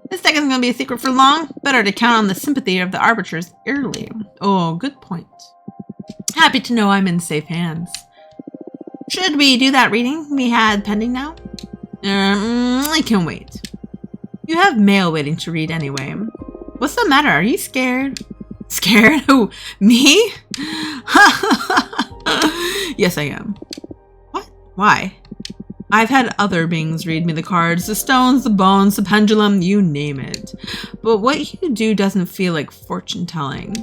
This deck isn't going to be a secret for long. Better to count on the sympathy of the arbiters early. Oh, good point. Happy to know I'm in safe hands. Should we do that reading we had pending now? I can wait. You have mail waiting to read anyway. What's the matter? Are you scared? Scared? Who? Me? Yes, I am. What? Why? I've had other beings read me the cards, the stones, the bones, the pendulum, you name it. But what you do doesn't feel like fortune telling.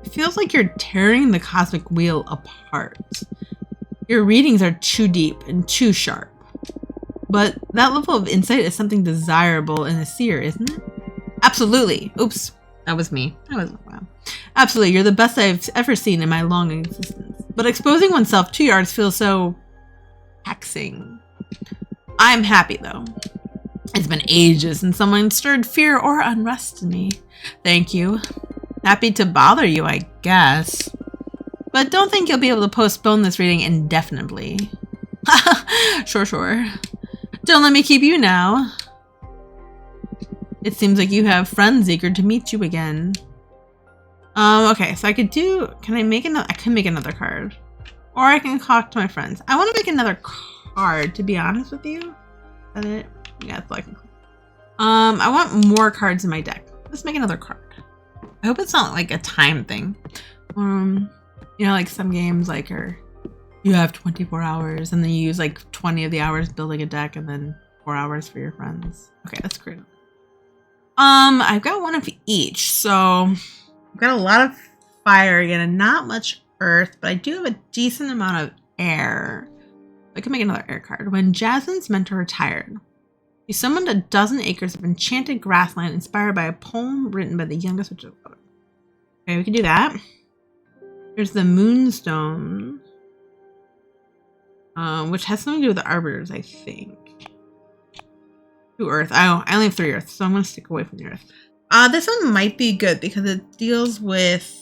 It feels like you're tearing the cosmic wheel apart. Your readings are too deep and too sharp. But that level of insight is something desirable in a seer, isn't it? Absolutely. Oops. That was me. Wow. Absolutely. You're the best I've ever seen in my long existence. But exposing oneself to your arts feels so taxing. I'm happy, though. It's been ages since someone stirred fear or unrest in me. Thank you. Happy to bother you, I guess. But don't think you'll be able to postpone this reading indefinitely. Sure. Don't let me keep you now. It seems like you have friends eager to meet you again. Okay, so can I make another, I can make another card. Or I can talk to my friends. I want to make another card, to be honest with you. Is that it? Yeah, it's like, I want more cards in my deck. Let's make another card. I hope it's not like a time thing. You know, like some games like you have 24 hours and then you use like 20 of the hours building a deck and then 4 hours for your friends. Okay, that's great. I've got one of each, so I've got a lot of fire again and not much earth, but I do have a decent amount of air. I can make another air card. When Jasmine's mentor retired, he summoned a dozen acres of enchanted grassland inspired by a poem written by the youngest witch of the world. Okay, we can do that. There's the Moonstone, which has something to do with the Arbiters, I think. 2 earth. I only have 3 earth, so I'm going to stick away from the earth. This one might be good because it deals with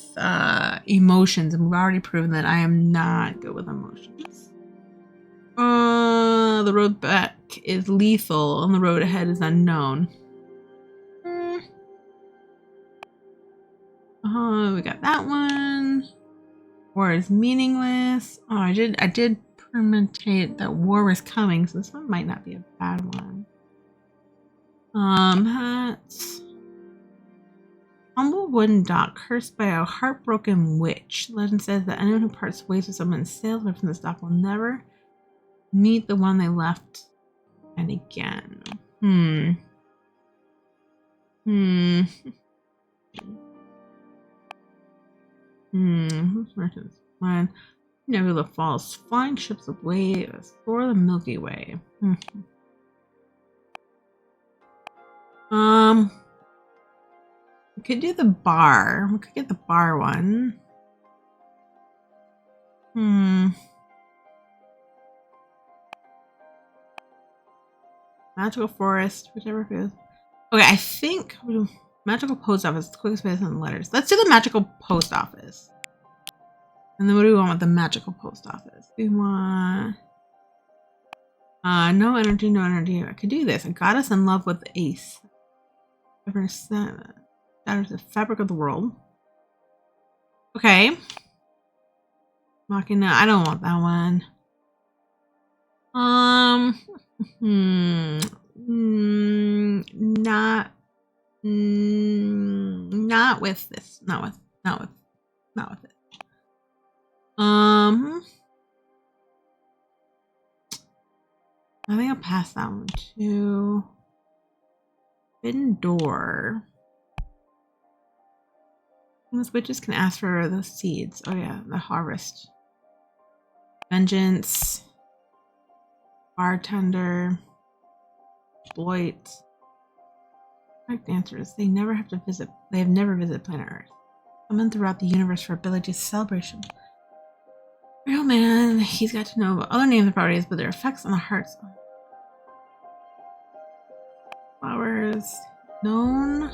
emotions, and we've already proven that I am not good with emotions. The road back is lethal, and the road ahead is unknown. We got that one. War is meaningless. Oh, I did permutate that war was coming, so this one might not be a bad one. That's humble wooden dock cursed by a heartbroken witch. Legend says that anyone who parts ways with someone and sails away from this dock will never meet the one they left and again. Who's merchants? When Nebula falls, flying ships away for the Milky Way. We could do the bar. We could get the bar one. Magical forest, whichever it is. Okay, I think magical post office, the quickest way to send letters. Let's do the magical post office. And then what do we want with the magical post office? We want no energy, no energy. I could do this. A goddess in love with Ace. That is the fabric of the world. Okay. Machina, I don't want that one. Not with this. Not with it. I think I'll pass that one to Hidden Door. These witches can ask for the seeds. Oh yeah, the harvest. Vengeance. Bartender. Exploit. Correct answers. They have never visited planet Earth. Common throughout the universe for ability celebration. Real man, he's got to know about other names and properties, but their effects on the hearts. Flowers. Known.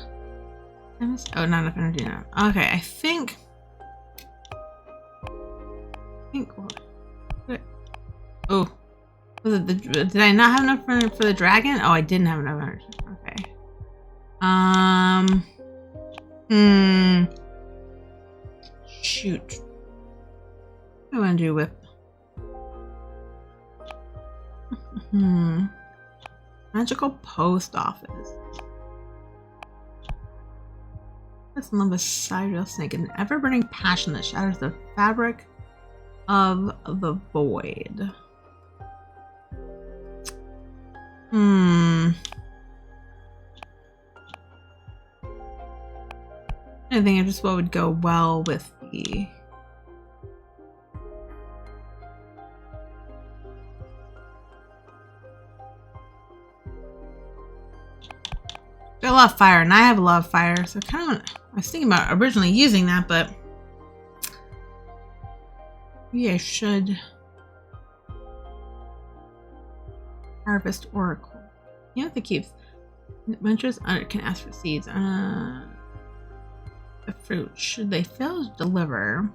Oh, not enough energy now. Okay, I think. Oh. Was it did I not have enough for the dragon? Oh, I didn't have enough energy. Okay. Shoot. What do I want to do with? Magical post office. That's in love with Cyril Snake, an ever-burning passion that shatters the fabric of the void. I think it's just what would go well with the. Got a lot of fire, and I have a lot of fire, so kind of. I was thinking about originally using that, but maybe I should harvest oracle. You have to keep adventures. Can ask for seeds. The fruit. Should they fail to deliver,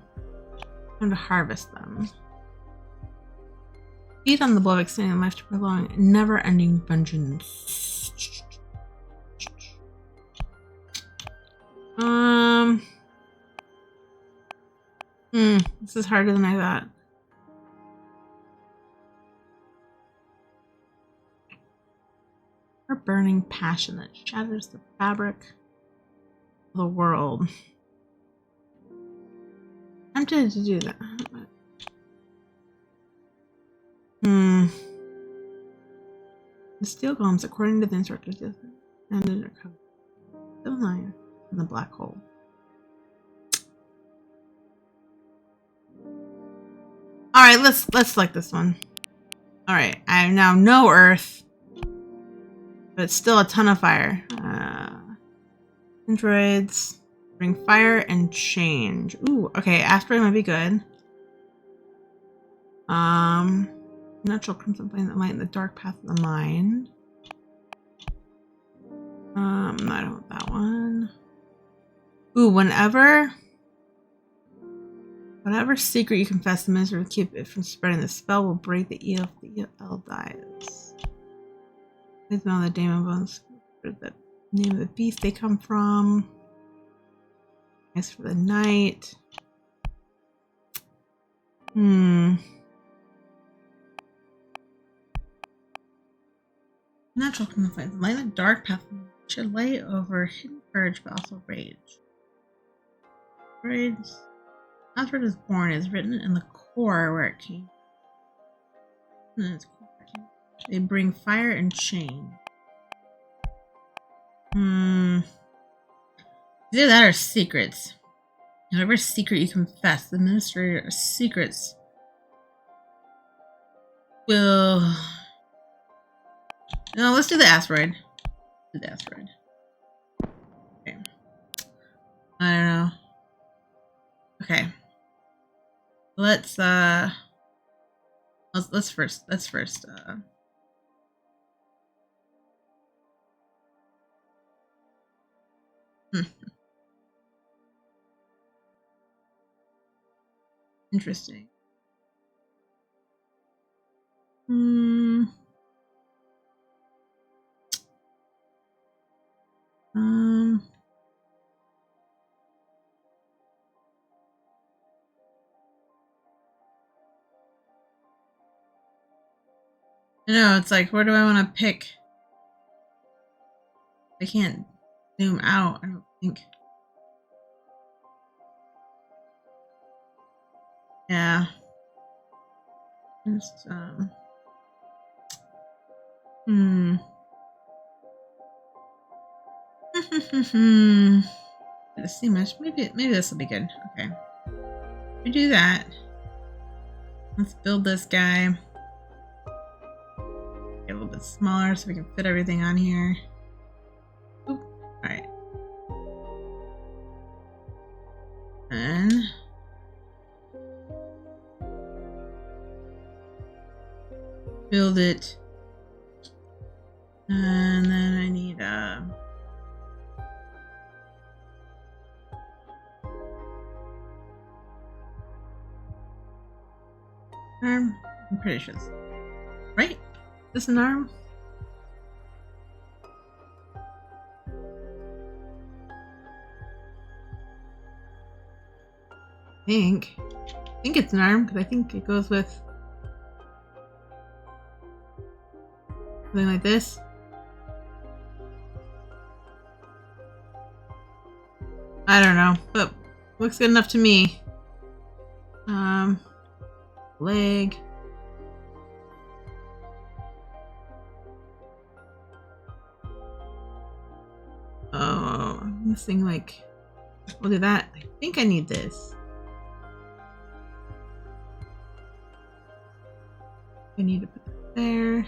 time to harvest them. Feed on the blow of extending life to prolong never-ending vengeance. This is harder than I thought. Her burning passion that shatters the fabric of the world. I'm tempted to do that. The steel golems, according to the instructors, and in their code. Still lying in the black hole. Alright, let's select this one. Alright, I have now no earth. But it's still a ton of fire. Androids. Bring fire and change. Ooh, okay, asteroid might be good. Natural crimson flame that light in the dark path of the mind. I don't want that one. Ooh, whatever secret you confess, the minister will keep it from spreading. The spell will break the EL if the EL dies. Please know the demon bones, the name of the beast they come from. Nice for the night. Natural conflict. Light the dark path should lay over hidden courage but also rage. Rage. After it is born is written in the core where it came. They bring fire and change. Either that or secrets. Whatever secret you confess, the Ministry of Secrets will. No, let's do the asteroid. Do the asteroid. Okay. I don't know. Okay. Let's first. Interesting. I know, it's like, where do I want to pick? I can't zoom out, I don't think. Yeah. Just, Let's see much. Maybe this will be good. Okay. We do that. Let's build this guy. Get a little bit smaller so we can fit everything on here. Oop. build it. And then I need arm. I'm pretty sure this, right? Is this an arm? I think it's an arm because I think it goes with something like this. I don't know, but looks good enough to me. Leg. Oh, I'm missing like. We'll do that. I think I need this. I need to put that there.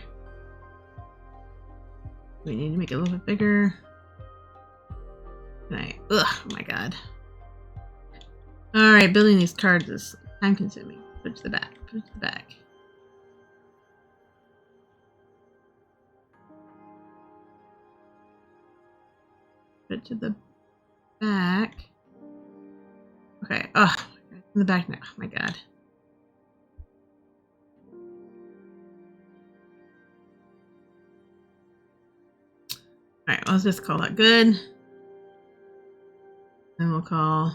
We need to make it a little bit bigger. Ugh, oh my god. Alright, building these cards is time consuming. Put it to the back. Put it to the back. Put it to the back. Okay. Oh, in the back now. Oh my god. Alright, let's just call that good. Then we'll call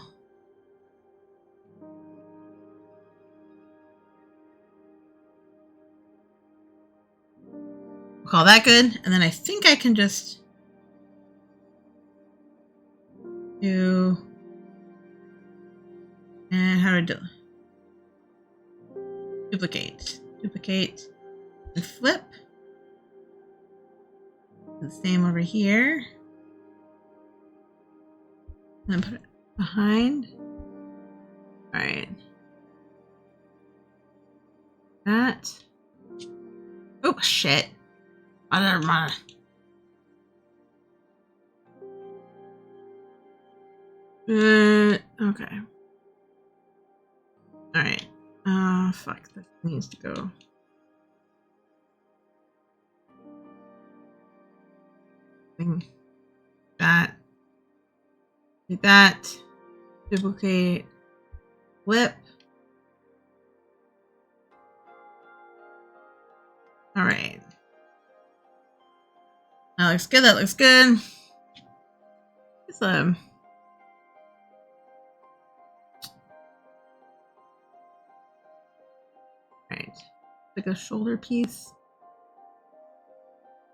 that good. And then I think I can just do and how to do duplicate and flip. The same over here. And then put it behind. Alright. That. Oh shit. Okay. Alright. Fuck. This needs to go. That. Do that. Duplicate. Flip. Alright. That looks good. That looks good. It's Alright. Like a shoulder piece.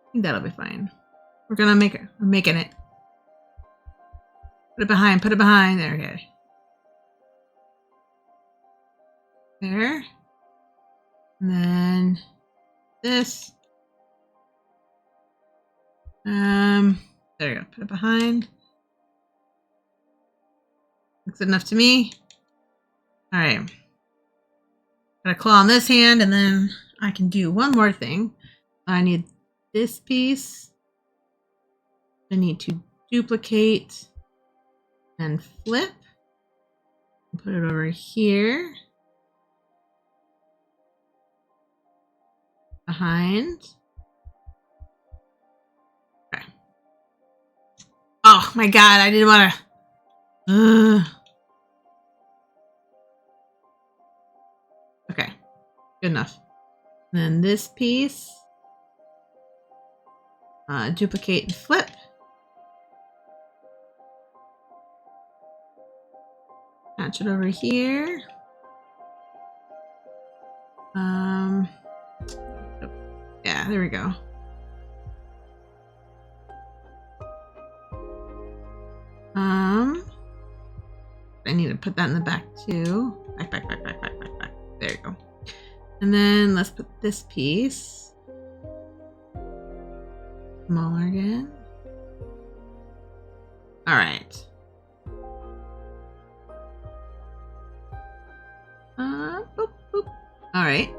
I think that'll be fine. We're gonna make it. We're making it. Put it behind. Put it behind. There we go. There. And then this. There you go. Put it behind. Looks good enough to me. Alright. Got a claw on this hand, and then I can do one more thing. I need this piece. I need to duplicate and flip. Put it over here. Behind. Okay. Oh my god, I didn't want to. Okay, good enough. And then this piece. Duplicate and flip. Match it over here. Yeah, there we go. I need to put that in the back too. Back. There you go. And then let's put this piece smaller again. All right. Boop, boop. All right.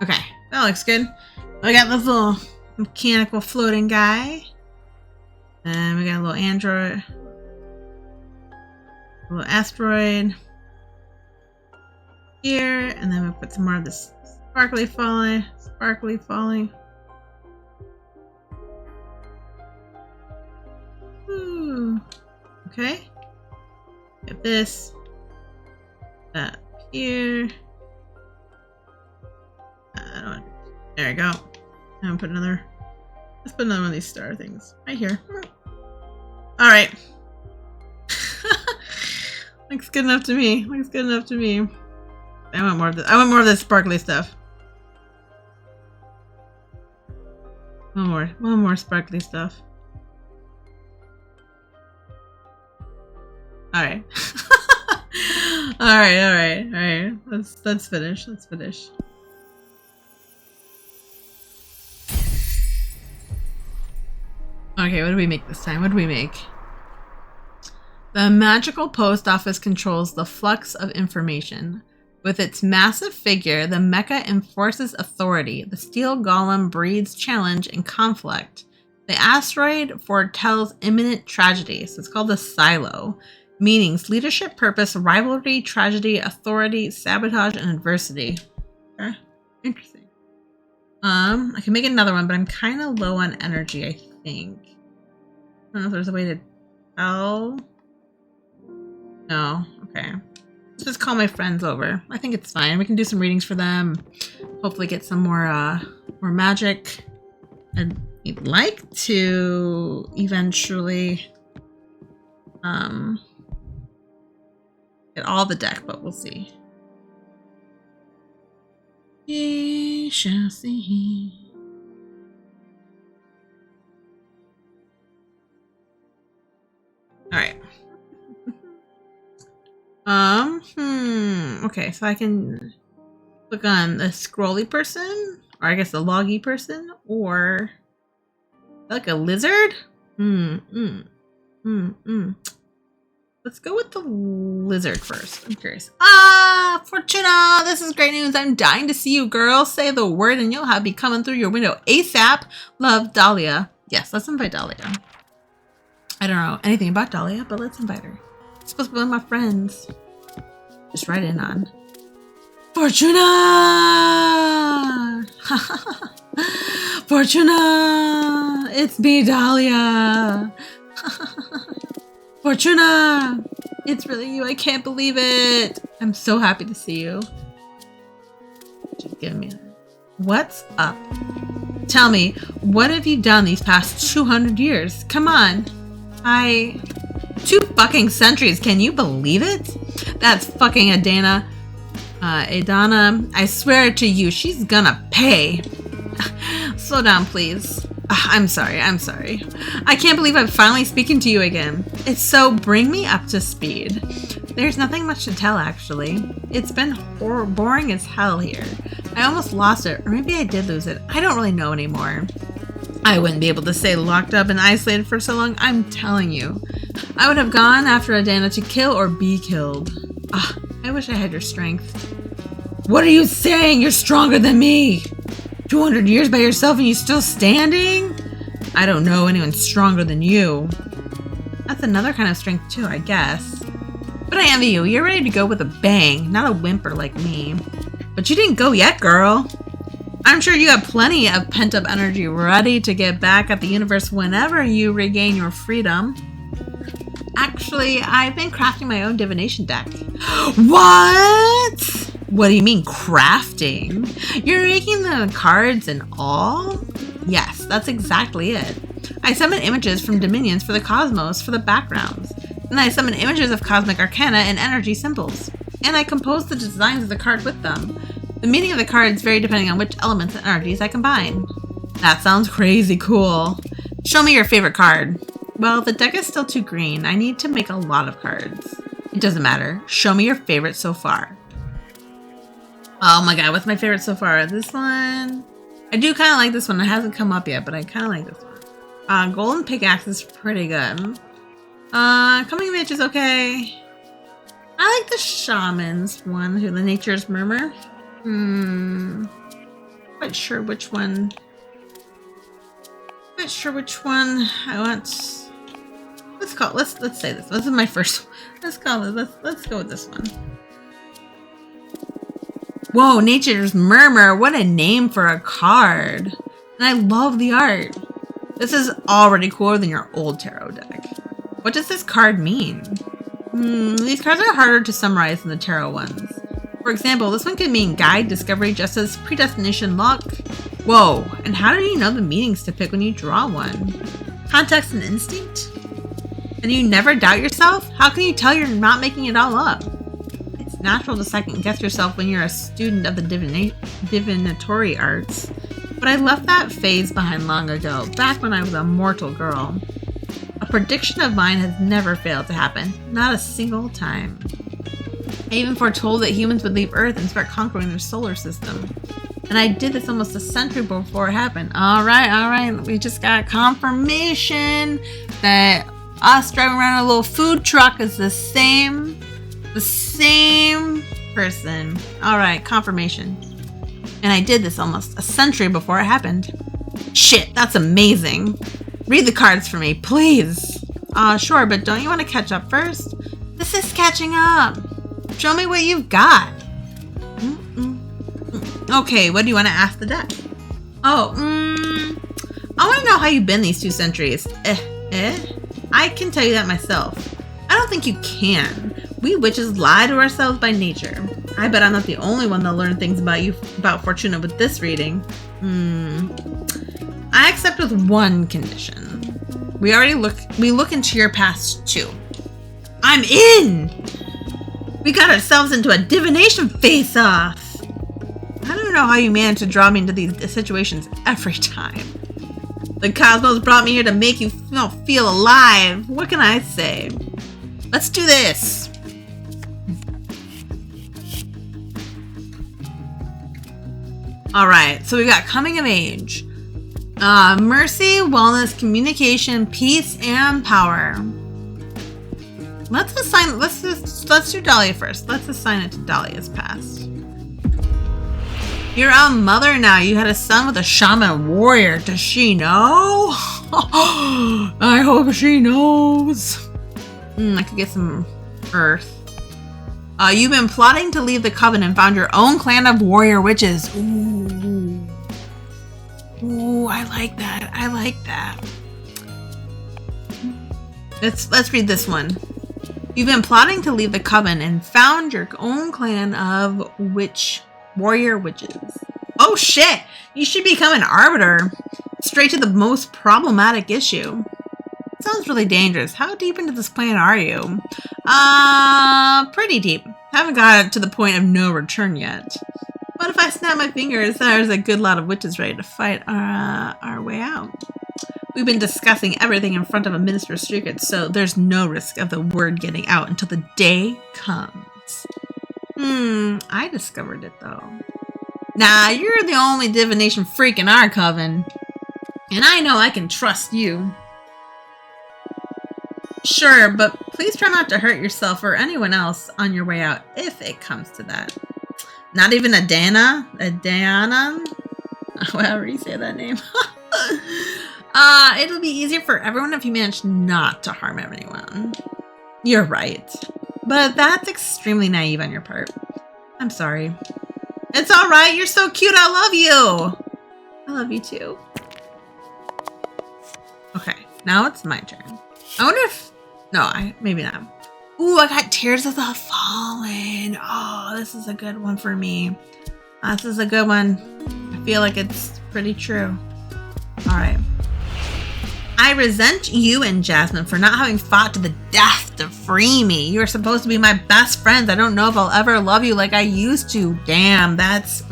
Okay, that looks good. We got this little mechanical floating guy. And we got a little android. A little asteroid. here, and then we'll put some more of this sparkly folly. Sparkly folly. Ooh. Okay. Get this. That here. I don't want. There we go. And put another. Let's put another one of these star things right here. All right. Looks good enough to me. Looks good enough to me. I want more of this. I want more of this sparkly stuff. One more sparkly stuff. All right. all right. Let's finish. Let's finish. Okay, what do we make this time? What do we make? The magical post office controls the flux of information. With its massive figure, the mecha enforces authority. The steel golem breeds challenge and conflict. The asteroid foretells imminent tragedy. So it's called the silo. Meanings: leadership, purpose, rivalry, tragedy, authority, sabotage, and adversity. Okay, interesting. I can make another one, but I'm kind of low on energy, I think. I don't know if there's a way to tell. No, okay. Let's just call my friends over. I think it's fine. We can do some readings for them. Hopefully get some more magic. I'd like to eventually get all the deck, but we'll see. We shall see. All right. Okay, so I can click on the scrolly person, or I guess the loggy person, or like a lizard. Let's go with the lizard first. I'm curious. Fortuna, this is great news. I'm dying to see you, girl. Say the word and you'll be coming through your window ASAP. Love, Dahlia. Yes, let's invite Dahlia. I don't know anything about Dahlia, but let's invite her. It's supposed to be one of my friends. Just write in on Fortuna! Fortuna! It's me, Dahlia! Fortuna! It's really you. I can't believe it. I'm so happy to see you. Just give me that. What's up? Tell me, what have you done these past 200 years? Come on. 2 fucking centuries. Can you believe it? That's fucking Adana. Adana, I swear to you, she's gonna pay. Slow down, please. I'm sorry. I can't believe I'm finally speaking to you again. It's so bring me up to speed. There's nothing much to tell, actually. It's been boring as hell here. I almost lost it, or maybe I did lose it. I don't really know anymore. I wouldn't be able to stay locked up and isolated for so long, I'm telling you. I would have gone after Adana to kill or be killed. I wish I had your strength. What are you saying? You're stronger than me! 200 years by yourself and you still standing? I don't know anyone stronger than you. That's another kind of strength too, I guess. But I envy you. You're ready to go with a bang, not a whimper like me. But you didn't go yet, girl. I'm sure you have plenty of pent-up energy ready to get back at the universe whenever you regain your freedom. Actually, I've been crafting my own divination deck. What? What do you mean, crafting? You're making the cards and all? Yes, that's exactly it. I summon images from dominions for the cosmos for the backgrounds. And I summon images of cosmic arcana and energy symbols. And I compose the designs of the card with them. The meaning of the cards vary depending on which elements and energies I combine. That sounds crazy cool. Show me your favorite card. Well, the deck is still too green. I need to make a lot of cards. It doesn't matter. Show me your favorite so far. Oh my god, what's my favorite so far? This one? I do kind of like this one. It hasn't come up yet, but I kind of like this one. Golden Pickaxe is pretty good. Coming of Age is okay. I like the Shaman's one, who the Nature's Murmur. Quite sure which one. Not sure which one I want. Let's say this. This is my first one. Let's go with this one. Whoa, Nature's Murmur. What a name for a card. And I love the art. This is already cooler than your old tarot deck. What does this card mean? These cards are harder to summarize than the tarot ones. For example, this one could mean guide, discovery, justice, predestination, luck. Whoa, and how do you know the meanings to pick when you draw one? Context and instinct? And you never doubt yourself? How can you tell you're not making it all up? It's natural to second guess yourself when you're a student of the divinatory arts. But I left that phase behind long ago, back when I was a mortal girl. A prediction of mine has never failed to happen, not a single time. I even foretold that humans would leave Earth and start conquering their solar system. And I did this almost a century before it happened. Alright, we just got confirmation that us driving around a little food truck is the same person. Alright, confirmation. And I did this almost a century before it happened. Shit, that's amazing. Read the cards for me, please. Sure, but don't you want to catch up first? This is catching up. Show me what you've got. Okay, what do you want to ask the deck? I want to know how you've been these 2 centuries. I can tell you that myself. I don't think you can. We witches lie to ourselves by nature. I bet I'm not the only one that learned things about Fortuna with this reading. I accept with one condition. We look into your past too. I'm in! We got ourselves into a divination face-off. I don't know how you manage to draw me into these situations every time. The cosmos brought me here to make you feel alive. What can I say? Let's do this. Alright, so we've got coming of age. Mercy, wellness, communication, peace, and power. Let's do Dahlia first. Let's assign it to Dahlia's past. You're a mother now. You had a son with a shaman warrior. Does she know? I hope she knows. I could get some earth. You've been plotting to leave the coven and found your own clan of warrior witches. Ooh, I like that. I like that. Let's read this one. You've been plotting to leave the coven and found your own clan of warrior witches. Oh shit! You should become an arbiter. Straight to the most problematic issue. Sounds really dangerous. How deep into this plan are you? Pretty deep. Haven't got to the point of no return yet. But if I snap my fingers, there's a good lot of witches ready to fight our way out. We've been discussing everything in front of a minister's secret, so there's no risk of the word getting out until the day comes. I discovered it though. Nah, you're the only divination freak in our coven. And I know I can trust you. Sure, but please try not to hurt yourself or anyone else on your way out, if it comes to that. Not even Adana? However you say that name. It'll be easier for everyone if you manage not to harm anyone. You're right. But that's extremely naive on your part. I'm sorry. It's alright, you're so cute, I love you! I love you too. Okay, now it's my turn. I wonder if... No, maybe not. Ooh, I got Tears of the Fallen. Oh, this is a good one for me. This is a good one. I feel like it's pretty true. Alright. I resent you and Jasmine for not having fought to the death to free me. You're supposed to be my best friends. I don't know if I'll ever love you like I used to. Damn, that's...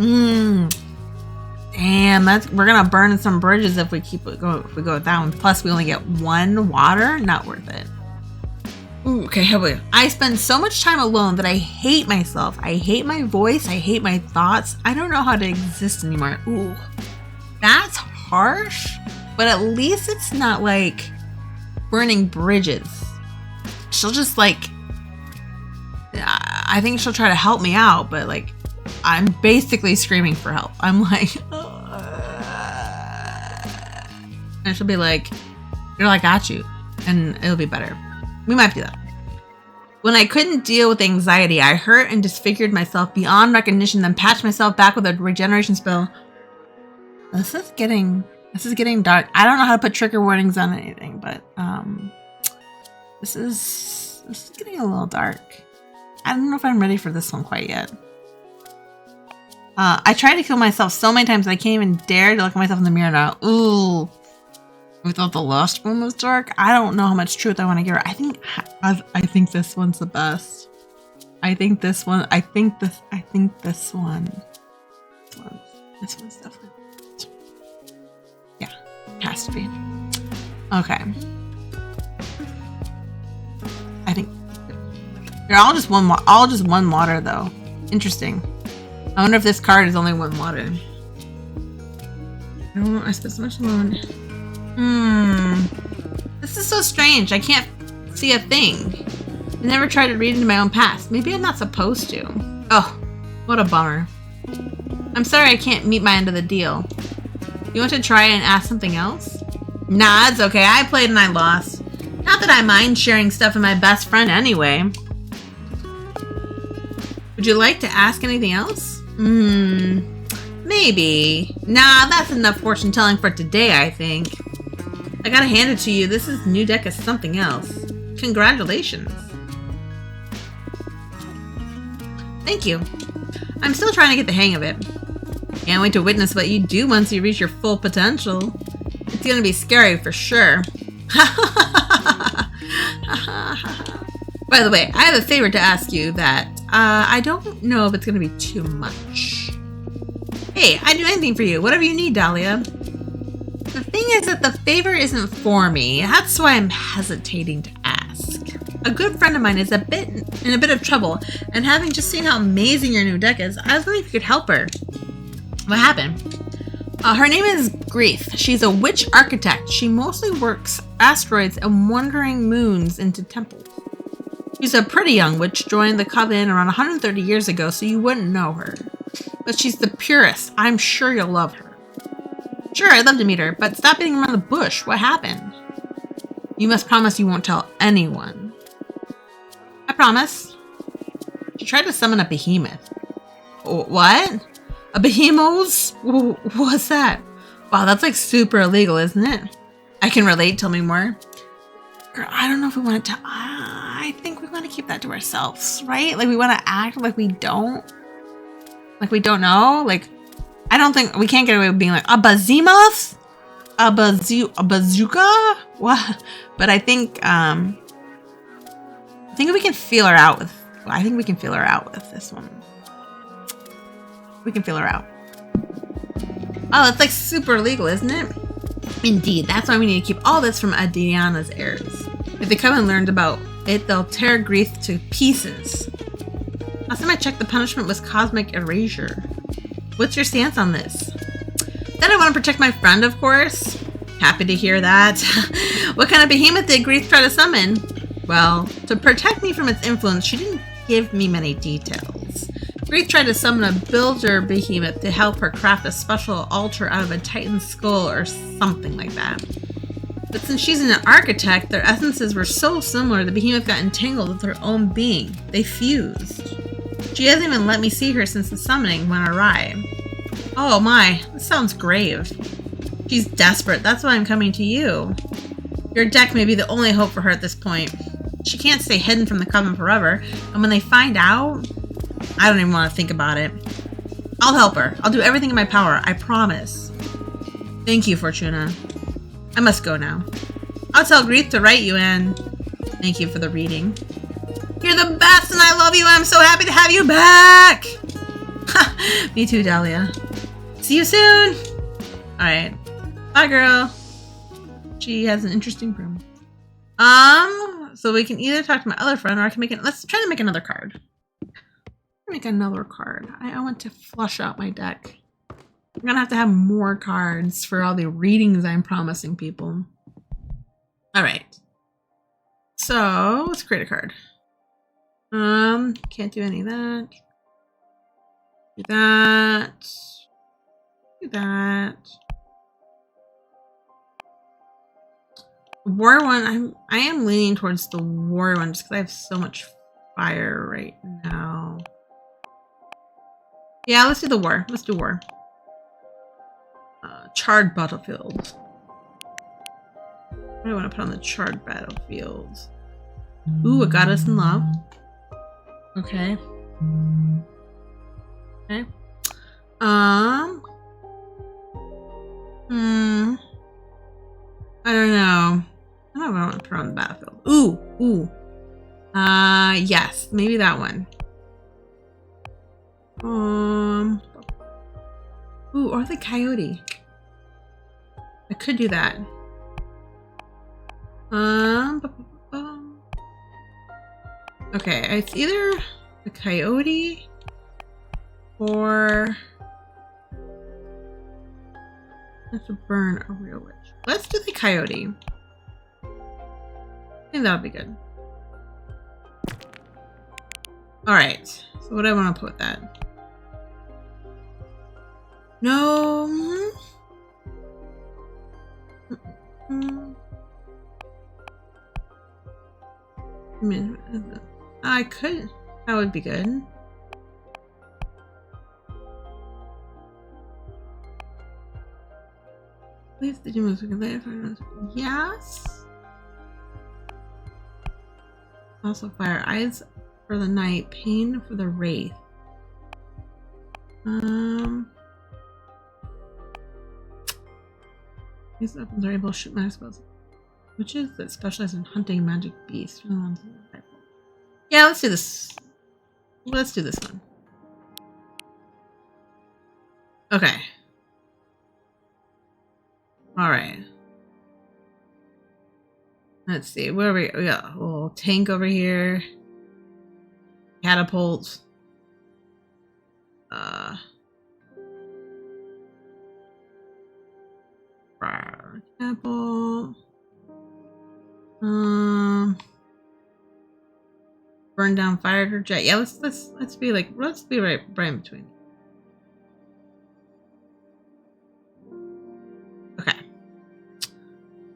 Damn, we're gonna burn some bridges if we keep it going. If we go down. Plus, we only get 1 water. Not worth it. Ooh, okay, here we go. I spend so much time alone that I hate myself. I hate my voice. I hate my thoughts. I don't know how to exist anymore. Ooh, that's harsh. But at least it's not like burning bridges. She'll just like, I think she'll try to help me out, but like, I'm basically screaming for help. I'm like, and she'll be like, I got you. And it'll be better. We might do that. When I couldn't deal with anxiety, I hurt and disfigured myself beyond recognition, then patched myself back with a regeneration spell. This is getting dark. I don't know how to put trigger warnings on anything, but this is getting a little dark. I don't know if I'm ready for this one quite yet. I tried to kill myself so many times that I can't even dare to look at myself in the mirror now. Ooh. We thought the last one was dark. I don't know how much truth I want to give her. I think this one's the best. I think this one. This one's definitely. Yeah, it has to be. Okay. I think they're all just one water though. Interesting. I wonder if this card is only one water. I spent so much alone. This is so strange. I can't see a thing. I never tried to read into my own past. Maybe I'm not supposed to. Oh, what a bummer. I'm sorry I can't meet my end of the deal. You want to try and ask something else? Nah, it's okay. I played and I lost. Not that I mind sharing stuff with my best friend anyway. Would you like to ask anything else? Maybe. Nah, that's enough fortune telling for today, I think. I gotta hand it to you. This new deck is something else. Congratulations. Thank you. I'm still trying to get the hang of it. Can't wait to witness what you do once you reach your full potential. It's gonna be scary for sure. By the way, I have a favor to ask you that I don't know if it's gonna be too much. Hey, I'd do anything for you. Whatever you need, Dahlia. The thing is that the favor isn't for me. That's why I'm hesitating to ask. A good friend of mine is in a bit of trouble, and having just seen how amazing your new deck is, I was wondering if you could help her. What happened? Her name is Grief. She's a witch architect. She mostly works asteroids and wandering moons into temples. She's a pretty young witch, joined the coven around 130 years ago, so you wouldn't know her. But she's the purest. I'm sure you'll love her. Sure, I'd love to meet her, but stop beating around the bush. What happened? You must promise you won't tell anyone. I promise. She tried to summon a behemoth. What? A behemoth? What's that? Wow, that's like super illegal, isn't it? I can relate. Tell me more. Girl, I don't know if we want to tell. I think we want to keep that to ourselves, right? Like we want to act like we don't. Like we don't know. Like I don't think we can't get away with being like a behemoth, a bazooka. What? But I think we can feel her out with. I think we can feel her out with this one. We can feel her out. Oh, it's like super illegal, isn't it? Indeed. That's why we need to keep all this from Adriana's heirs. If the coven learned about it, they'll tear Grief to pieces. Last time I checked, the punishment was cosmic erasure. What's your stance on this? Then I want to protect my friend, of course. Happy to hear that. What kind of behemoth did Grief try to summon? Well, to protect me from its influence, she didn't give me many details. Grief tried to summon a builder behemoth to help her craft a special altar out of a titan's skull or something like that. But since she's an architect, their essences were so similar, the behemoth got entangled with her own being. They fused. She hasn't even let me see her since the summoning went awry. Oh my, this sounds grave. She's desperate, that's why I'm coming to you. Your deck may be the only hope for her at this point. She can't stay hidden from the coven forever, and when they find out, I don't even want to think about it. I'll help her. I'll do everything in my power, I promise. Thank you, Fortuna. I must go now. I'll tell Grief to write you in. Thank you for the reading. You're the best and I love you. I'm so happy to have you back. Me too, Dahlia. See you soon. Alright. Bye, girl. She has an interesting room. So we can either talk to my other friend or I can make it. Let's try to make another card. Make another card. I want to flush out my deck. I'm gonna have to have more cards for all the readings I'm promising people. Alright. So let's create a card. Can't do any of that. Do that. Do that. War one, I am leaning towards the war one just because I have so much fire right now. Yeah, let's do the war. Let's do war. Charred battlefield. What do I want to put on the charred battlefield? Ooh, a goddess in love. Okay. Okay. I don't know. I don't know what I want to put on the battlefield. Ooh. Yes, maybe that one. Ooh, or the coyote. I could do that. Okay, it's either the coyote or I have to burn a real witch. Let's do the coyote. I think that'll be good. Alright, so what do I want to put with that? No. I could. That would be good. Please, the demons we can later find. Yes. Also, fire eyes for the night, pain for the wraith. These weapons are able to shoot magic spells. Witches that specialize in hunting magic beasts. Yeah, let's do this. Let's do this one. Okay. Alright. Let's see. Where are we? We got a little tank over here. Catapult. Catapult. Burn down fire jet. Yeah, let's be right in between. Okay.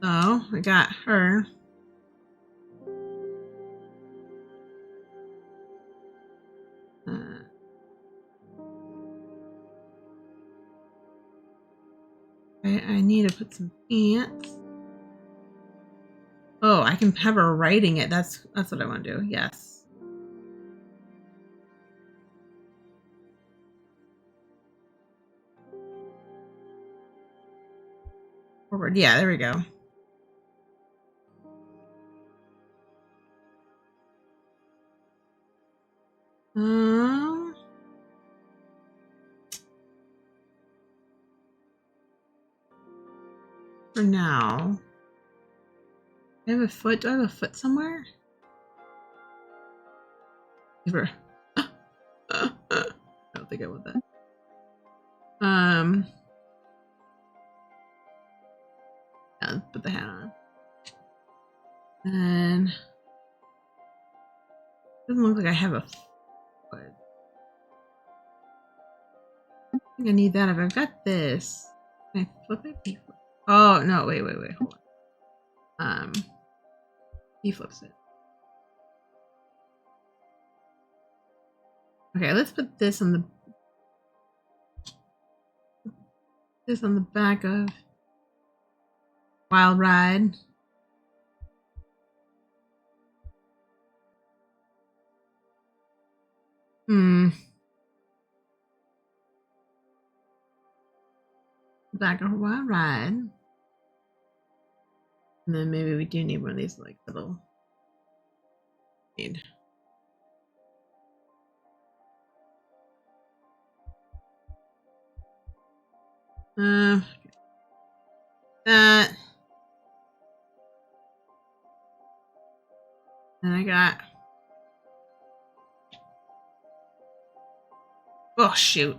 So we got her. I need to put some pants. Oh, I can have her writing it. That's what I want to do. Yes. Forward. Yeah, there we go. For now. I have a foot. Do I have a foot somewhere? Never. I don't think I want that. Yeah, let's put the hat on. And doesn't look like I have a foot. I think I need that if I've got this. Can I flip it? Oh no, wait, hold on. He flips it. Okay, let's put this on the back of Wild Ride. Back of Wild Ride. And then maybe we do need one of these like little that. And I got oh shoot.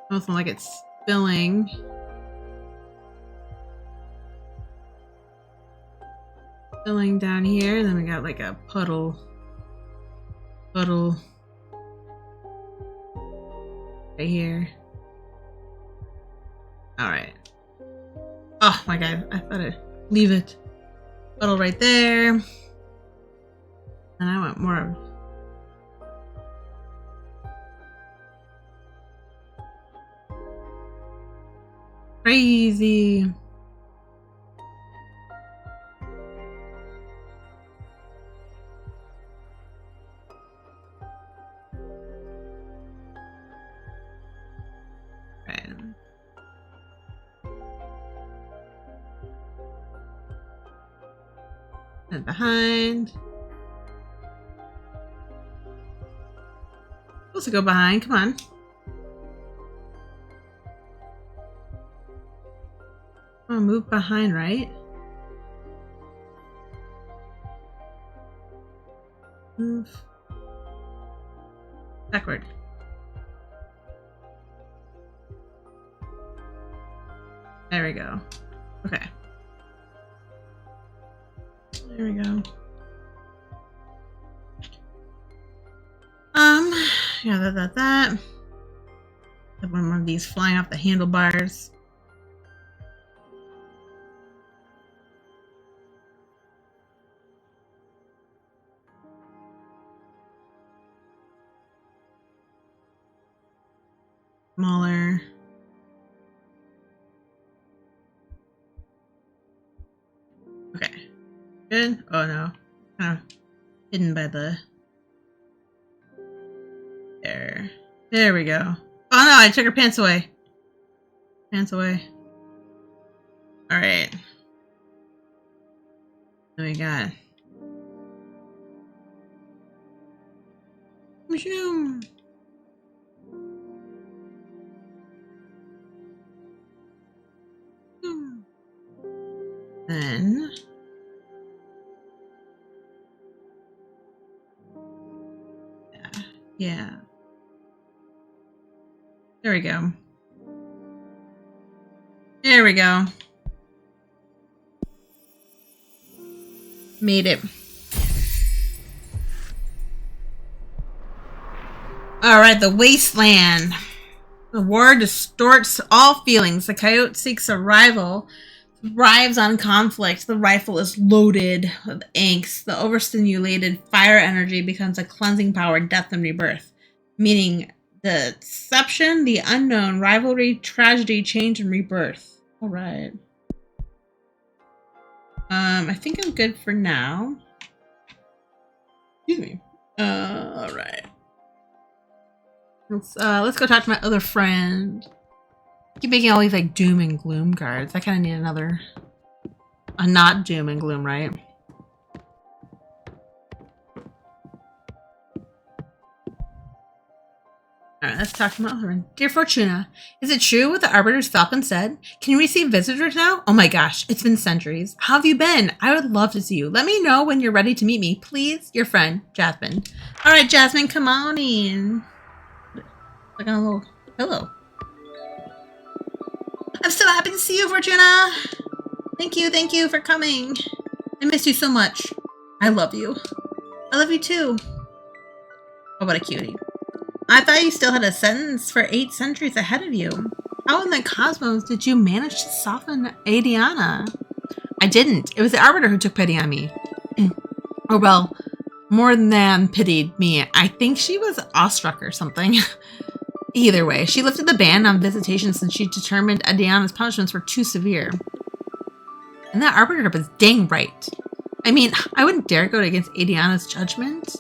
Almost like it's spilling. Spilling down here, and then we got like a puddle right here. Alright. Oh my god, I thought I'd leave it. Bottle right there. And I want more of... Crazy. And behind. Supposed to go behind. Come on. Oh, move behind, right? Move backward. There we go. Okay. There we go. Yeah, that. Have one of these flying off the handlebars. Smaller. Okay. Good? Oh no. Kind of hidden by the... There we go. Oh no, I took her pants away. Pants away. Alright. What do we got? Zoom. Then... Yeah. There we go. There we go. Made it. Alright, the wasteland. The war distorts all feelings. The coyote seeks a rival, thrives on conflict. The rifle is loaded with angst. The overstimulated fire energy becomes a cleansing power, death and rebirth. Meaning the deception, the unknown, rivalry, tragedy, change, and rebirth. Alright. I think I'm good for now. Excuse me. Alright. Let's go talk to my other friend. I keep making all these like doom and gloom cards. I kind of need another... A not doom and gloom, right? Alright, let's talk to my other one. Dear Fortuna, is it true what the Arbiter's Falcon said? Can you receive visitors now? Oh my gosh, it's been centuries. How have you been? I would love to see you. Let me know when you're ready to meet me. Please, your friend, Jasmine. Alright, Jasmine, come on in. Like on a little pillow. I'm so happy to see you, Fortuna. Thank you for coming. I miss you so much. I love you. I love you too. Oh, what a cutie. I thought you still had a sentence for 8 centuries ahead of you. How in the cosmos did you manage to soften Adiana? I didn't. It was the Arbiter who took pity on me. Or well, more than pitied me. I think she was awestruck or something. Either way, she lifted the ban on visitation since she determined Adiana's punishments were too severe. And that Arbiter was dang right. I mean, I wouldn't dare go against Adiana's judgment.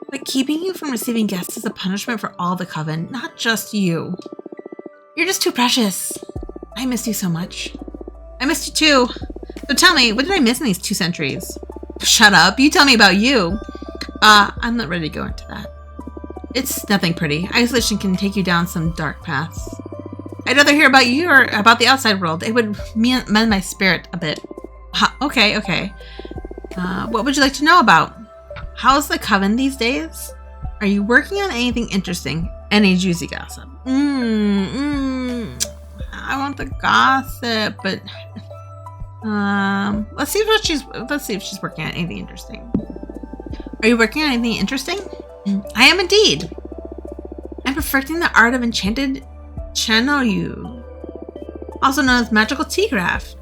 But keeping you from receiving guests is a punishment for all the Coven, not just you. You're just too precious. I missed you so much. I missed you too. So tell me, what did I miss in these 2 centuries? Shut up, you tell me about you. I'm not ready to go into that. It's nothing pretty. Isolation can take you down some dark paths. I'd rather hear about you or about the outside world. It would mend my spirit a bit. Okay. What would you like to know about? How's the Coven these days? Are you working on anything interesting? Any juicy gossip? I want the gossip, but let's see if she's working on anything interesting. Are you working on anything interesting? I am indeed. I'm perfecting the art of enchanted Chanoyu. also known as magical tea craft.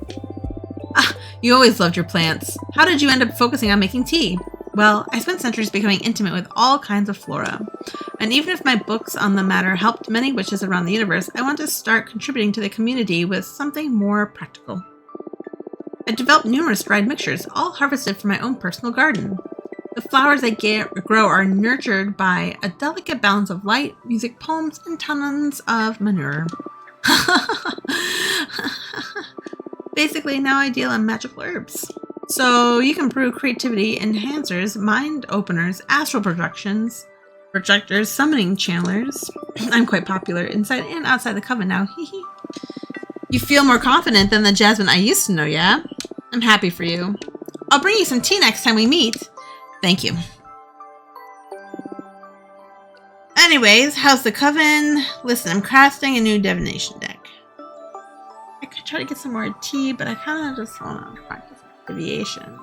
Ah, you always loved your plants. How did you end up focusing on making tea? Well, I spent centuries becoming intimate with all kinds of flora. And even if my books on the matter helped many witches around the universe, I want to start contributing to the community with something more practical. I developed numerous dried mixtures, all harvested from my own personal garden. The flowers I grow are nurtured by a delicate balance of light, music, poems, and tons of manure. Basically, now I deal in magical herbs. So you can brew creativity enhancers, mind openers, astral projectors, summoning channelers. I'm quite popular inside and outside the coven now. You feel more confident than the Jasmine I used to know, yeah? I'm happy for you. I'll bring you some tea next time we meet. Thank you. Anyways, how's the coven? Listen, I'm crafting a new divination deck. I could try to get some more tea, but I kind of just want to practice deviation.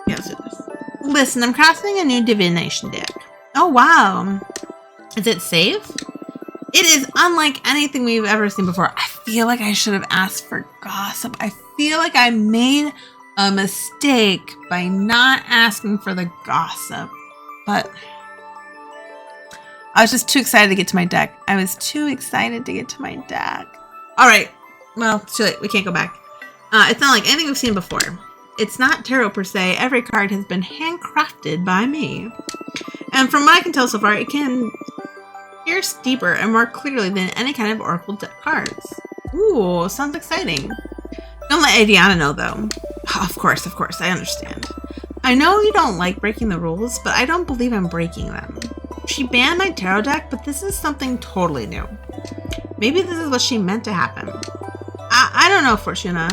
Yeah, let's do this. Listen, I'm crafting a new divination deck. Oh, wow. Is it safe? It is unlike anything we've ever seen before. I feel like I should have asked for gossip. I feel like I made a mistake by not asking for the gossip. But I was just too excited to get to my deck. All right. Well, it's too late. We can't go back. It's not like anything we've seen before. It's not tarot per se. Every card has been handcrafted by me. And from what I can tell so far, it can pierce deeper and more clearly than any kind of oracle cards. Ooh, sounds exciting. Don't let Adriana know, though. Of course, I understand. I know you don't like breaking the rules, but I don't believe I'm breaking them. She banned my tarot deck, but this is something totally new. Maybe this is what she meant to happen. I don't know, Fortuna.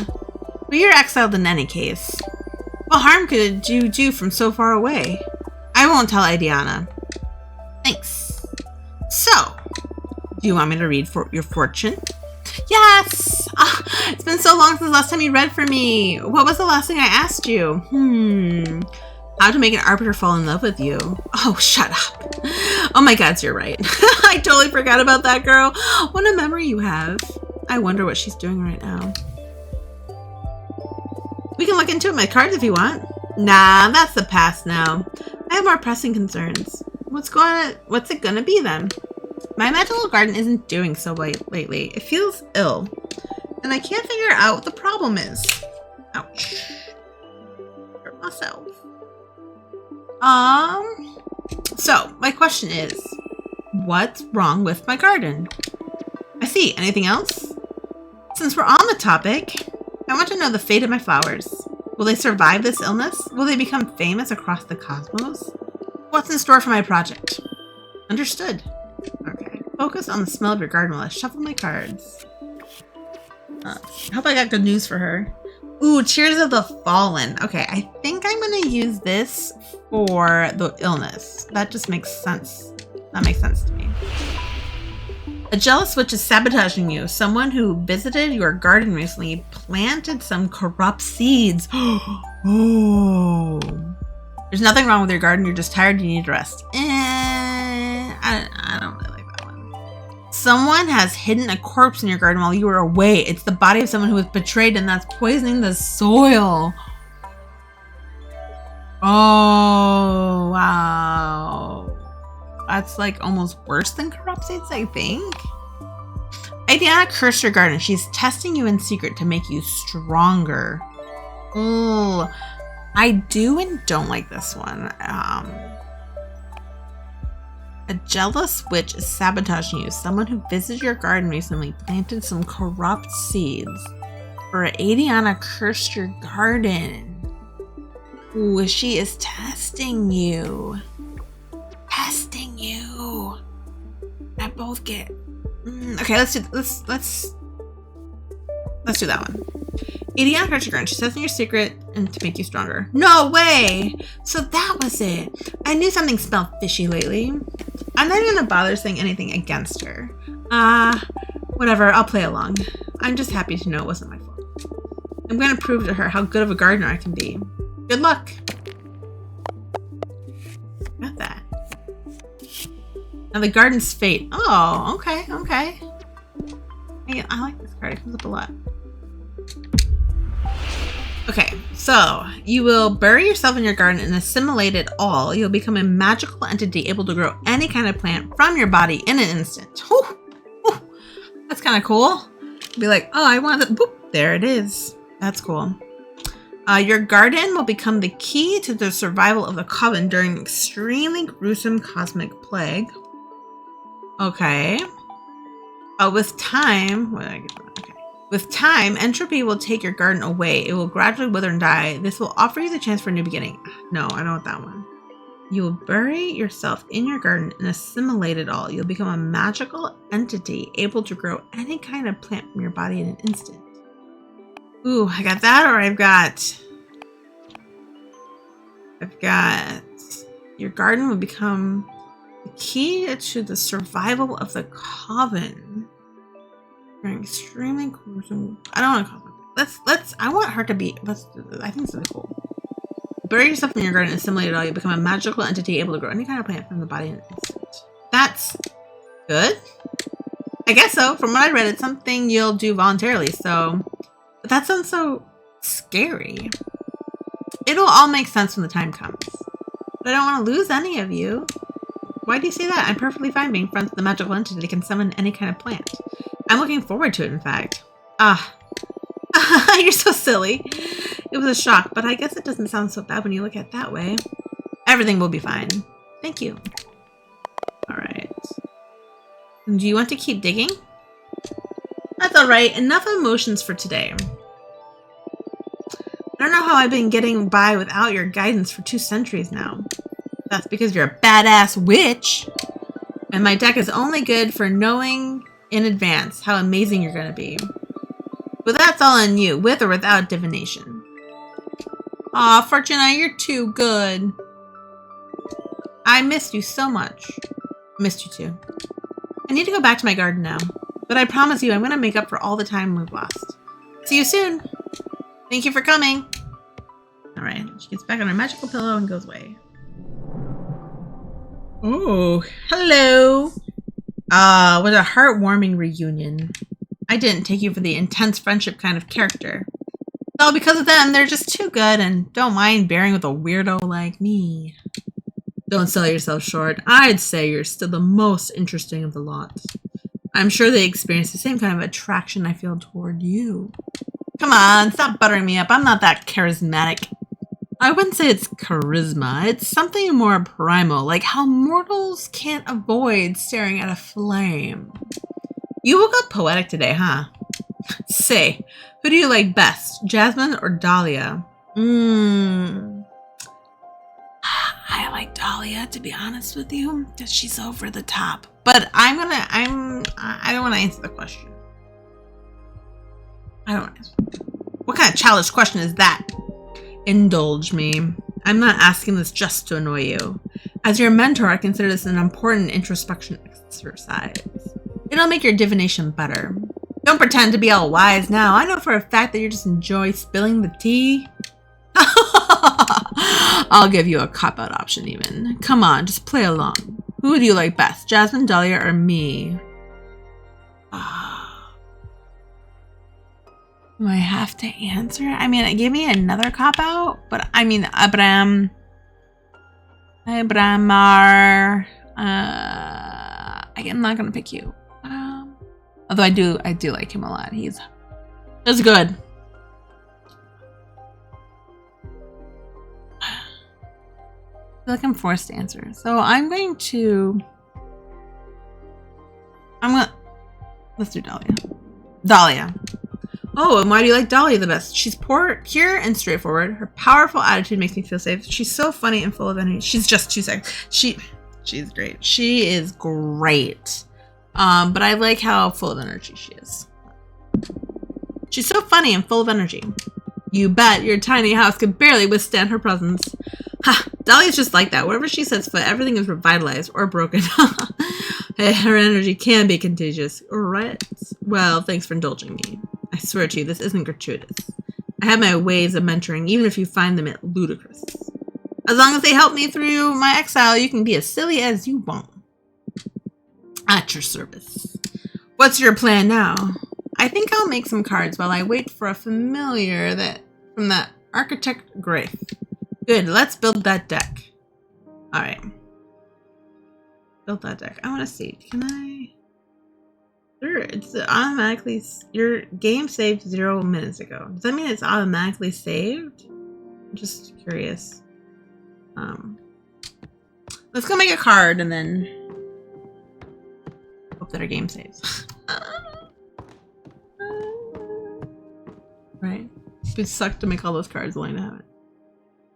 But you're exiled in any case. What harm could you do from so far away? I won't tell Adriana. Thanks. So, do you want me to read for your fortune? Yes! It's been so long since the last time you read for me. What was the last thing I asked you? How to make an arbiter fall in love with you. Oh, shut up. Oh my gods, you're right. I totally forgot about that girl. What a memory you have. I wonder what she's doing right now. We can look into my cards if you want. Nah, that's the past now. I have more pressing concerns. What's it gonna be then? My magical garden isn't doing so lately. It feels ill. And I can't figure out what the problem is. Ouch. Hurt myself. So, my question is, what's wrong with my garden? I see. Anything else? Since we're on the topic, I want to know the fate of my flowers. Will they survive this illness? Will they become famous across the cosmos? What's in store for my project? Understood. Okay. Focus on the smell of your garden while I shuffle my cards. I hope I got good news for her. Ooh, Tears of the Fallen. Okay, I think I'm going to use this for the illness. That just makes sense. That makes sense to me. A jealous witch is sabotaging you. Someone who visited your garden recently planted some corrupt seeds. Oh. There's nothing wrong with your garden. You're just tired. You need rest. I don't really like that one. Someone has hidden a corpse in your garden while you were away. It's the body of someone who was betrayed, and that's poisoning the soil. Oh, wow. That's like almost worse than corrupt seeds, I think. Adriana cursed your garden. She's testing you in secret to make you stronger. Oh, I do and don't like this one. A jealous witch is sabotaging you. Someone who visited your garden recently planted some corrupt seeds. Or Adriana cursed your garden. Ooh, she is testing you. Testing you. I both get. Okay, let's do that one. Adriana cursed your garden. She's testing your secret and to make you stronger. No way! So that was it. I knew something smelled fishy lately. I'm not even gonna bother saying anything against her. Whatever, I'll play along. I'm just happy to know it wasn't my fault. I'm gonna prove to her how good of a gardener I can be. Good luck. Got that. Now the garden's fate. Oh, okay, okay. I like this card. It comes up a lot. Okay, so you will bury yourself in your garden and assimilate it all. You'll become a magical entity able to grow any kind of plant from your body in an instant. Whew, whew. That's kind of cool. Be like, oh, I want it. Boop, there it is. That's cool. Your garden will become the key to the survival of the coven during an extremely gruesome cosmic plague. Okay. With time, entropy will take your garden away. It will gradually wither and die. This will offer you the chance for a new beginning. No, I don't want that one. You will bury yourself in your garden and assimilate it all. You'll become a magical entity able to grow any kind of plant from your body in an instant. Ooh, I got that, or I've got your garden will become the key to the survival of the coven. During extremely gruesome. I don't want to call it. I want her to be. I think it's really cool. Bury yourself in your garden and assimilate it all. You become a magical entity able to grow any kind of plant from the body in an instant. That's good. I guess so. From what I read, it's something you'll do voluntarily. So, but that sounds so scary. It'll all make sense when the time comes. But I don't want to lose any of you. Why do you say that? I'm perfectly fine being friends with the magical entity that can summon any kind of plant. I'm looking forward to it, in fact. You're so silly. It was a shock, but I guess it doesn't sound so bad when you look at it that way. Everything will be fine. Thank you. All right. Do you want to keep digging? That's all right. Enough emotions for today. I don't know how I've been getting by without your guidance for 2 centuries now. That's because you're a badass witch. And my deck is only good for knowing in advance how amazing you're going to be. But that's all on you, with or without divination. Aw, Fortuna, you're too good. I missed you so much. Missed you too. I need to go back to my garden now. But I promise you, I'm going to make up for all the time we've lost. See you soon. Thank you for coming. Alright, she gets back on her magical pillow and goes away. Oh, hello. What a heartwarming reunion. I didn't take you for the intense friendship kind of character. Well, because of them, they're just too good and don't mind bearing with a weirdo like me. Don't sell yourself short. I'd say you're still the most interesting of the lot. I'm sure they experience the same kind of attraction I feel toward you. Come on, stop buttering me up. I'm not that charismatic. I wouldn't say it's charisma. It's something more primal, like how mortals can't avoid staring at a flame. You woke up poetic today, huh? Say, who do you like best, Jasmine or Dahlia? I like Dahlia, to be honest with you, because she's over the top. But I don't want to answer the question. I don't want to answer. What kind of childish question is that? Indulge me. I'm not asking this just to annoy you. As your mentor, I consider this an important introspection exercise. It'll make your divination better. Don't pretend to be all wise now. I know for a fact that you just enjoy spilling the tea. I'll give you a cop-out option even. Come on, just play along. Who do you like best, Jasmine, Dahlia, or me? Do I have to answer? I mean, give me another cop-out, but I mean, Abramar. I'm not gonna pick you. Although I do like him a lot. He's good. I feel like I'm forced to answer. So let's do Dahlia. Dahlia. Oh, and why do you like Dahlia the best? She's pure and straightforward. Her powerful attitude makes me feel safe. She's so funny and full of energy. She's just too sexy. She's great. She is great. But I like how full of energy she is. She's so funny and full of energy. You bet your tiny house could barely withstand her presence. Ha! Dahlia's just like that. Wherever she sets foot, everything is revitalized or broken. Her energy can be contagious. Right. Well, thanks for indulging me. I swear to you, this isn't gratuitous. I have my ways of mentoring, even if you find them ludicrous. As long as they help me through my exile, you can be as silly as you want. At your service. What's your plan now? I think I'll make some cards while I wait for a familiar from the architect Graith. Good, let's build that deck. Alright. Build that deck. I want to see. Can I? Sure, it's automatically. Your game saved 0 minutes ago. Does that mean it's automatically saved? I'm just curious. Let's go make a card and then hope that our game saves. Right. It would suck to make all those cards only to have it.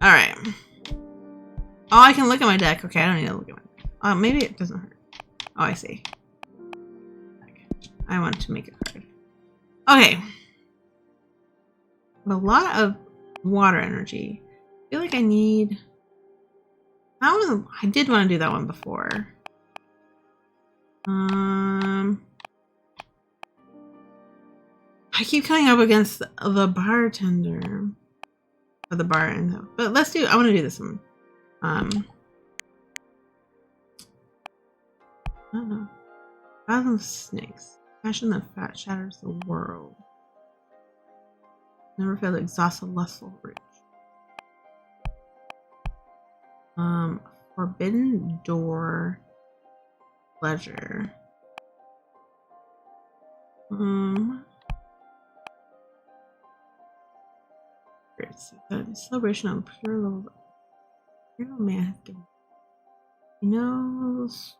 Alright. Oh, I can look at my deck. Okay, I don't need to look at my deck. Maybe it doesn't hurt. Oh, I see. I want to make a card. Okay. A lot of water energy. I feel like I need... I did want to do that one before. I keep coming up against the bartender. Or the bar, but let's do... I want to do this one. I don't know. Fathom snakes. Passion that fat shatters the world. Never fail to exhaust a lustful rich. Forbidden door. Pleasure. The celebration of pure love. Pure romantic. He knows.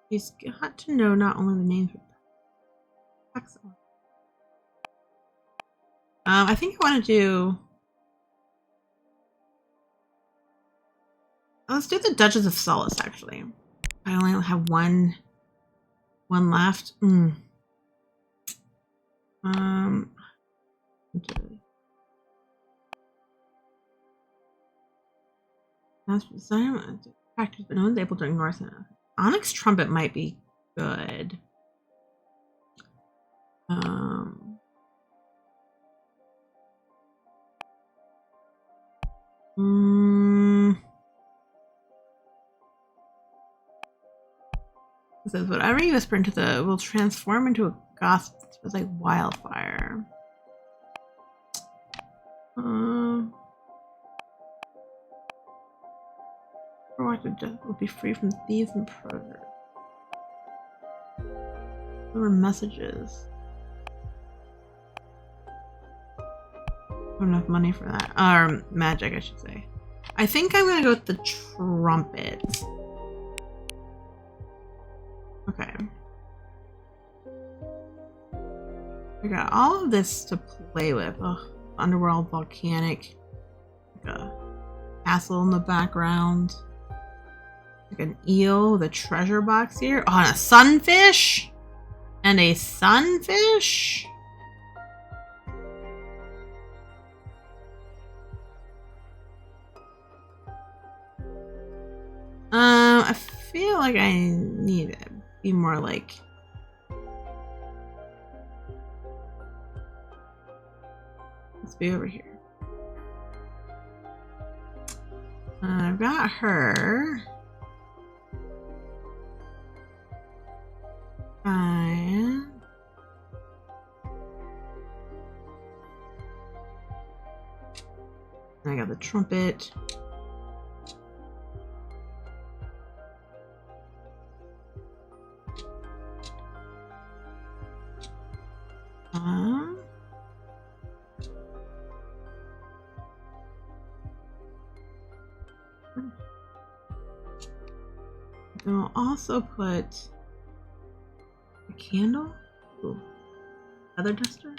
He's got to know not only the names, but excellent. I think I want to do. Let's do the Duchess of Solace. Actually, I only have one left. Practice, but no one's able to ignore it. Onyx Trumpet might be good. It says whatever you whisper into will transform into a gospel. It's like wildfire. Will be free from thieves and predators. There were messages. Not enough money for that. Or magic, I should say. I think I'm gonna go with the trumpet. Okay. I got all of this to play with. Ugh, underworld, volcanic, like a castle in the background. Like an eel with a treasure box here. Oh, and a sunfish? And a sunfish? I feel like I need to be more like... Let's be over here. I've got her. Fine. I got the trumpet. I'll also put a candle. Ooh. Feather duster.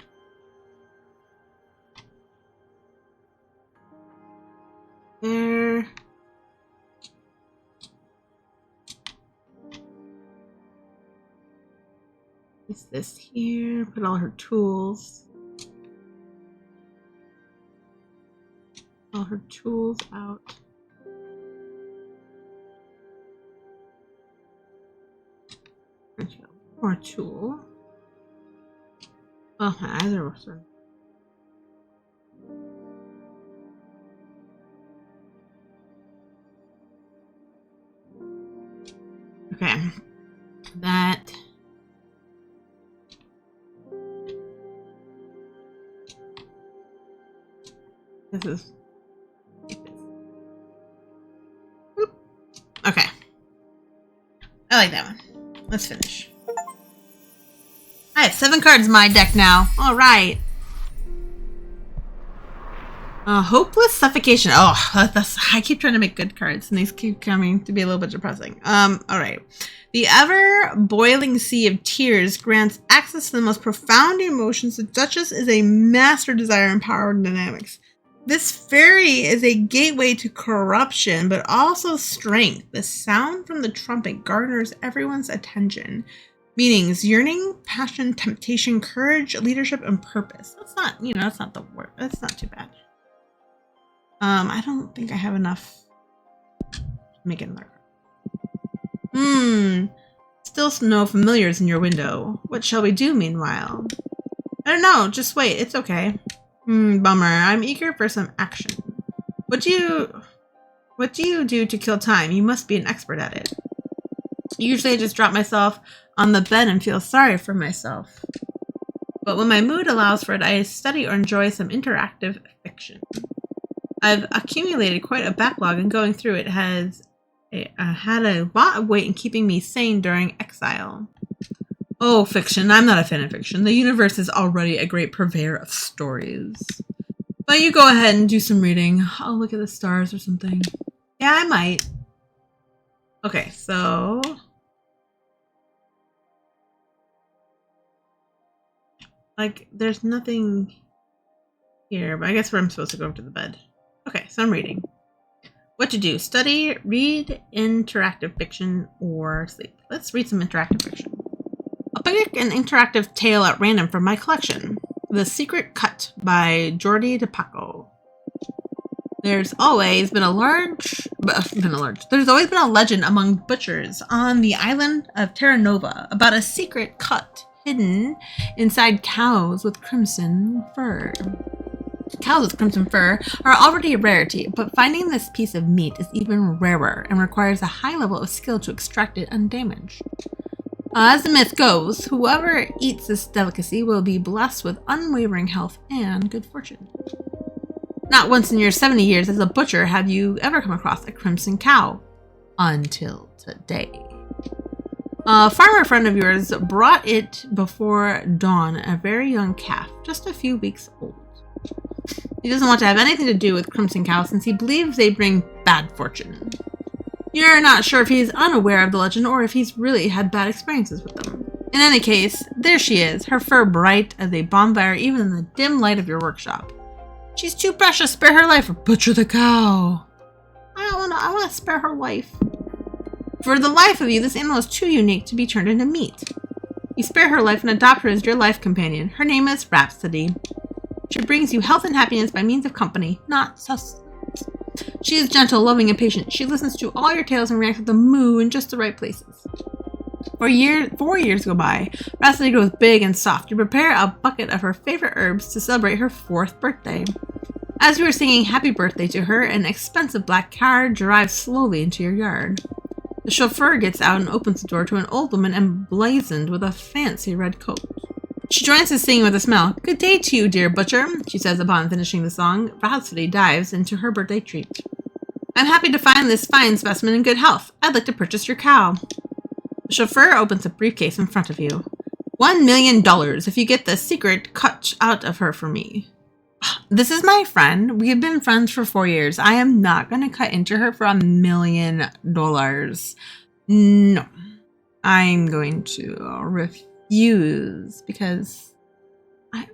There. Place this here. Put all her tools. All her tools out. More tool. Oh, my eyes are sorry. Okay. That. This is. Oop. Okay. I like that one. Let's finish. I have 7 cards in my deck now. All right. Hopeless suffocation. Oh, I keep trying to make good cards, and these keep coming to be a little bit depressing. All right. The ever-boiling sea of tears grants access to the most profound emotions. The Duchess is a master desire and power dynamics. This fairy is a gateway to corruption, but also strength. The sound from the trumpet garners everyone's attention. Meanings: yearning, passion, temptation, courage, leadership, and purpose. That's not, that's not the word. That's not too bad. I don't think I have enough to make it another card. Still no familiars in your window. What shall we do meanwhile? I don't know. Just wait. It's okay. Bummer. I'm eager for some action. What do you do to kill time? You must be an expert at it. Usually I just drop myself on the bed and feel sorry for myself. But when my mood allows for it, I study or enjoy some interactive fiction. I've accumulated quite a backlog, and going through it has had a lot of weight in keeping me sane during exile. Oh, fiction. I'm not a fan of fiction. The universe is already a great purveyor of stories. But you go ahead and do some reading. I'll look at the stars or something. Yeah, I might. Okay, so... like, there's nothing here, but I guess where I'm supposed to go to the bed. Okay, so I'm reading. What to do? Study, read interactive fiction, or sleep. Let's read some interactive fiction. I'll pick an interactive tale at random from my collection. The Secret Cut by Jordi de Paco. There's always been a legend among butchers on the island of Terra Nova about a secret cut hidden inside cows with crimson fur. Cows with crimson fur are already a rarity, but finding this piece of meat is even rarer and requires a high level of skill to extract it undamaged. As the myth goes, whoever eats this delicacy will be blessed with unwavering health and good fortune. Not once in your 70 years as a butcher have you ever come across a crimson cow. Until today. A farmer friend of yours brought it before dawn, a very young calf, just a few weeks old. He doesn't want to have anything to do with crimson cows since he believes they bring bad fortune. You're not sure if he's unaware of the legend or if he's really had bad experiences with them. In any case, there she is, her fur bright as a bonfire even in the dim light of your workshop. She's too precious, spare her life or butcher the cow. I want to spare her life. For the life of you, this animal is too unique to be turned into meat. You spare her life and adopt her as your life companion. Her name is Rhapsody. She brings you health and happiness by means of company, not sustenance. She is gentle, loving, and patient. She listens to all your tales and reacts with a moo in just the right places. 4 years go by. Rhapsody grows big and soft. You prepare a bucket of her favorite herbs to celebrate her 4th birthday. As you are singing happy birthday to her, an expensive black car drives slowly into your yard. The chauffeur gets out and opens the door to an old woman emblazoned with a fancy red coat. She joins his singing with a smile. Good day to you, dear butcher, she says upon finishing the song. Rhapsody dives into her birthday treat. I'm happy to find this fine specimen in good health. I'd like to purchase your cow. The chauffeur opens a briefcase in front of you. $1 million if you get the secret cut out of her for me. This is my friend. We have been friends for 4 years. I am not going to cut into her for $1 million. No. I'm going to refuse because I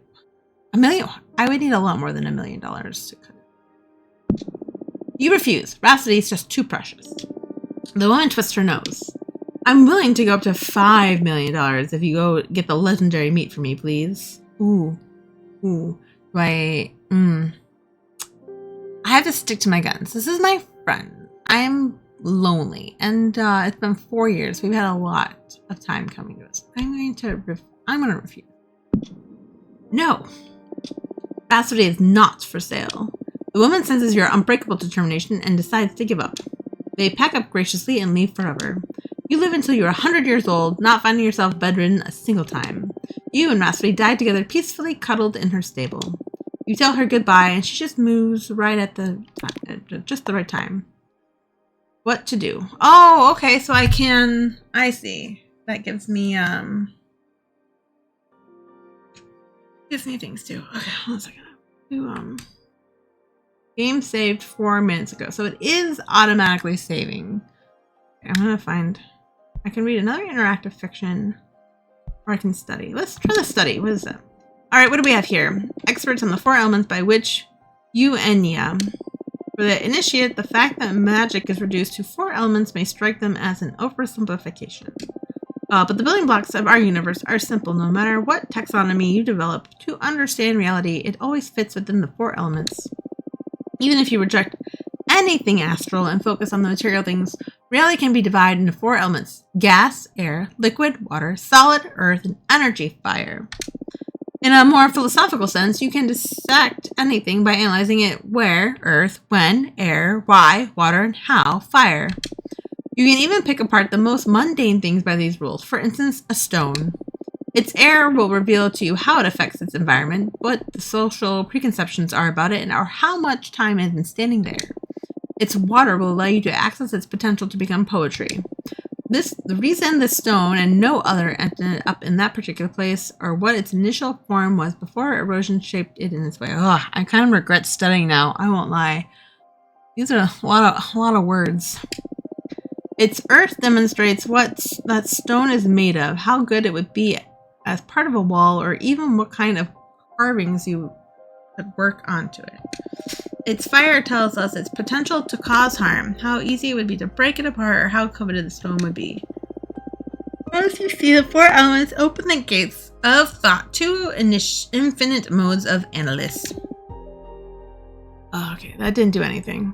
would need a lot more than $1 million to cut it. You refuse. Rhapsody is just too precious. The woman twists her nose. I'm willing to go up to $5 million if you go get the legendary meat for me, please. Ooh. I have to stick to my guns. This is my friend. I'm lonely, and it's been 4 years. We've had a lot of time coming to us. I'm going to refuse. No. Rhapsody is not for sale. The woman senses your unbreakable determination and decides to give up. They pack up graciously and leave forever. You live until you're 100 years old, not finding yourself bedridden a single time. You and Masri die together peacefully cuddled in her stable. You tell her goodbye, and she just moves right at just the right time. What to do? Oh, okay, so I see. That gives me things too. Okay, hold on a second. Game saved 4 minutes ago, so it is automatically saving. Okay, I'm gonna find. I can read another interactive fiction, or I can study. Let's try the study. What is that? All right, what do we have here? Experts on the 4 elements by which you Enya. For the initiate, the fact that magic is reduced to 4 elements may strike them as an oversimplification. But the building blocks of our universe are simple. No matter what taxonomy you develop to understand reality, it always fits within the 4 elements. Even if you reject anything astral and focus on the material things, reality can be divided into 4 elements: gas, air, liquid, water, solid, earth, and energy, fire. In a more philosophical sense, you can dissect anything by analyzing it: where, earth; when, air; why, water; and how, fire. You can even pick apart the most mundane things by these rules. For instance, a stone. Its air will reveal to you how it affects its environment, what the social preconceptions are about it, and or how much time it has been standing there. Its water will allow you to access its potential to become poetry. The reason this stone and no other ended up in that particular place, or what its initial form was before erosion shaped it in its way. Ugh, I kind of regret studying now. I won't lie. These are a lot of words. Its earth demonstrates what that stone is made of, how good it would be as part of a wall, or even what kind of carvings you could work onto it. Its fire tells us its potential to cause harm, how easy it would be to break it apart, or how coveted the stone would be. As you see, the 4 elements open the gates of thought to infinite modes of analysis. Oh, okay, that didn't do anything.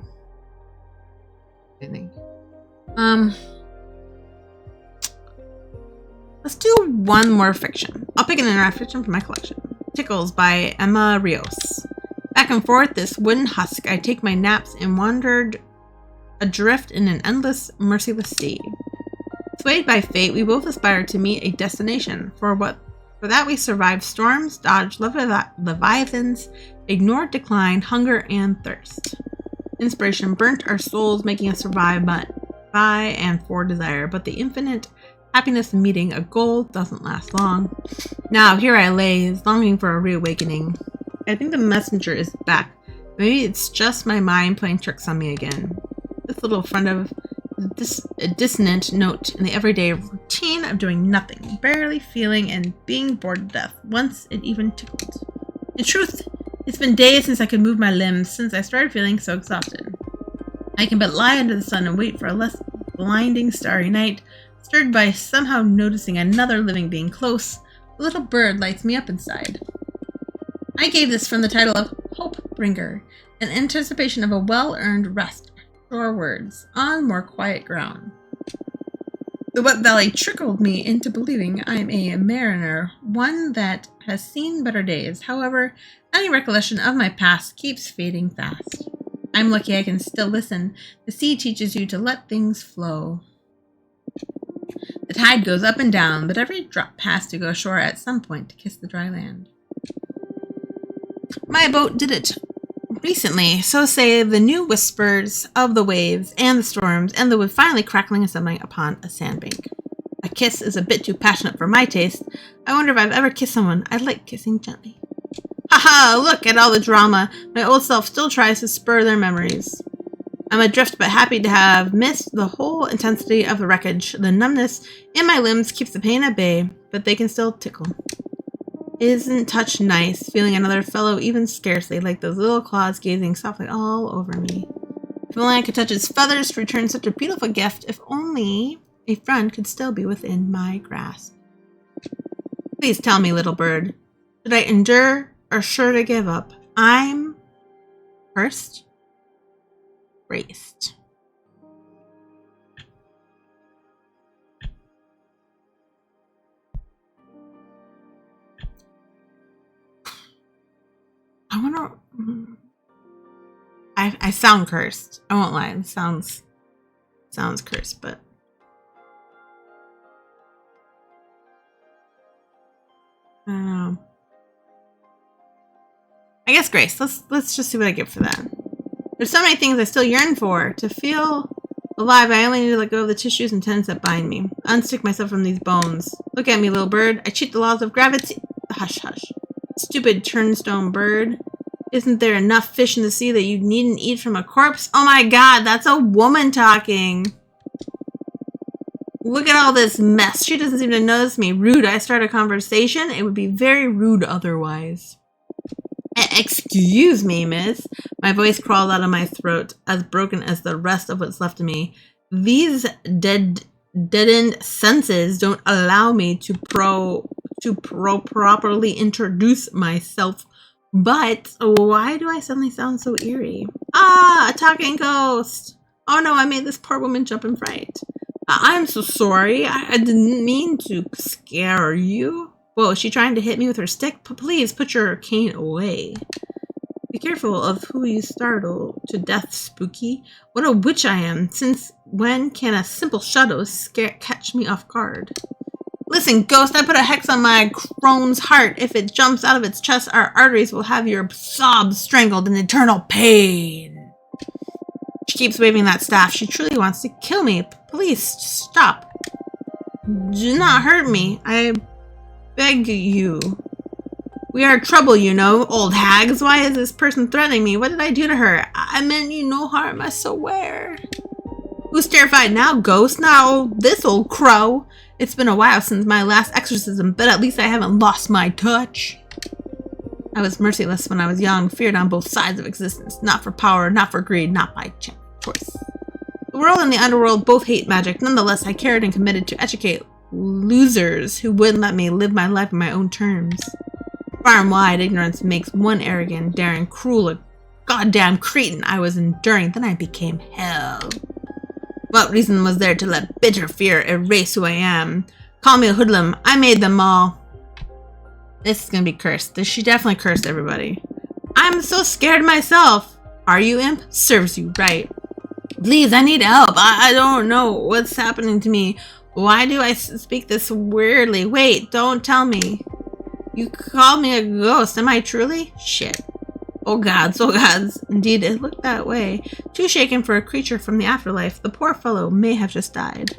Let's do one more fiction. I'll pick an interactive fiction from my collection. Tickles by Emma Rios. Back and forth this wooden husk, I take my naps and wandered adrift in an endless, merciless sea. Swayed by fate, we both aspire to meet a destination. For that we survived storms, dodged leviathans, ignored decline, hunger, and thirst. Inspiration burnt our souls, making us survive by and for desire, but the infinite happiness of meeting a goal doesn't last long. Now here I lay, longing for a reawakening. I think the messenger is back. Maybe it's just my mind playing tricks on me again. This little friend of a dissonant note in the everyday routine of doing nothing, barely feeling, and being bored to death. Once it even tickled. In truth, it's been days since I could move my limbs, since I started feeling so exhausted. I can but lie under the sun and wait for a less blinding starry night, stirred by somehow noticing another living being close. A little bird lights me up inside. I gave this from the title of Hope Bringer, in anticipation of a well-earned rest, shore words, on more quiet ground. The wet valley trickled me into believing I'm a mariner, one that has seen better days. However, any recollection of my past keeps fading fast. I'm lucky I can still listen. The sea teaches you to let things flow. The tide goes up and down, but every drop has to go ashore at some point to kiss the dry land. My boat did it recently, so say the new whispers of the waves and the storms and the wood finally crackling and stumbling upon a sandbank. A kiss is a bit too passionate for my taste. I wonder if I've ever kissed someone I'd like kissing gently. Haha, look at all the drama. My old self still tries to spur their memories. I'm adrift but happy to have missed the whole intensity of the wreckage. The numbness in my limbs keeps the pain at bay, but they can still tickle. Isn't touch nice, feeling another fellow even scarcely, like those little claws gazing softly all over me. If only I could touch its feathers to return such a beautiful gift, if only a friend could still be within my grasp. Please tell me, little bird, should I endure or sure to give up? I'm cursed, braced. I wonder. I sound cursed. I won't lie. It sounds cursed, but I don't know. I guess Grace. Let's just see what I get for that. There's so many things I still yearn for. To feel alive, I only need to let go of the tissues and tendons that bind me. Unstick myself from these bones. Look at me, little bird. I cheat the laws of gravity. Hush, hush. Stupid turnstone bird. Isn't there enough fish in the sea that you needn't eat from a corpse? Oh my god, that's a woman talking. Look at all this mess. She doesn't seem to notice me. Rude. I start a conversation. It would be very rude otherwise. Excuse me, miss. My voice crawled out of my throat, as broken as the rest of what's left of me. These deadened senses don't allow me to properly introduce myself. But why do I suddenly sound so eerie? Ah, a talking ghost. Oh no, I made this poor woman jump in fright. I'm so sorry. I didn't mean to scare you. Whoa, is she trying to hit me with her stick? Please put your cane away. Be careful of who you startle to death, Spooky. What a witch I am. Since when can a simple shadow catch me off guard? Listen, ghost, I put a hex on my crone's heart. If it jumps out of its chest, our arteries will have your sobs strangled in eternal pain. She keeps waving that staff. She truly wants to kill me. Please, stop. Do not hurt me. I beg you. We are trouble, you know, old hags. Why is this person threatening me? What did I do to her? I meant you no harm, I swear. Who's terrified now, ghost? Now, this old crow. It's been a while since my last exorcism, but at least I haven't lost my touch. I was merciless when I was young, feared on both sides of existence. Not for power, not for greed, not by choice. The world and the underworld both hate magic. Nonetheless, I cared and committed to educate losers who wouldn't let me live my life on my own terms. Far and wide, ignorance makes one arrogant, daring, cruel, a goddamn cretin I was enduring. Then I became hell. What reason was there to let bitter fear erase who I am? Call me a hoodlum. I made them all. This is gonna be cursed. She definitely cursed everybody. I'm so scared myself. Are you, imp? Serves you right. Please, I need help. I don't know what's happening to me. Why do I speak this weirdly? Wait, don't tell me. You called me a ghost. Am I truly? Shit. Oh gods, oh gods. Indeed, it looked that way. Too shaken for a creature from the afterlife, the poor fellow may have just died.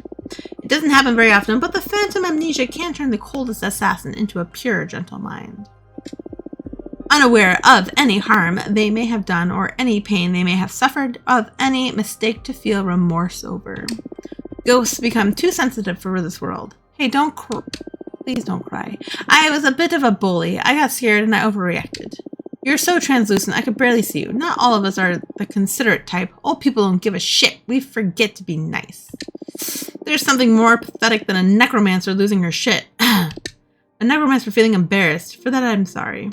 It doesn't happen very often, but the phantom amnesia can turn the coldest assassin into a pure, gentle mind. Unaware of any harm they may have done or any pain they may have suffered, of any mistake to feel remorse over. Ghosts become too sensitive for this world. Hey, don't please don't cry. I was a bit of a bully. I got scared and I overreacted. You're so translucent, I could barely see you. Not all of us are the considerate type. Old people don't give a shit. We forget to be nice. There's something more pathetic than a necromancer losing her shit. A necromancer feeling embarrassed. For that, I'm sorry.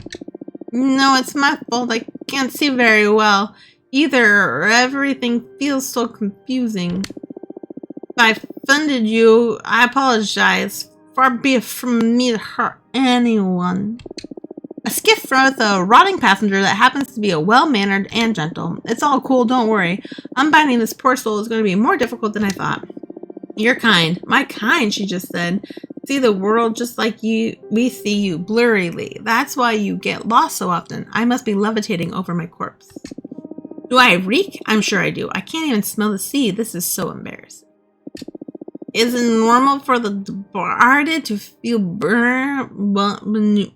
No, it's my fault. I can't see very well. Either everything feels so confusing. If I offended you, I apologize. Far be it from me to hurt anyone. A skiff with a rotting passenger that happens to be a well-mannered and gentle. It's all cool, don't worry. Unbinding this poor soul is going to be more difficult than I thought. You're kind. My kind, she just said. See the world just like we see you, blurrily. That's why you get lost so often. I must be levitating over my corpse. Do I reek? I'm sure I do. I can't even smell the sea. This is so embarrassing. Is it normal for the departed to feel benumbed?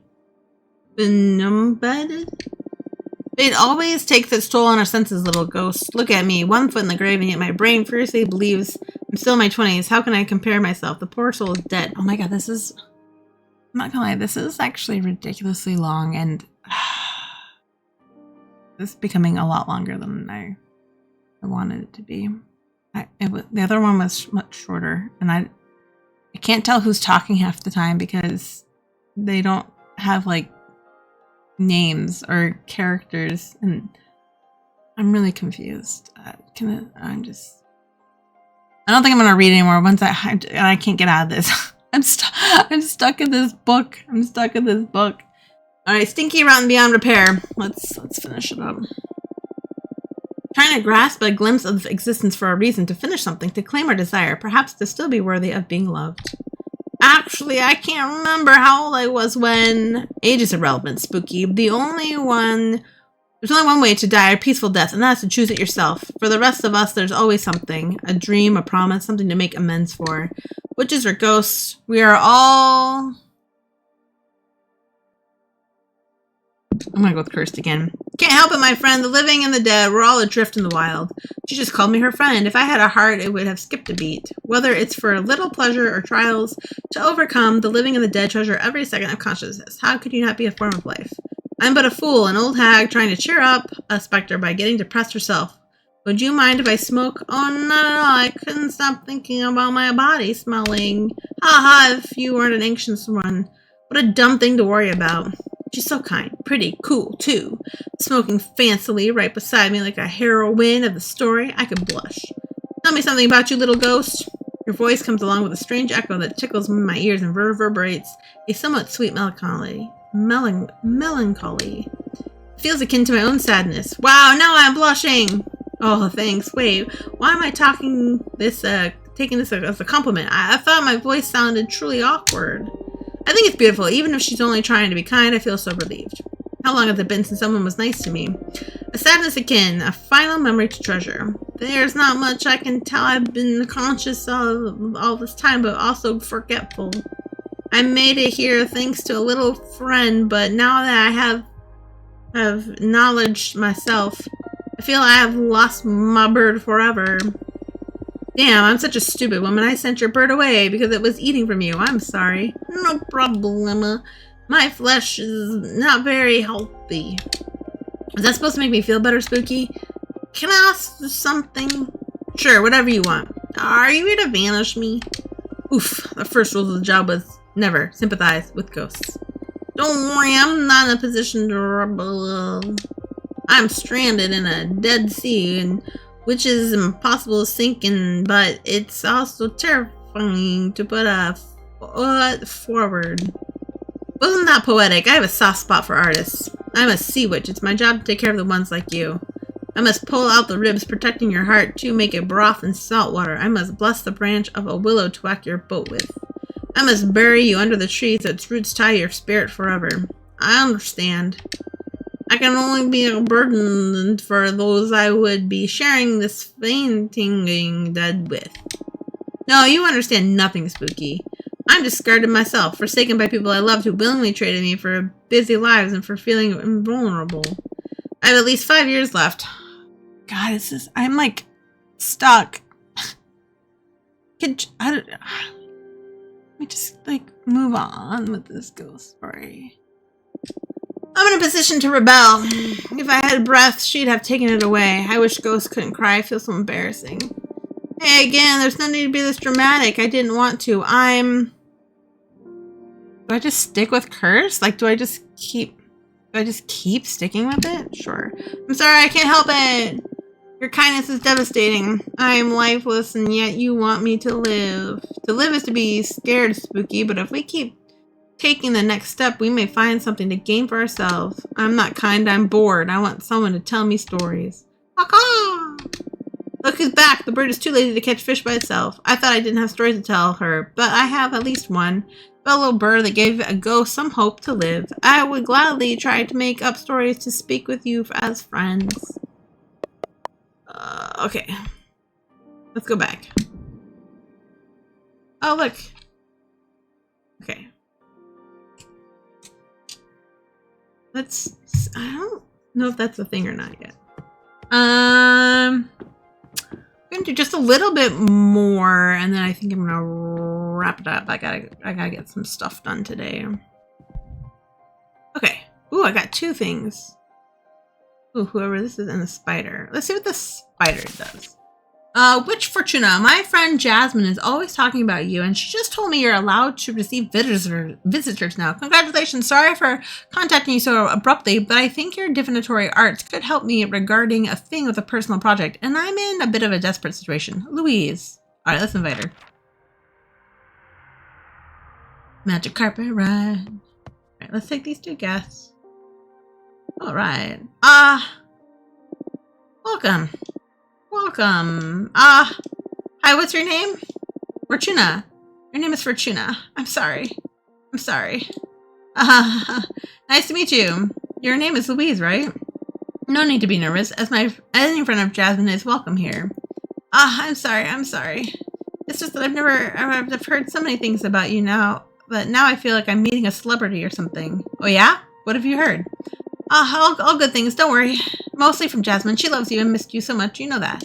It always takes its toll on our senses, little ghost. Look at me, 1 foot in the grave, and yet my brain fiercely believes I'm still in my 20s. How can I compare myself? The poor soul is dead. Oh my god, this is... I'm not gonna lie, this is actually ridiculously long, and... this is becoming a lot longer than I wanted it to be. The other one was much shorter, and I can't tell who's talking half the time because they don't have, like, names or characters, and I'm really confused. I don't think I'm gonna read anymore once I can't get out of this. I'm stuck in this book. All right, Stinky Rotten Beyond Repair. Let's finish it up. Trying to grasp a glimpse of existence for a reason, to finish something, to claim our desire, perhaps to still be worthy of being loved. Actually, I can't remember how old I was when... Age is irrelevant, Spooky. There's only one way to die a peaceful death, and that's to choose it yourself. For the rest of us, there's always something. A dream, a promise, something to make amends for. Witches or ghosts, we are all... I'm gonna go with cursed again. Can't help it, my friend. The living and the dead, we're all adrift in the wild. She just called me her friend. If I had a heart, it would have skipped a beat. Whether it's for little pleasure or trials to overcome, the living and the dead treasure every second of consciousness. How could you not be a form of life? I'm but a fool, an old hag trying to cheer up a specter by getting depressed herself. Would you mind if I smoke? Oh, not at all. I couldn't stop thinking about my body smelling. Ha ha, if you weren't an anxious one. What a dumb thing to worry about. She's so kind, pretty, cool, too. Smoking fancily right beside me like a heroine of the story. I could blush. Tell me something about you, little ghost. Your voice comes along with a strange echo that tickles my ears and reverberates a somewhat sweet melancholy. Melancholy. It feels akin to my own sadness. Wow, now I'm blushing! Oh, thanks. Wait, why am I taking this as a compliment? I thought my voice sounded truly awkward. I think it's beautiful. Even if she's only trying to be kind, I feel so relieved. How long has it been since someone was nice to me? A sadness akin, a final memory to treasure. There's not much I can tell. I've been conscious of all this time, but also forgetful. I made it here thanks to a little friend, but now that I have acknowledged myself, I feel I have lost my bird forever. Damn, I'm such a stupid woman. I sent your bird away because it was eating from you. I'm sorry. No problema. My flesh is not very healthy. Is that supposed to make me feel better, Spooky? Can I ask something? Sure, whatever you want. Are you here to vanish me? Oof, the first rule of the job was never sympathize with ghosts. Don't worry, I'm not in a position to rebel. I'm stranded in a dead sea, and which is impossible to sink in, but it's also terrifying to put a foot forward. Wasn't that poetic? I have a soft spot for artists. I'm a sea witch. It's my job to take care of the ones like you. I must pull out the ribs protecting your heart to make a broth in salt water. I must bless the branch of a willow to whack your boat with. I must bury you under the tree so its roots tie your spirit forever. I understand. I can only be a burden for those I would be sharing this fainting dead with. No, you understand nothing, Spooky. I'm discarded myself, forsaken by people I loved who willingly traded me for busy lives and for feeling invulnerable. I have at least 5 years left. God, I'm like stuck. Let me just move on with this ghost story. I'm in a position to rebel. If I had breath, she'd have taken it away. I wish ghosts couldn't cry. I feel so embarrassing. Hey, again, there's no need to be this dramatic. I didn't want to. Do I just stick with curse? Do I just keep sticking with it? Sure. I'm sorry, I can't help it. Your kindness is devastating. I am lifeless, and yet you want me to live. To live is to be scared, Spooky, but if we keep taking the next step, we may find something to gain for ourselves. I'm not kind, I'm bored. I want someone to tell me stories. Caw-caw! Look who's back. The bird is too lazy to catch fish by itself. I thought I didn't have stories to tell her, but I have at least one. A little bird that gave a ghost some hope to live. I would gladly try to make up stories to speak with you as friends. Okay. Let's go back. Oh, look. Okay. I don't know if that's a thing or not yet. I'm gonna do just a little bit more, and then I think I'm gonna wrap it up. I gotta get some stuff done today. Okay. Ooh, I got 2 things. Ooh, whoever this is, and the spider. Let's see what the spider does. Witch Fortuna, my friend Jasmine is always talking about you, and she just told me you're allowed to receive visitors now. Congratulations. Sorry for contacting you so abruptly, but I think your divinatory arts could help me regarding a thing with a personal project, and I'm in a bit of a desperate situation. Louise. All right, let's invite her. Magic carpet ride. All right, let's take these 2 guests. All right. Welcome. Welcome. Hi, what's your name? Fortuna. Your name is Fortuna. I'm sorry. Nice to meet you. Your name is Louise, right? No need to be nervous, as any friend of Jasmine is welcome here. I'm sorry. It's just that I've heard so many things about you now, but now I feel like I'm meeting a celebrity or something. Oh yeah? What have you heard? All good things, don't worry. Mostly from Jasmine. She loves you and missed you so much, you know that.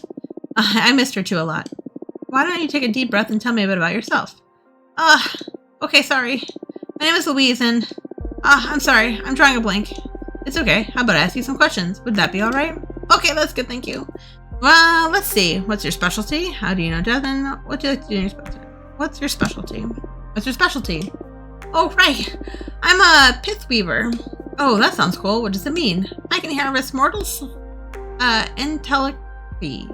I missed her too a lot. Why don't you take a deep breath and tell me a bit about yourself? Okay, sorry. My name is Louise and... I'm sorry, I'm drawing a blank. It's okay, how about I ask you some questions? Would that be alright? Okay, that's good, thank you. Well, let's see. What's your specialty? How do you know Jasmine? What do you like to do in your specialty? What's your specialty? Oh, right. I'm a pith weaver. Oh, that sounds cool. What does it mean? I can harvest mortals' entelechy.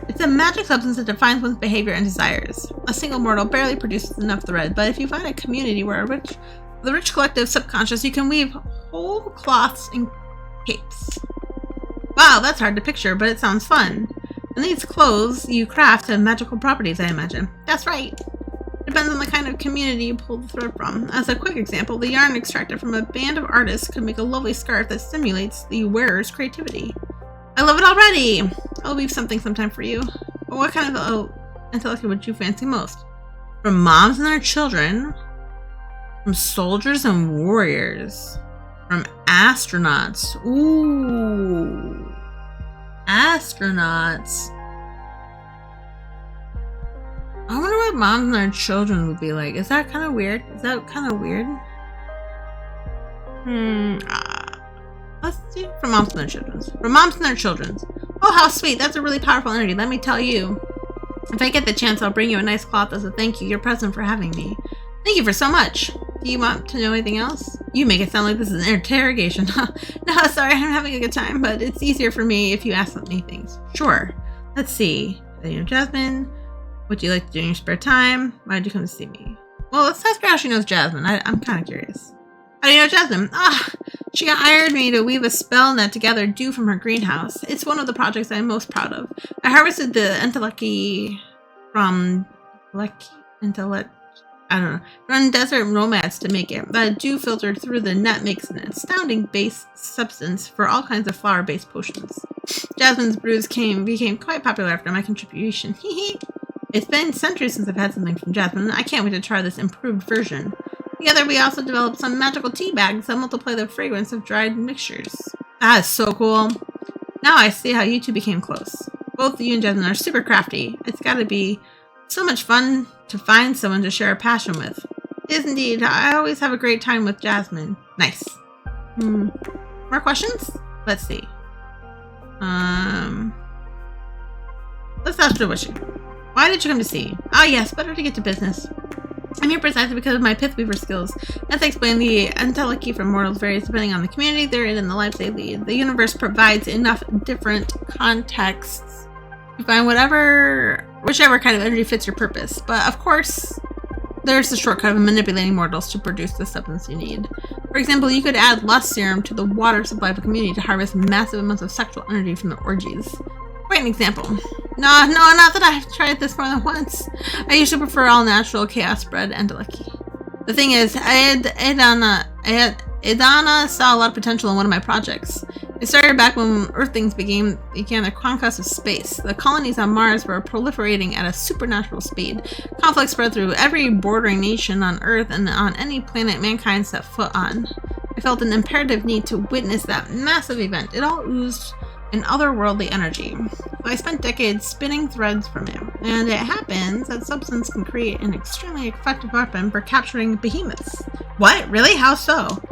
It's a magic substance that defines one's behavior and desires. A single mortal barely produces enough thread, but if you find a community where the rich collective subconscious, you can weave whole cloths and capes. Wow, that's hard to picture, but it sounds fun. And these clothes you craft have magical properties, I imagine. That's right. Depends on the kind of community you pull the thread from. As a quick example, the yarn extracted from a band of artists could make a lovely scarf that stimulates the wearer's creativity. I love it already! I'll weave something sometime for you. What kind of entelechy would you fancy most? From moms and their children, from soldiers and warriors, from astronauts. Ooh. Astronauts. I wonder what moms and their children would be like. Is that kind of weird? Let's see. From moms and their children's. Oh, how sweet. That's a really powerful energy. Let me tell you. If I get the chance, I'll bring you a nice cloth as a thank you. You're present for having me. Thank you for so much. Do you want to know anything else? You make it sound like this is an interrogation. No, sorry. I'm having a good time, but it's easier for me if you ask me things. Sure. Let's see. Jasmine. What do you like to do in your spare time? Why did you come to see me? Well, let's ask her how she knows Jasmine. I'm kind of curious. How do you know Jasmine? She hired me to weave a spell net to gather dew from her greenhouse. It's one of the projects I'm most proud of. I harvested the entelechy from desert nomads to make it. The dew filtered through the net makes an astounding base substance for all kinds of flower-based potions. Jasmine's brews became quite popular after my contribution. It's been centuries since I've had something from Jasmine. I can't wait to try this improved version. Together, we also developed some magical tea bags that multiply the fragrance of dried mixtures. That is so cool. Now I see how you two became close. Both you and Jasmine are super crafty. It's gotta be so much fun to find someone to share a passion with. It is indeed. I always have a great time with Jasmine. Nice. More questions? Let's see. Let's ask her why did you come to see? Yes, better to get to business. I'm here precisely because of my pith weaver skills. As I explained, the entelechy from mortals varies depending on the community they're in and the lives they lead. The universe provides enough different contexts to find whichever kind of energy fits your purpose. But of course, there's the shortcut of manipulating mortals to produce the substance you need. For example, you could add lust serum to the water supply of a community to harvest massive amounts of sexual energy from the orgies. Quite an example. No, not that I've tried this more than once. I usually prefer all natural chaos bred entelechy. The thing is, Idana saw a lot of potential in one of my projects. It started back when Earthlings began their conquest of space. The colonies on Mars were proliferating at a supernatural speed. Conflict spread through every bordering nation on Earth and on any planet mankind set foot on. I felt an imperative need to witness that massive event. It all oozed an otherworldly energy. So I spent decades spinning threads from it, and it happens that substance can create an extremely effective weapon for capturing behemoths. What? Really? How so?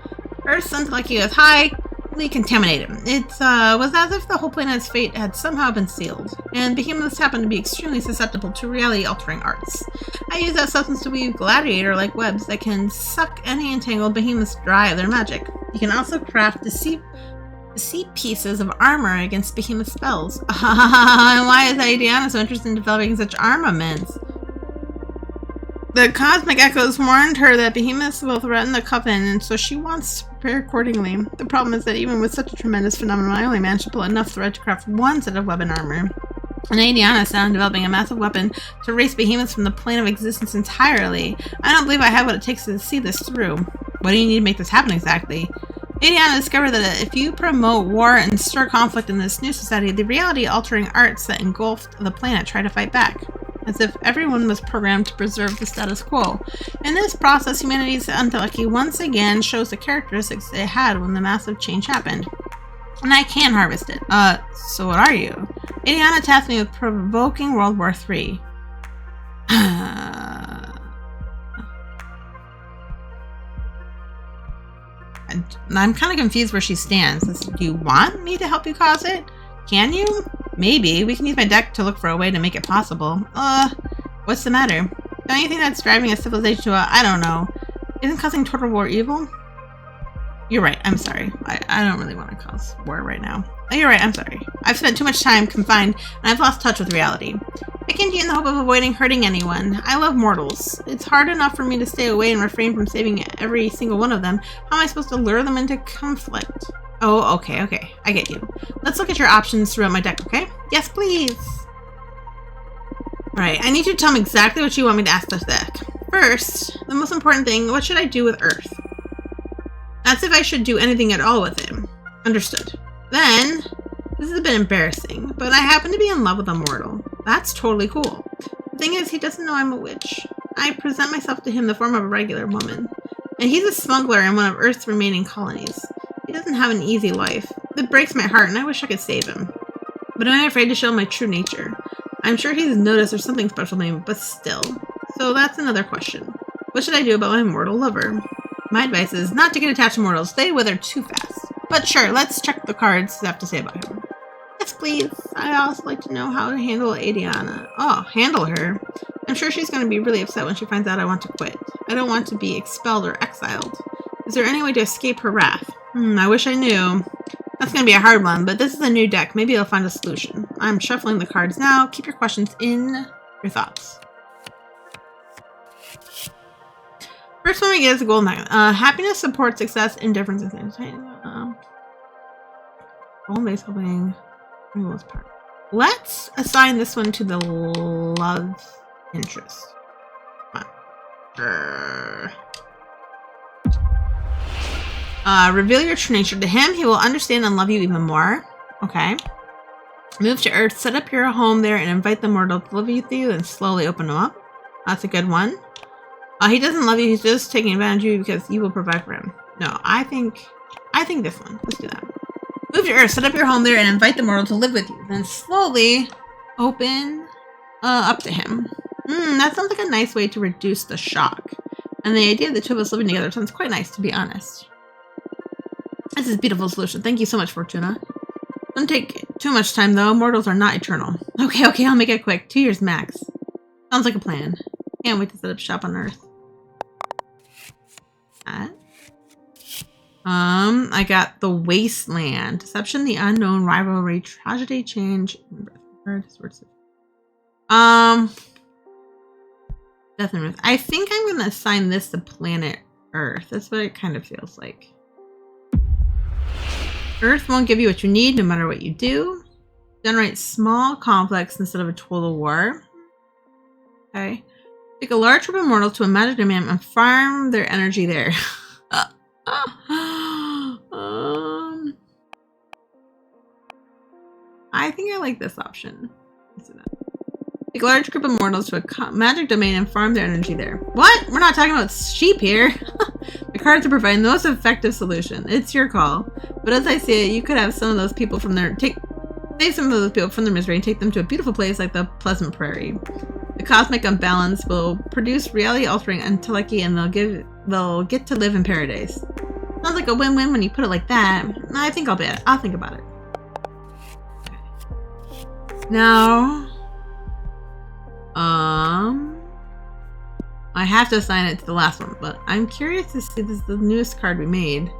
Earth's entelechy is highly contaminated. It was as if the whole planet's fate had somehow been sealed, and behemoths happen to be extremely susceptible to reality-altering arts. I use that substance to weave gladiator-like webs that can suck any entangled behemoths dry of their magic. You can also craft deceit pieces of armor against behemoth spells. And why is Diana so interested in developing such armaments? The cosmic echoes warned her that behemoths will threaten the coven, and so she wants to prepare accordingly. The problem is that even with such a tremendous phenomenon, I only managed to pull enough thread to craft one set of weapon armor. And Adiana is now developing a massive weapon to erase behemoths from the plane of existence entirely. I don't believe I have what it takes to see this through. What do you need to make this happen exactly? Adiana discovered that if you promote war and stir conflict in this new society, the reality-altering arts that engulfed the planet try to fight back, as if everyone was programmed to preserve the status quo. In this process, humanity's intellect once again shows the characteristics it had when the massive change happened. And I can harvest it. So what are you? Adiana tasked me with provoking World War III. I'm kind of confused where she stands. Do you want me to help you cause it? Can you? Maybe. We can use my deck to look for a way to make it possible. What's the matter? Don't you think that's driving a civilization to a, I don't know. Isn't causing total war evil? You're right. I'm sorry. I don't really want to cause war right now. Oh, you're right. I'm sorry. I've spent too much time confined, and I've lost touch with reality. I came to you in the hope of avoiding hurting anyone. I love mortals. It's hard enough for me to stay away and refrain from saving every single one of them. How am I supposed to lure them into conflict? Oh, okay. I get you. Let's look at your options throughout my deck, okay? Yes, please. Alright, I need you to tell me exactly what you want me to ask this deck. First, the most important thing, what should I do with Earth? That's if I should do anything at all with him. Understood. Then, this is a bit embarrassing, but I happen to be in love with a mortal. That's totally cool. The thing is, he doesn't know I'm a witch. I present myself to him in the form of a regular woman. And he's a smuggler in one of Earth's remaining colonies. He doesn't have an easy life. It breaks my heart, and I wish I could save him. But I'm afraid to show my true nature. I'm sure he's noticed there's something special to me, but still. So that's another question. What should I do about my mortal lover? My advice is not to get attached to mortals. They wither too fast. But sure, let's check the cards I have to say about him. Yes, please. I'd also like to know how to handle Adiana. Oh, handle her? I'm sure she's going to be really upset when she finds out I want to quit. I don't want to be expelled or exiled. Is there any way to escape her wrath? I wish I knew. That's going to be a hard one, but this is a new deck. Maybe I'll find a solution. I'm shuffling the cards now. Keep your questions in your thoughts. First one we get is a golden nugget. Happiness, support, success, indifference, and entertainment. Golden base helping. Let's assign this one to the love interest. Reveal your true nature to him. He will understand and love you even more. Okay. Move to Earth. Set up your home there and invite the mortal to live with you and slowly open him up. That's a good one. He doesn't love you. He's just taking advantage of you because you will provide for him. No, I think this one. Let's do that. Move to Earth. Set up your home there and invite the mortal to live with you. Then slowly open up to him. That sounds like a nice way to reduce the shock. And the idea of the two of us living together sounds quite nice, to be honest. This is a beautiful solution. Thank you so much, Fortuna. Don't take too much time, though. Mortals are not eternal. Okay, I'll make it quick. 2 years max. Sounds like a plan. Can't wait to set up shop on Earth. I got the Wasteland. Deception, the unknown, rivalry, tragedy, change. Death and Myth. I think I'm going to assign this to planet Earth. That's what it kind of feels like. Earth won't give you what you need no matter what you do. Generate small conflicts instead of a total war. Okay. Take a large group of mortals to a magic domain and farm their energy there. I think I like this option. Let's do that. Take a large group of mortals to a magic domain and farm their energy there. What? We're not talking about sheep here. The cards are providing the most effective solution. It's your call. But as I say it, you could have some of those people from their save some of those people from their misery and take them to a beautiful place like the Pleasant Prairie. The cosmic imbalance will produce reality-altering intellect, and they'll get to live in paradise. Sounds like a win-win when you put it like that. I think I'll think about it. Now, I have to assign it to the last one, but I'm curious to see. This is the newest card we made.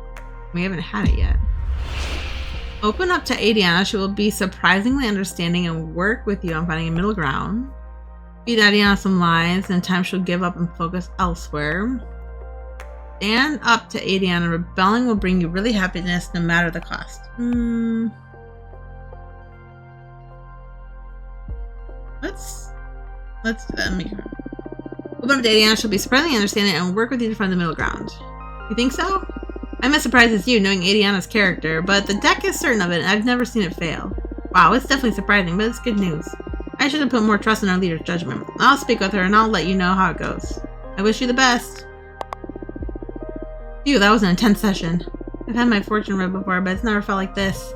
We haven't had it yet. Open up to Adiana. She will be surprisingly understanding and work with you on finding a middle ground. Feed Adiana some lies, and in time she'll give up and focus elsewhere. Stand up to Adiana. Rebelling will bring you really happiness no matter the cost. Let's do that. Open up to Adiana. She'll be surprisingly understanding and work with you to find the middle ground. You think so? I'm as surprised as you, knowing Adiana's character, but the deck is certain of it, and I've never seen it fail. Wow, it's definitely surprising, but it's good news. I should have put more trust in our leader's judgment. I'll speak with her, and I'll let you know how it goes. I wish you the best. Phew, that was an intense session. I've had my fortune read before, but it's never felt like this.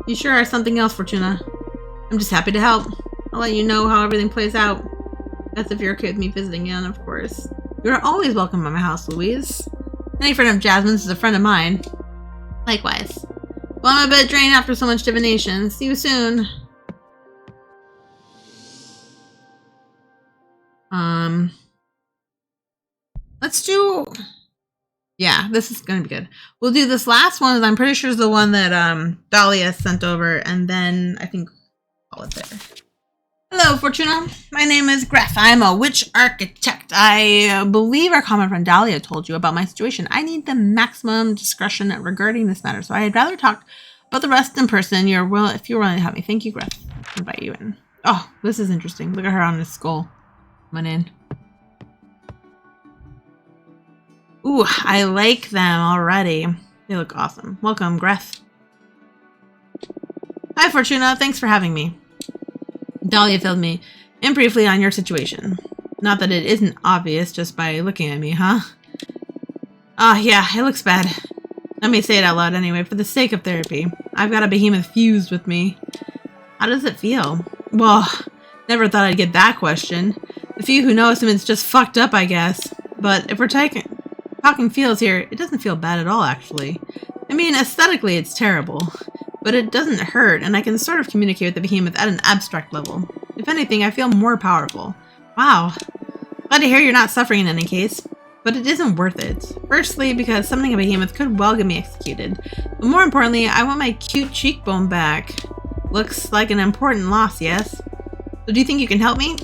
You sure are something else, Fortuna. I'm just happy to help. I'll let you know how everything plays out. That's if you're okay with me visiting you, and of course. You're always welcome at my house, Louise. Any friend of Jasmine's is a friend of mine. Likewise. Well, I'm a bit drained after so much divination. See you soon. Let's do... Yeah, this is going to be good. We'll do this last one. I'm pretty sure is the one that Dahlia sent over, and then I think call it there. Hello, Fortuna. My name is Gref. I'm a witch architect. I believe our common friend Dahlia told you about my situation. I need the maximum discretion regarding this matter, so I'd rather talk about the rest in person. If you're willing to help me. Thank you, Gref. I'll invite you in. Oh, this is interesting. Look at her on the skull. Come on in. Ooh, I like them already. They look awesome. Welcome, Gref. Hi, Fortuna. Thanks for having me. Dahlia filled me in briefly on your situation. Not that it isn't obvious just by looking at me, huh? Yeah, it looks bad. Let me say it out loud anyway, for the sake of therapy. I've got a behemoth fused with me. How does it feel? Well, never thought I'd get that question. The few who know him, it's just fucked up, I guess. But if we're talking feels here, it doesn't feel bad at all, actually. I mean, aesthetically, it's terrible. But it doesn't hurt, and I can sort of communicate with the behemoth at an abstract level. If anything, I feel more powerful. Wow. Glad to hear you're not suffering in any case. But it isn't worth it. Firstly, because summoning a behemoth could well get me executed. But more importantly, I want my cute cheekbone back. Looks like an important loss, yes? So do you think you can help me?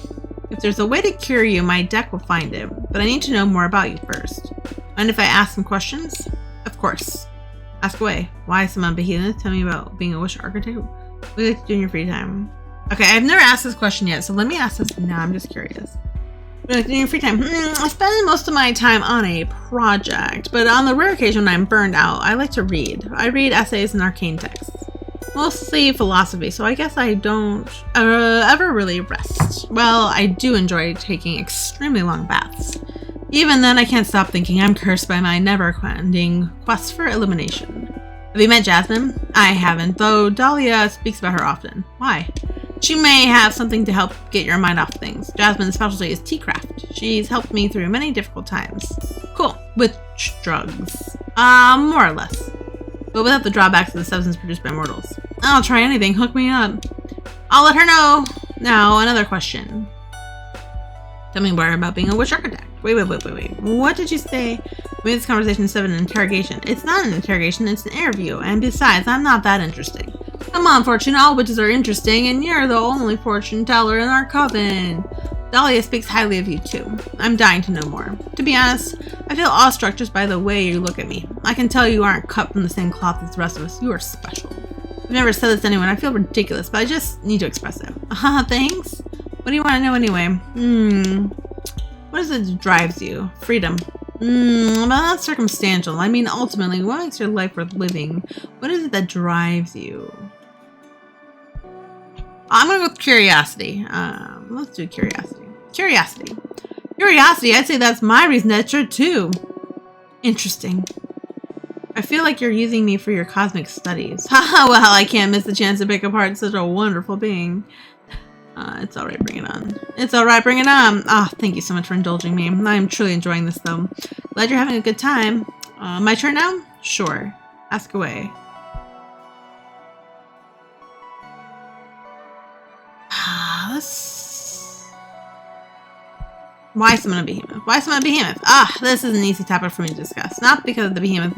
If there's a way to cure you, my deck will find it. But I need to know more about you first. Mind if I ask some questions? Of course. Ask away. Why summon behemoth? Tell me about being a witch architect. What do you like to do in your free time? Okay, I've never asked this question yet, so let me ask this now. I'm just curious. What do you like to do in your free time? I spend most of my time on a project, but on the rare occasion when I'm burned out, I like to read. I read essays and arcane texts. Mostly philosophy, so I guess I don't ever really rest. Well, I do enjoy taking extremely long baths. Even then, I can't stop thinking I'm cursed by my never-ending quest for elimination. Have you met Jasmine? I haven't, though Dahlia speaks about her often. Why? She may have something to help get your mind off things. Jasmine's specialty is tea-craft. She's helped me through many difficult times. Cool. With drugs. More or less. But without the drawbacks of the substance produced by mortals. I'll try anything. Hook me up. I'll let her know. Now, another question. Tell me more about being a witch architect. Wait. What did you say? We made this conversation instead of an interrogation. It's not an interrogation, it's an interview. And besides, I'm not that interesting. Come on, Fortune. All witches are interesting, and you're the only fortune teller in our coven. Dahlia speaks highly of you, too. I'm dying to know more. To be honest, I feel awestruck just by the way you look at me. I can tell you aren't cut from the same cloth as the rest of us. You are special. I've never said this to anyone. I feel ridiculous, but I just need to express it. Thanks? What do you want to know anyway? What is it that drives you? Freedom. Well, that's circumstantial. I mean, ultimately, what makes your life worth living? What is it that drives you? I'm gonna go with curiosity. Let's do curiosity. Curiosity, I'd say that's my reason to enter too. Interesting. I feel like you're using me for your cosmic studies. Haha, well, I can't miss the chance to pick apart such a wonderful being. It's alright, bring it on. It's alright, bring it on. Thank you so much for indulging me. I'm truly enjoying this, though. Glad you're having a good time. My turn now? Sure. Ask away. Why summon a behemoth? Why summon a behemoth? This is an easy topic for me to discuss. Not because of the behemoth.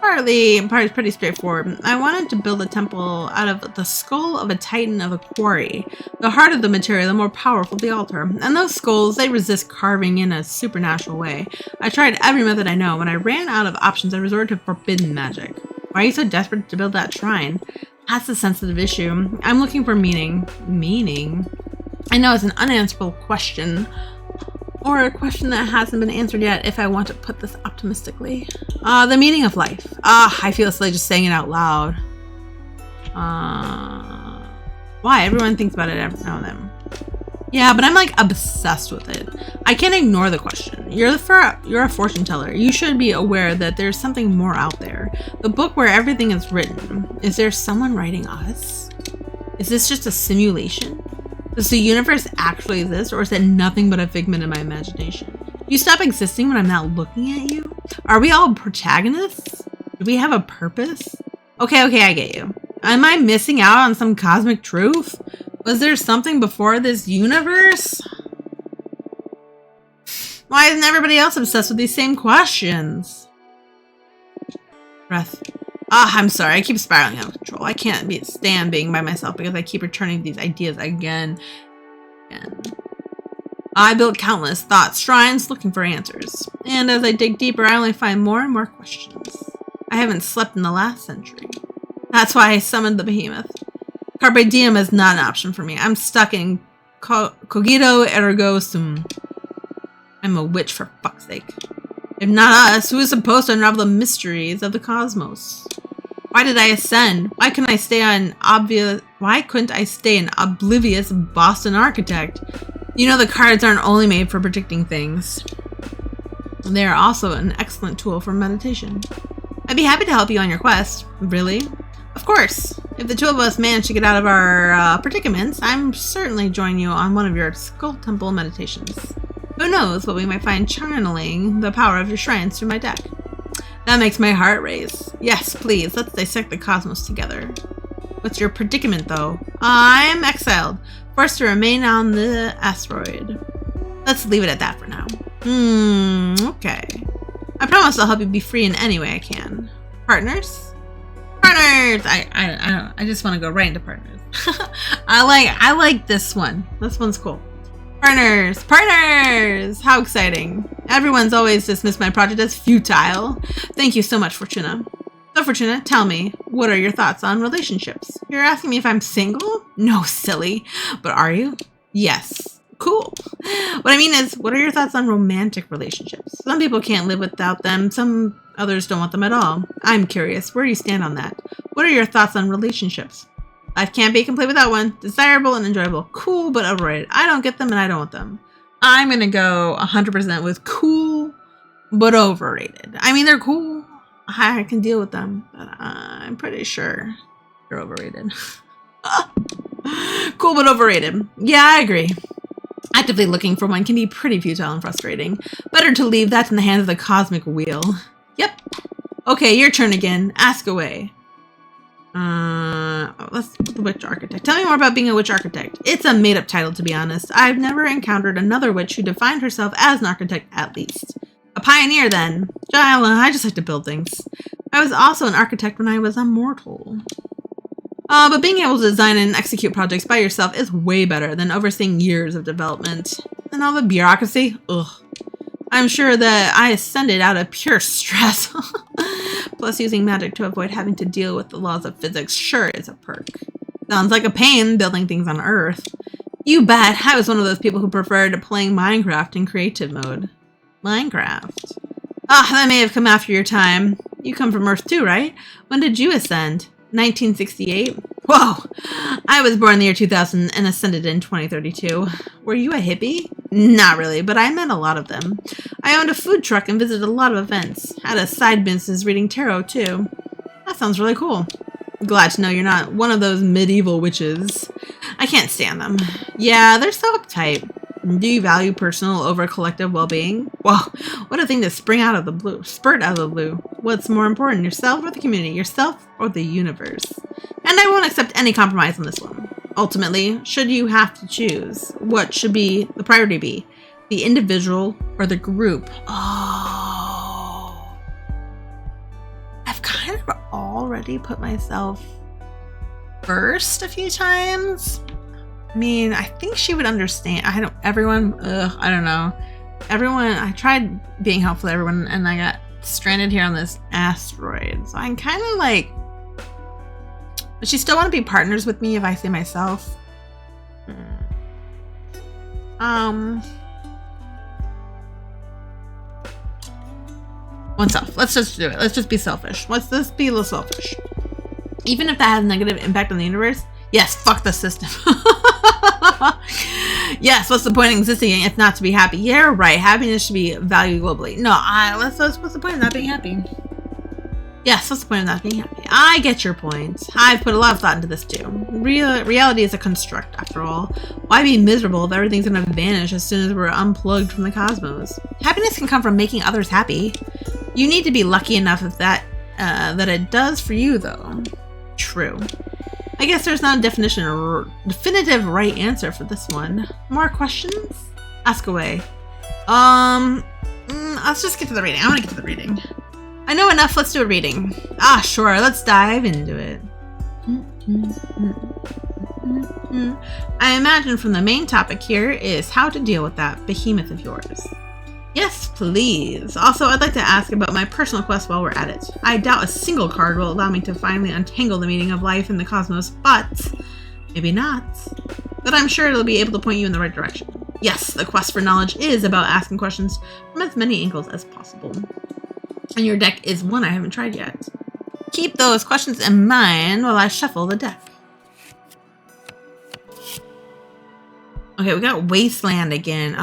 Part is pretty straightforward. I wanted to build a temple out of the skull of a titan of a quarry. The harder the material, the more powerful the altar. And those skulls, they resist carving in a supernatural way. I tried every method I know. When I ran out of options, I resorted to forbidden magic. Why are you so desperate to build that shrine? That's the sensitive issue. I'm looking for meaning. Meaning? I know it's an unanswerable question, or a question that hasn't been answered yet, if I want to put this optimistically. The meaning of life. I feel silly just saying it out loud. Why? Everyone thinks about it every now and then. Yeah, but I'm like obsessed with it. I can't ignore the question. You're a fortune teller. You should be aware that there's something more out there. The book where everything is written. Is there someone writing us? Is this just a simulation? Does the universe actually exist, or is it nothing but a figment of my imagination? Do you stop existing when I'm not looking at you? Are we all protagonists? Do we have a purpose? Okay, I get you. Am I missing out on some cosmic truth? Was there something before this universe? Why isn't everybody else obsessed with these same questions? Breath. I'm sorry. I keep spiraling out of control. I can't stand being by myself because I keep returning to these ideas again and again. I built countless thought shrines looking for answers. And as I dig deeper, I only find more and more questions. I haven't slept in the last century. That's why I summoned the behemoth. Carpe diem is not an option for me. I'm stuck in cogito ergo sum. I'm a witch, for fuck's sake. If not us, who is supposed to unravel the mysteries of the cosmos? Why did I ascend? Why couldn't I stay an oblivious Boston architect? You know, the cards aren't only made for predicting things. They are also an excellent tool for meditation. I'd be happy to help you on your quest. Really? Of course. If the two of us manage to get out of our predicaments, I'm certainly join you on one of your Skull Temple meditations. Who knows what we might find channeling the power of your shrines through my deck. That makes my heart race. Yes, please, let's dissect the cosmos together. What's your predicament, though? I'm exiled, forced to remain on the asteroid. Let's leave it at that for now. Okay. I promise I'll help you be free in any way I can. Partners? Partners! I just want to go right into partners. I like this one. This one's cool. Partners! Partners! How exciting. Everyone's always dismissed my project as futile. Thank you so much, Fortuna. So, Fortuna, tell me, what are your thoughts on relationships? You're asking me if I'm single? No, silly. But are you? Yes. Cool. What I mean is, what are your thoughts on romantic relationships? Some people can't live without them. Some others don't want them at all. I'm curious, where do you stand on that? What are your thoughts on relationships? Life can't be complete without one. Desirable and enjoyable. Cool, but overrated. I don't get them and I don't want them. I'm going to go 100% with cool, but overrated. I mean, they're cool. I can deal with them, but I'm pretty sure they're overrated. Cool, but overrated. Yeah, I agree. Actively looking for one can be pretty futile and frustrating. Better to leave that in the hands of the cosmic wheel. Yep. Okay, your turn again. Ask away. The witch architect. Tell me more about being a witch architect. It's a made-up title, to be honest. I've never encountered another witch who defined herself as an architect, at least. A pioneer, then. I just like to build things. I was also an architect when I was a mortal. But being able to design and execute projects by yourself is way better than overseeing years of development. And all the bureaucracy? Ugh. I'm sure that I ascended out of pure stress. Plus, using magic to avoid having to deal with the laws of physics sure is a perk. Sounds like a pain building things on Earth. You bet. I was one of those people who preferred playing Minecraft in creative mode. Minecraft? That may have come after your time. You come from Earth too, right? When did you ascend? 1968? Whoa! I was born in the year 2000 and ascended in 2032. Were you a hippie? Not really, but I met a lot of them. I owned a food truck and visited a lot of events. Had a side business reading tarot, too. That sounds really cool. Glad to know you're not one of those medieval witches. I can't stand them. Yeah, they're so uptight. Do you value personal over collective well-being? Whoa, what a thing to spurt out of the blue. What's more important, yourself or the community? Yourself or the universe? And I won't accept any compromise on this one. Ultimately, should you have to choose, what should the priority be? The individual or the group? Oh. I've kind of already put myself first a few times. I mean, I think she would understand. I don't know. I tried being helpful to everyone and I got stranded here on this asteroid. So I'm kind of like, does she still want to be partners with me if I say myself? Oneself. Let's just do it. Let's just be selfish. Let's just be a little selfish. Even if that has a negative impact on the universe, yes, fuck the system. Yes, what's the point of existing if not to be happy? Yeah, right. Happiness should be valued globally. No, what's the point of not being happy? Yes, what's the point of not being happy? I get your point. I've put a lot of thought into this too. Reality is a construct, after all. Why be miserable if everything's gonna vanish as soon as we're unplugged from the cosmos? Happiness can come from making others happy. You need to be lucky enough of that it does for you, though. True. I guess there's not a definitive right answer for this one. More questions? Ask away. Let's just get to the reading. I want to get to the reading. I know enough. Let's do a reading. Ah, sure. Let's dive into it. I imagine from the main topic here is how to deal with that behemoth of yours. Yes, please. Also, I'd like to ask about my personal quest while we're at it. I doubt a single card will allow me to finally untangle the meaning of life in the cosmos, but maybe not. But I'm sure it'll be able to point you in the right direction. Yes, the quest for knowledge is about asking questions from as many angles as possible. And your deck is one I haven't tried yet. Keep those questions in mind while I shuffle the deck. Okay, we got Wasteland again.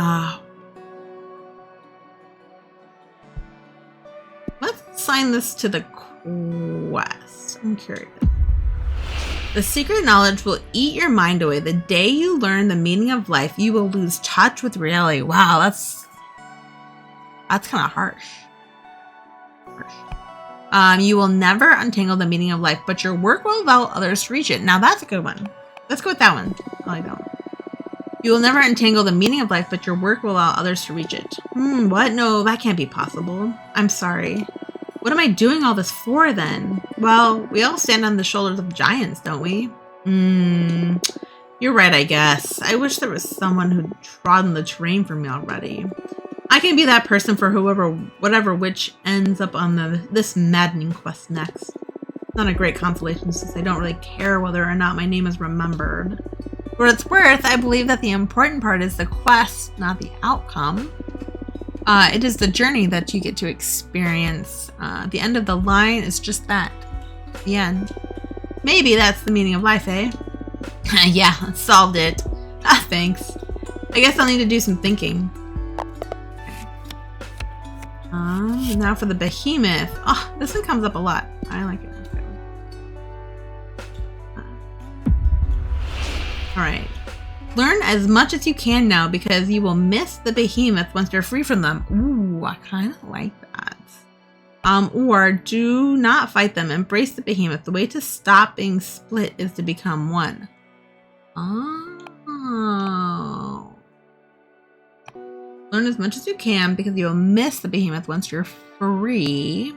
Let's assign this to the quest. I'm curious. The secret knowledge will eat your mind away. The day you learn the meaning of life, you will lose touch with reality. Wow, that's kind of harsh. You will never untangle the meaning of life, but your work will allow others to reach it. Now that's a good one. Let's go with that one. I like that one. You will never untangle the meaning of life, but your work will allow others to reach it. What? No, that can't be possible. I'm sorry. What am I doing all this for then? Well, we all stand on the shoulders of giants, don't we? You're right, I guess. I wish there was someone who'd trodden the terrain for me already. I can be that person for whatever witch ends up on this maddening quest next. Not a great consolation since I don't really care whether or not my name is remembered. For what it's worth, I believe that the important part is the quest, not the outcome. It is the journey that you get to experience. The end of the line is just that. The end. Maybe that's the meaning of life, eh? Yeah, solved it. Thanks. I guess I'll need to do some thinking. Now for the behemoth. Oh, this one comes up a lot. I like it. Alright. Learn as much as you can now because you will miss the behemoth once you're free from them. Ooh, I kind of like that. Or do not fight them. Embrace the behemoth. The way to stop being split is to become one. Oh. Learn as much as you can because you'll miss the behemoth once you're free.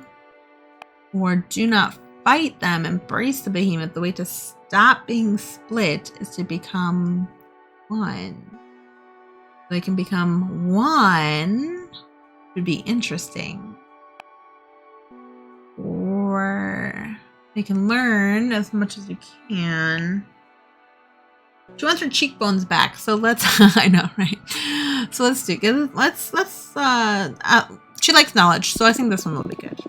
Or do not fight them. Embrace the behemoth. The way to stop being split is to become one. They can become one. Would be interesting. Or they can learn as much as you can. She wants her cheekbones back, so let's. I know, right? So let's do. Let's. She likes knowledge, so I think this one will be good.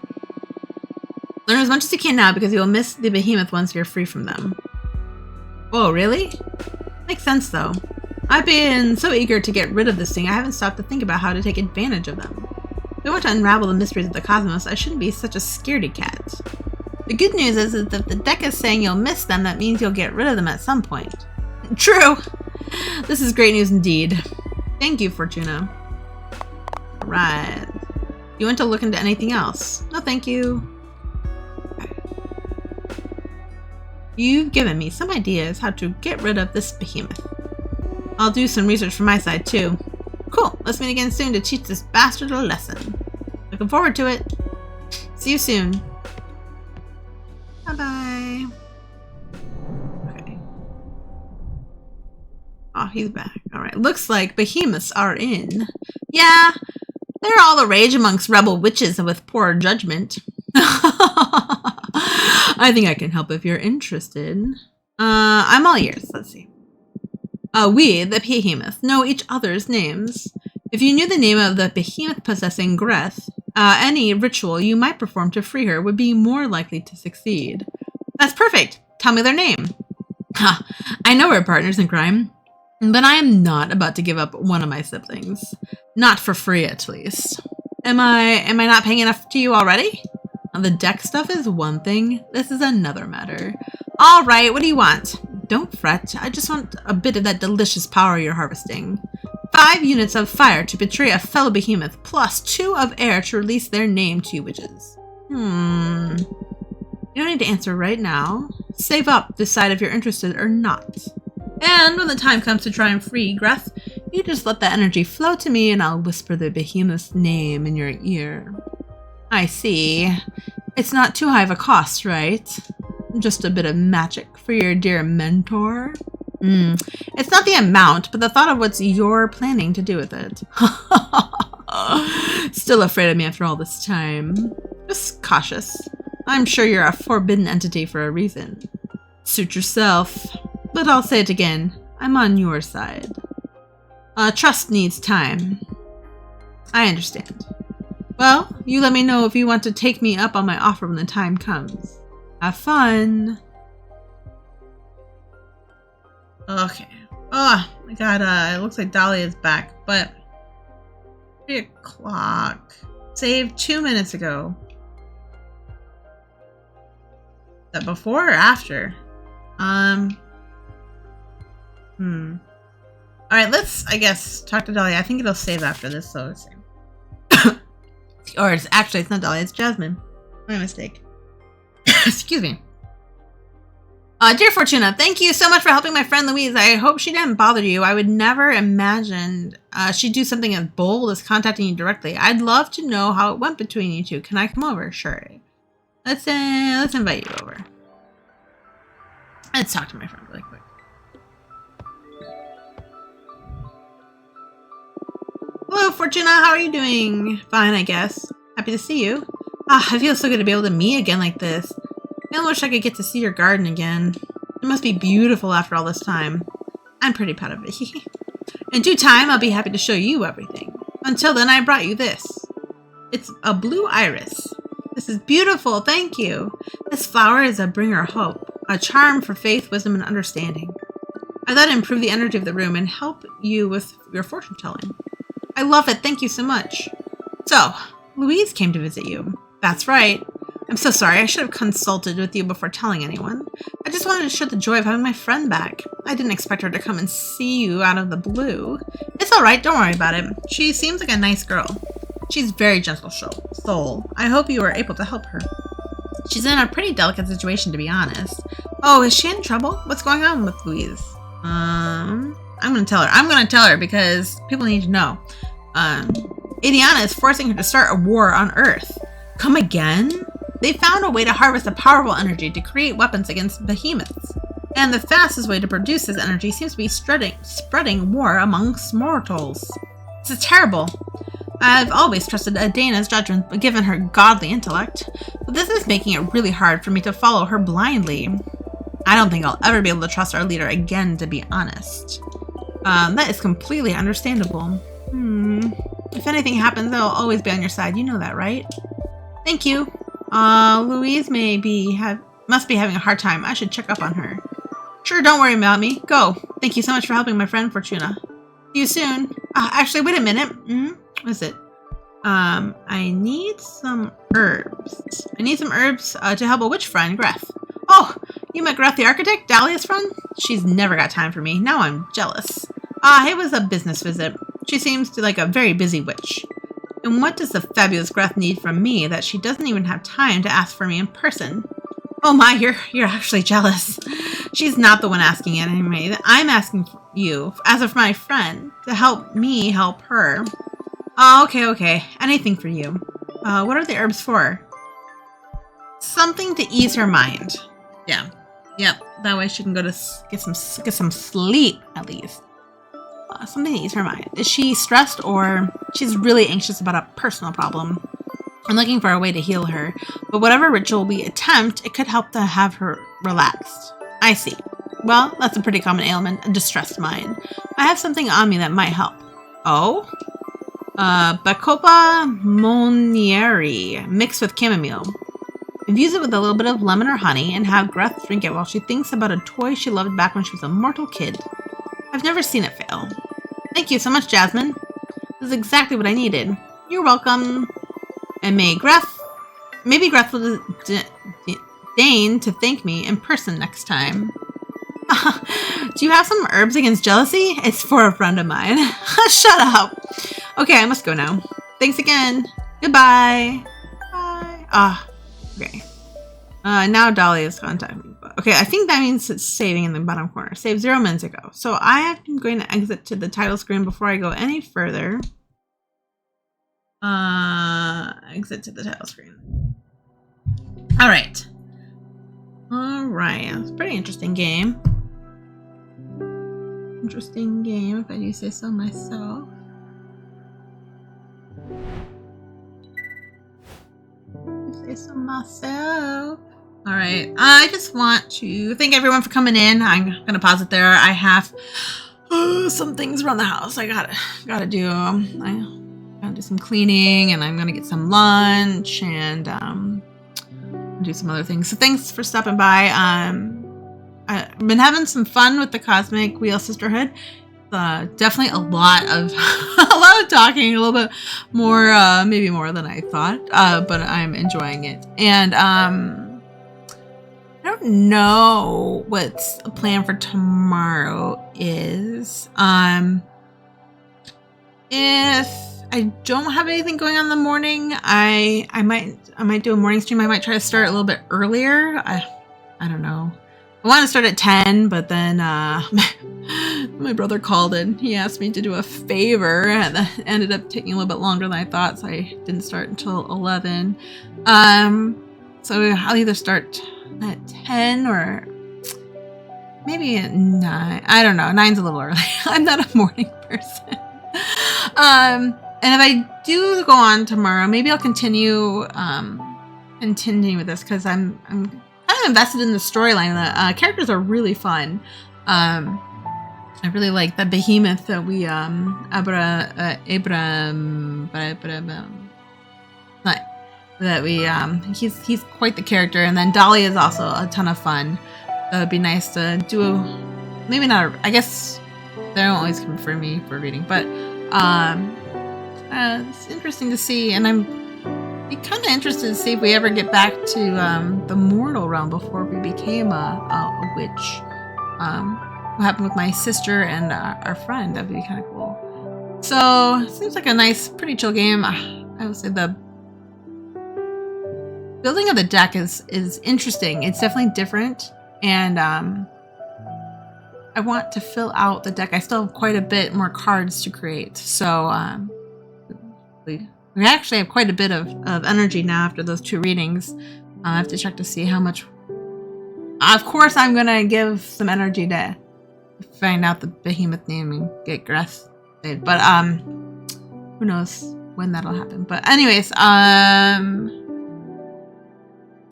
Learn as much as you can now because you will miss the behemoth once you're free from them. Whoa, really? Makes sense though. I've been so eager to get rid of this thing, I haven't stopped to think about how to take advantage of them. If I want to unravel the mysteries of the cosmos, I shouldn't be such a scaredy cat. The good news is that if the deck is saying you'll miss them, that means you'll get rid of them at some point. True! This is great news indeed. Thank you, Fortuna. Right. You want to look into anything else? No, thank you. You've given me some ideas how to get rid of this behemoth. I'll do some research from my side too. Cool, let's meet again soon to teach this bastard a lesson. Looking forward to it. See you soon. Bye-bye. Okay. Oh, he's back. Alright, looks like behemoths are in. Yeah, they're all the rage amongst rebel witches with poor judgment. I think I can help if you're interested. I'm all ears. Let's see. We, the behemoth, know each other's names. If you knew the name of the behemoth possessing Greth, any ritual you might perform to free her would be more likely to succeed. That's perfect. Tell me their name. Ha! I know we're partners in crime, but I am not about to give up one of my siblings. Not for free, at least. Am I not paying enough to you already? The deck stuff is one thing. This is another matter. All right, what do you want? Don't fret. I just want a bit of that delicious power you're harvesting. 5 units of fire to betray a fellow behemoth, plus 2 of air to release their name to you witches. You don't need to answer right now. Save up, decide if you're interested or not. And when the time comes to try and free Greth, you just let that energy flow to me and I'll whisper the behemoth's name in your ear. I see. It's not too high of a cost, right? Just a bit of magic for your dear mentor? It's not the amount, but the thought of what you're planning to do with it. Still afraid of me after all this time. Just cautious. I'm sure you're a forbidden entity for a reason. Suit yourself. But I'll say it again. I'm on your side. Trust needs time. I understand. Well, you let me know if you want to take me up on my offer when the time comes. Have fun. Okay. Oh, my God. It looks like Dahlia is back, but 3 o'clock. Saved 2 minutes ago. Is that before or after? Alright, let's, I guess, talk to Dahlia. I think it'll save after this, so it's or it's not Dahlia, it's Jasmine. My mistake. Excuse me. Dear Fortuna, thank you so much for helping my friend Louise. I hope she didn't bother you. I would never imagine she'd do something as bold as contacting you directly. I'd love to know how it went between you two. Can I come over? Sure. Let's invite you over. Let's talk to my friend really quick. Hello, Fortuna. How are you doing? Fine, I guess. Happy to see you. I feel so good to be able to meet again like this. I wish I could get to see your garden again. It must be beautiful after all this time. I'm pretty proud of it. In due time, I'll be happy to show you everything. Until then, I brought you this. It's a blue iris. This is beautiful. Thank you. This flower is a bringer of hope, a charm for faith, wisdom, and understanding. I thought it'd improve the energy of the room and help you with your fortune telling. I love it. Thank you so much. So, Louise came to visit you. That's right. I'm so sorry. I should have consulted with you before telling anyone. I just wanted to show the joy of having my friend back. I didn't expect her to come and see you out of the blue. It's all right. Don't worry about it. She seems like a nice girl. She's very gentle soul. I hope you were able to help her. She's in a pretty delicate situation, to be honest. Oh, is she in trouble? What's going on with Louise? I'm going to tell her. I'm going to tell her because people need to know. Adiana is forcing her to start a war on Earth. Come again? They found a way to harvest a powerful energy to create weapons against behemoths. And the fastest way to produce this energy seems to be spreading war amongst mortals. This is terrible. I've always trusted Adana's judgment, given her godly intellect, but this is making it really hard for me to follow her blindly. I don't think I'll ever be able to trust our leader again, to be honest. That is completely understandable. If anything happens, I'll always be on your side. You know that, right? Thank you. Louise must be having a hard time. I should check up on her. Sure, don't worry about me. Go. Thank you so much for helping my friend Fortuna. See you soon. Actually, wait a minute. What is it? I need some herbs. I need some herbs to help a witch friend, Greth. Oh, you met Greth the architect, Dahlia's friend? She's never got time for me. Now I'm jealous. It was a business visit. She seems like a very busy witch. And what does the fabulous Greth need from me that she doesn't even have time to ask for me in person? Oh my, you're actually jealous. She's not the one asking it anyway. I'm asking you, as of my friend, to help me help her. Oh, okay. Anything for you. What are the herbs for? Something to ease her mind. Yeah. Yep. That way she can go to get some sleep at least. Something to ease her mind. Is she stressed or she's really anxious about a personal problem? I'm looking for a way to heal her, but whatever ritual we attempt, it could help to have her relaxed. I see. Well, that's a pretty common ailment, a distressed mind. I have something on me that might help. Oh? Bacopa monieri, mixed with chamomile. Infuse it with a little bit of lemon or honey and have Greth drink it while she thinks about a toy she loved back when she was a mortal kid. I've never seen it fail. Thank you so much, Jasmine. This is exactly what I needed. You're welcome. And maybe Greth will deign to thank me in person next time. Do you have some herbs against jealousy? It's for a friend of mine. Shut up. Okay, I must go now. Thanks again. Goodbye. Bye. Okay. Now Dolly is contacting me. Okay, I think that means it's saving in the bottom corner. Saved 0 minutes ago. So I am going to exit to the title screen before I go any further. Exit to the title screen. Alright. Alright. It's a pretty interesting game. Interesting game, if I do say so myself. Alright, I just want to thank everyone for coming in. I'm gonna pause it there. I have some things around the house I gotta do. I gotta do some cleaning, and I'm gonna get some lunch and do some other things. So thanks for stopping by. I've been having some fun with the Cosmic Wheel Sisterhood. Definitely a lot of talking, a little bit more, maybe more than I thought, but I'm enjoying it. And I don't know what's the plan for tomorrow is. If I don't have anything going on in the morning, I might do a morning stream. I might try to start a little bit earlier. I don't know. I want to start at 10, but then my brother called and he asked me to do a favor, and that ended up taking a little bit longer than I thought, so I didn't start until 11. So I'll either start at 10 or maybe at 9. I don't know. 9's a little early. I'm not a morning person. And if I do go on tomorrow, maybe I'll continue with this, because I'm kind of invested in the storyline. The characters are really fun. I really like the behemoth that we he's quite the character, and then Dolly is also a ton of fun. So it'd be nice to do maybe not I guess they don't always come for me for reading, but it's interesting to see, and I'm kind of interested to see if we ever get back to the mortal realm before we became a witch. What happened with my sister and our friend? That'd be kind of cool. So it seems like a nice, pretty chill game. I would say the building of the deck is interesting. It's definitely different, and I want to fill out the deck. I still have quite a bit more cards to create, so we actually have quite a bit of energy now after those 2 readings. I have to check to see how much. Of course, I'm gonna give some energy to find out the behemoth name and get Greth. But who knows when that'll happen. But anyways,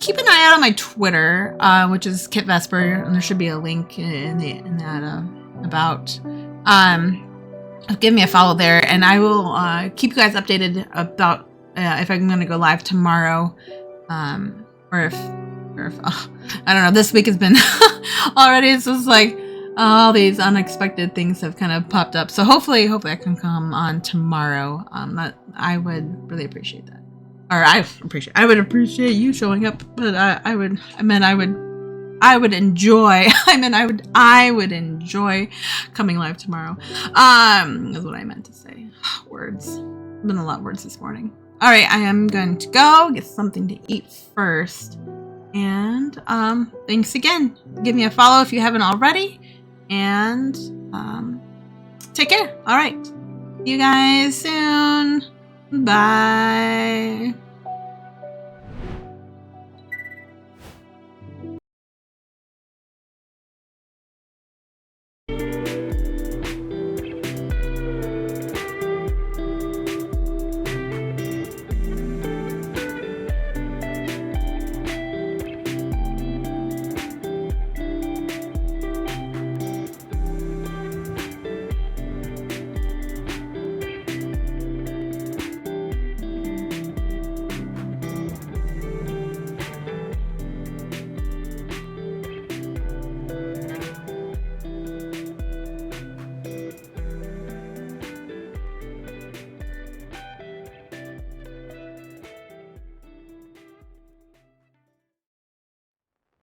keep an eye out on my Twitter, which is kitvesper, and there should be a link in that about. Give me a follow there, and I will keep you guys updated about if I'm going to go live tomorrow, or if I don't know. This week has been already. It's just like all these unexpected things have kind of popped up. So hopefully I can come on tomorrow. I would really appreciate that, or I would appreciate you showing up. But I would enjoy. I would enjoy coming live tomorrow. Is what I meant to say. Words. Been a lot of words this morning. All right, I am going to go get something to eat first. And thanks again. Give me a follow if you haven't already. And take care. All right. See you guys soon. Bye.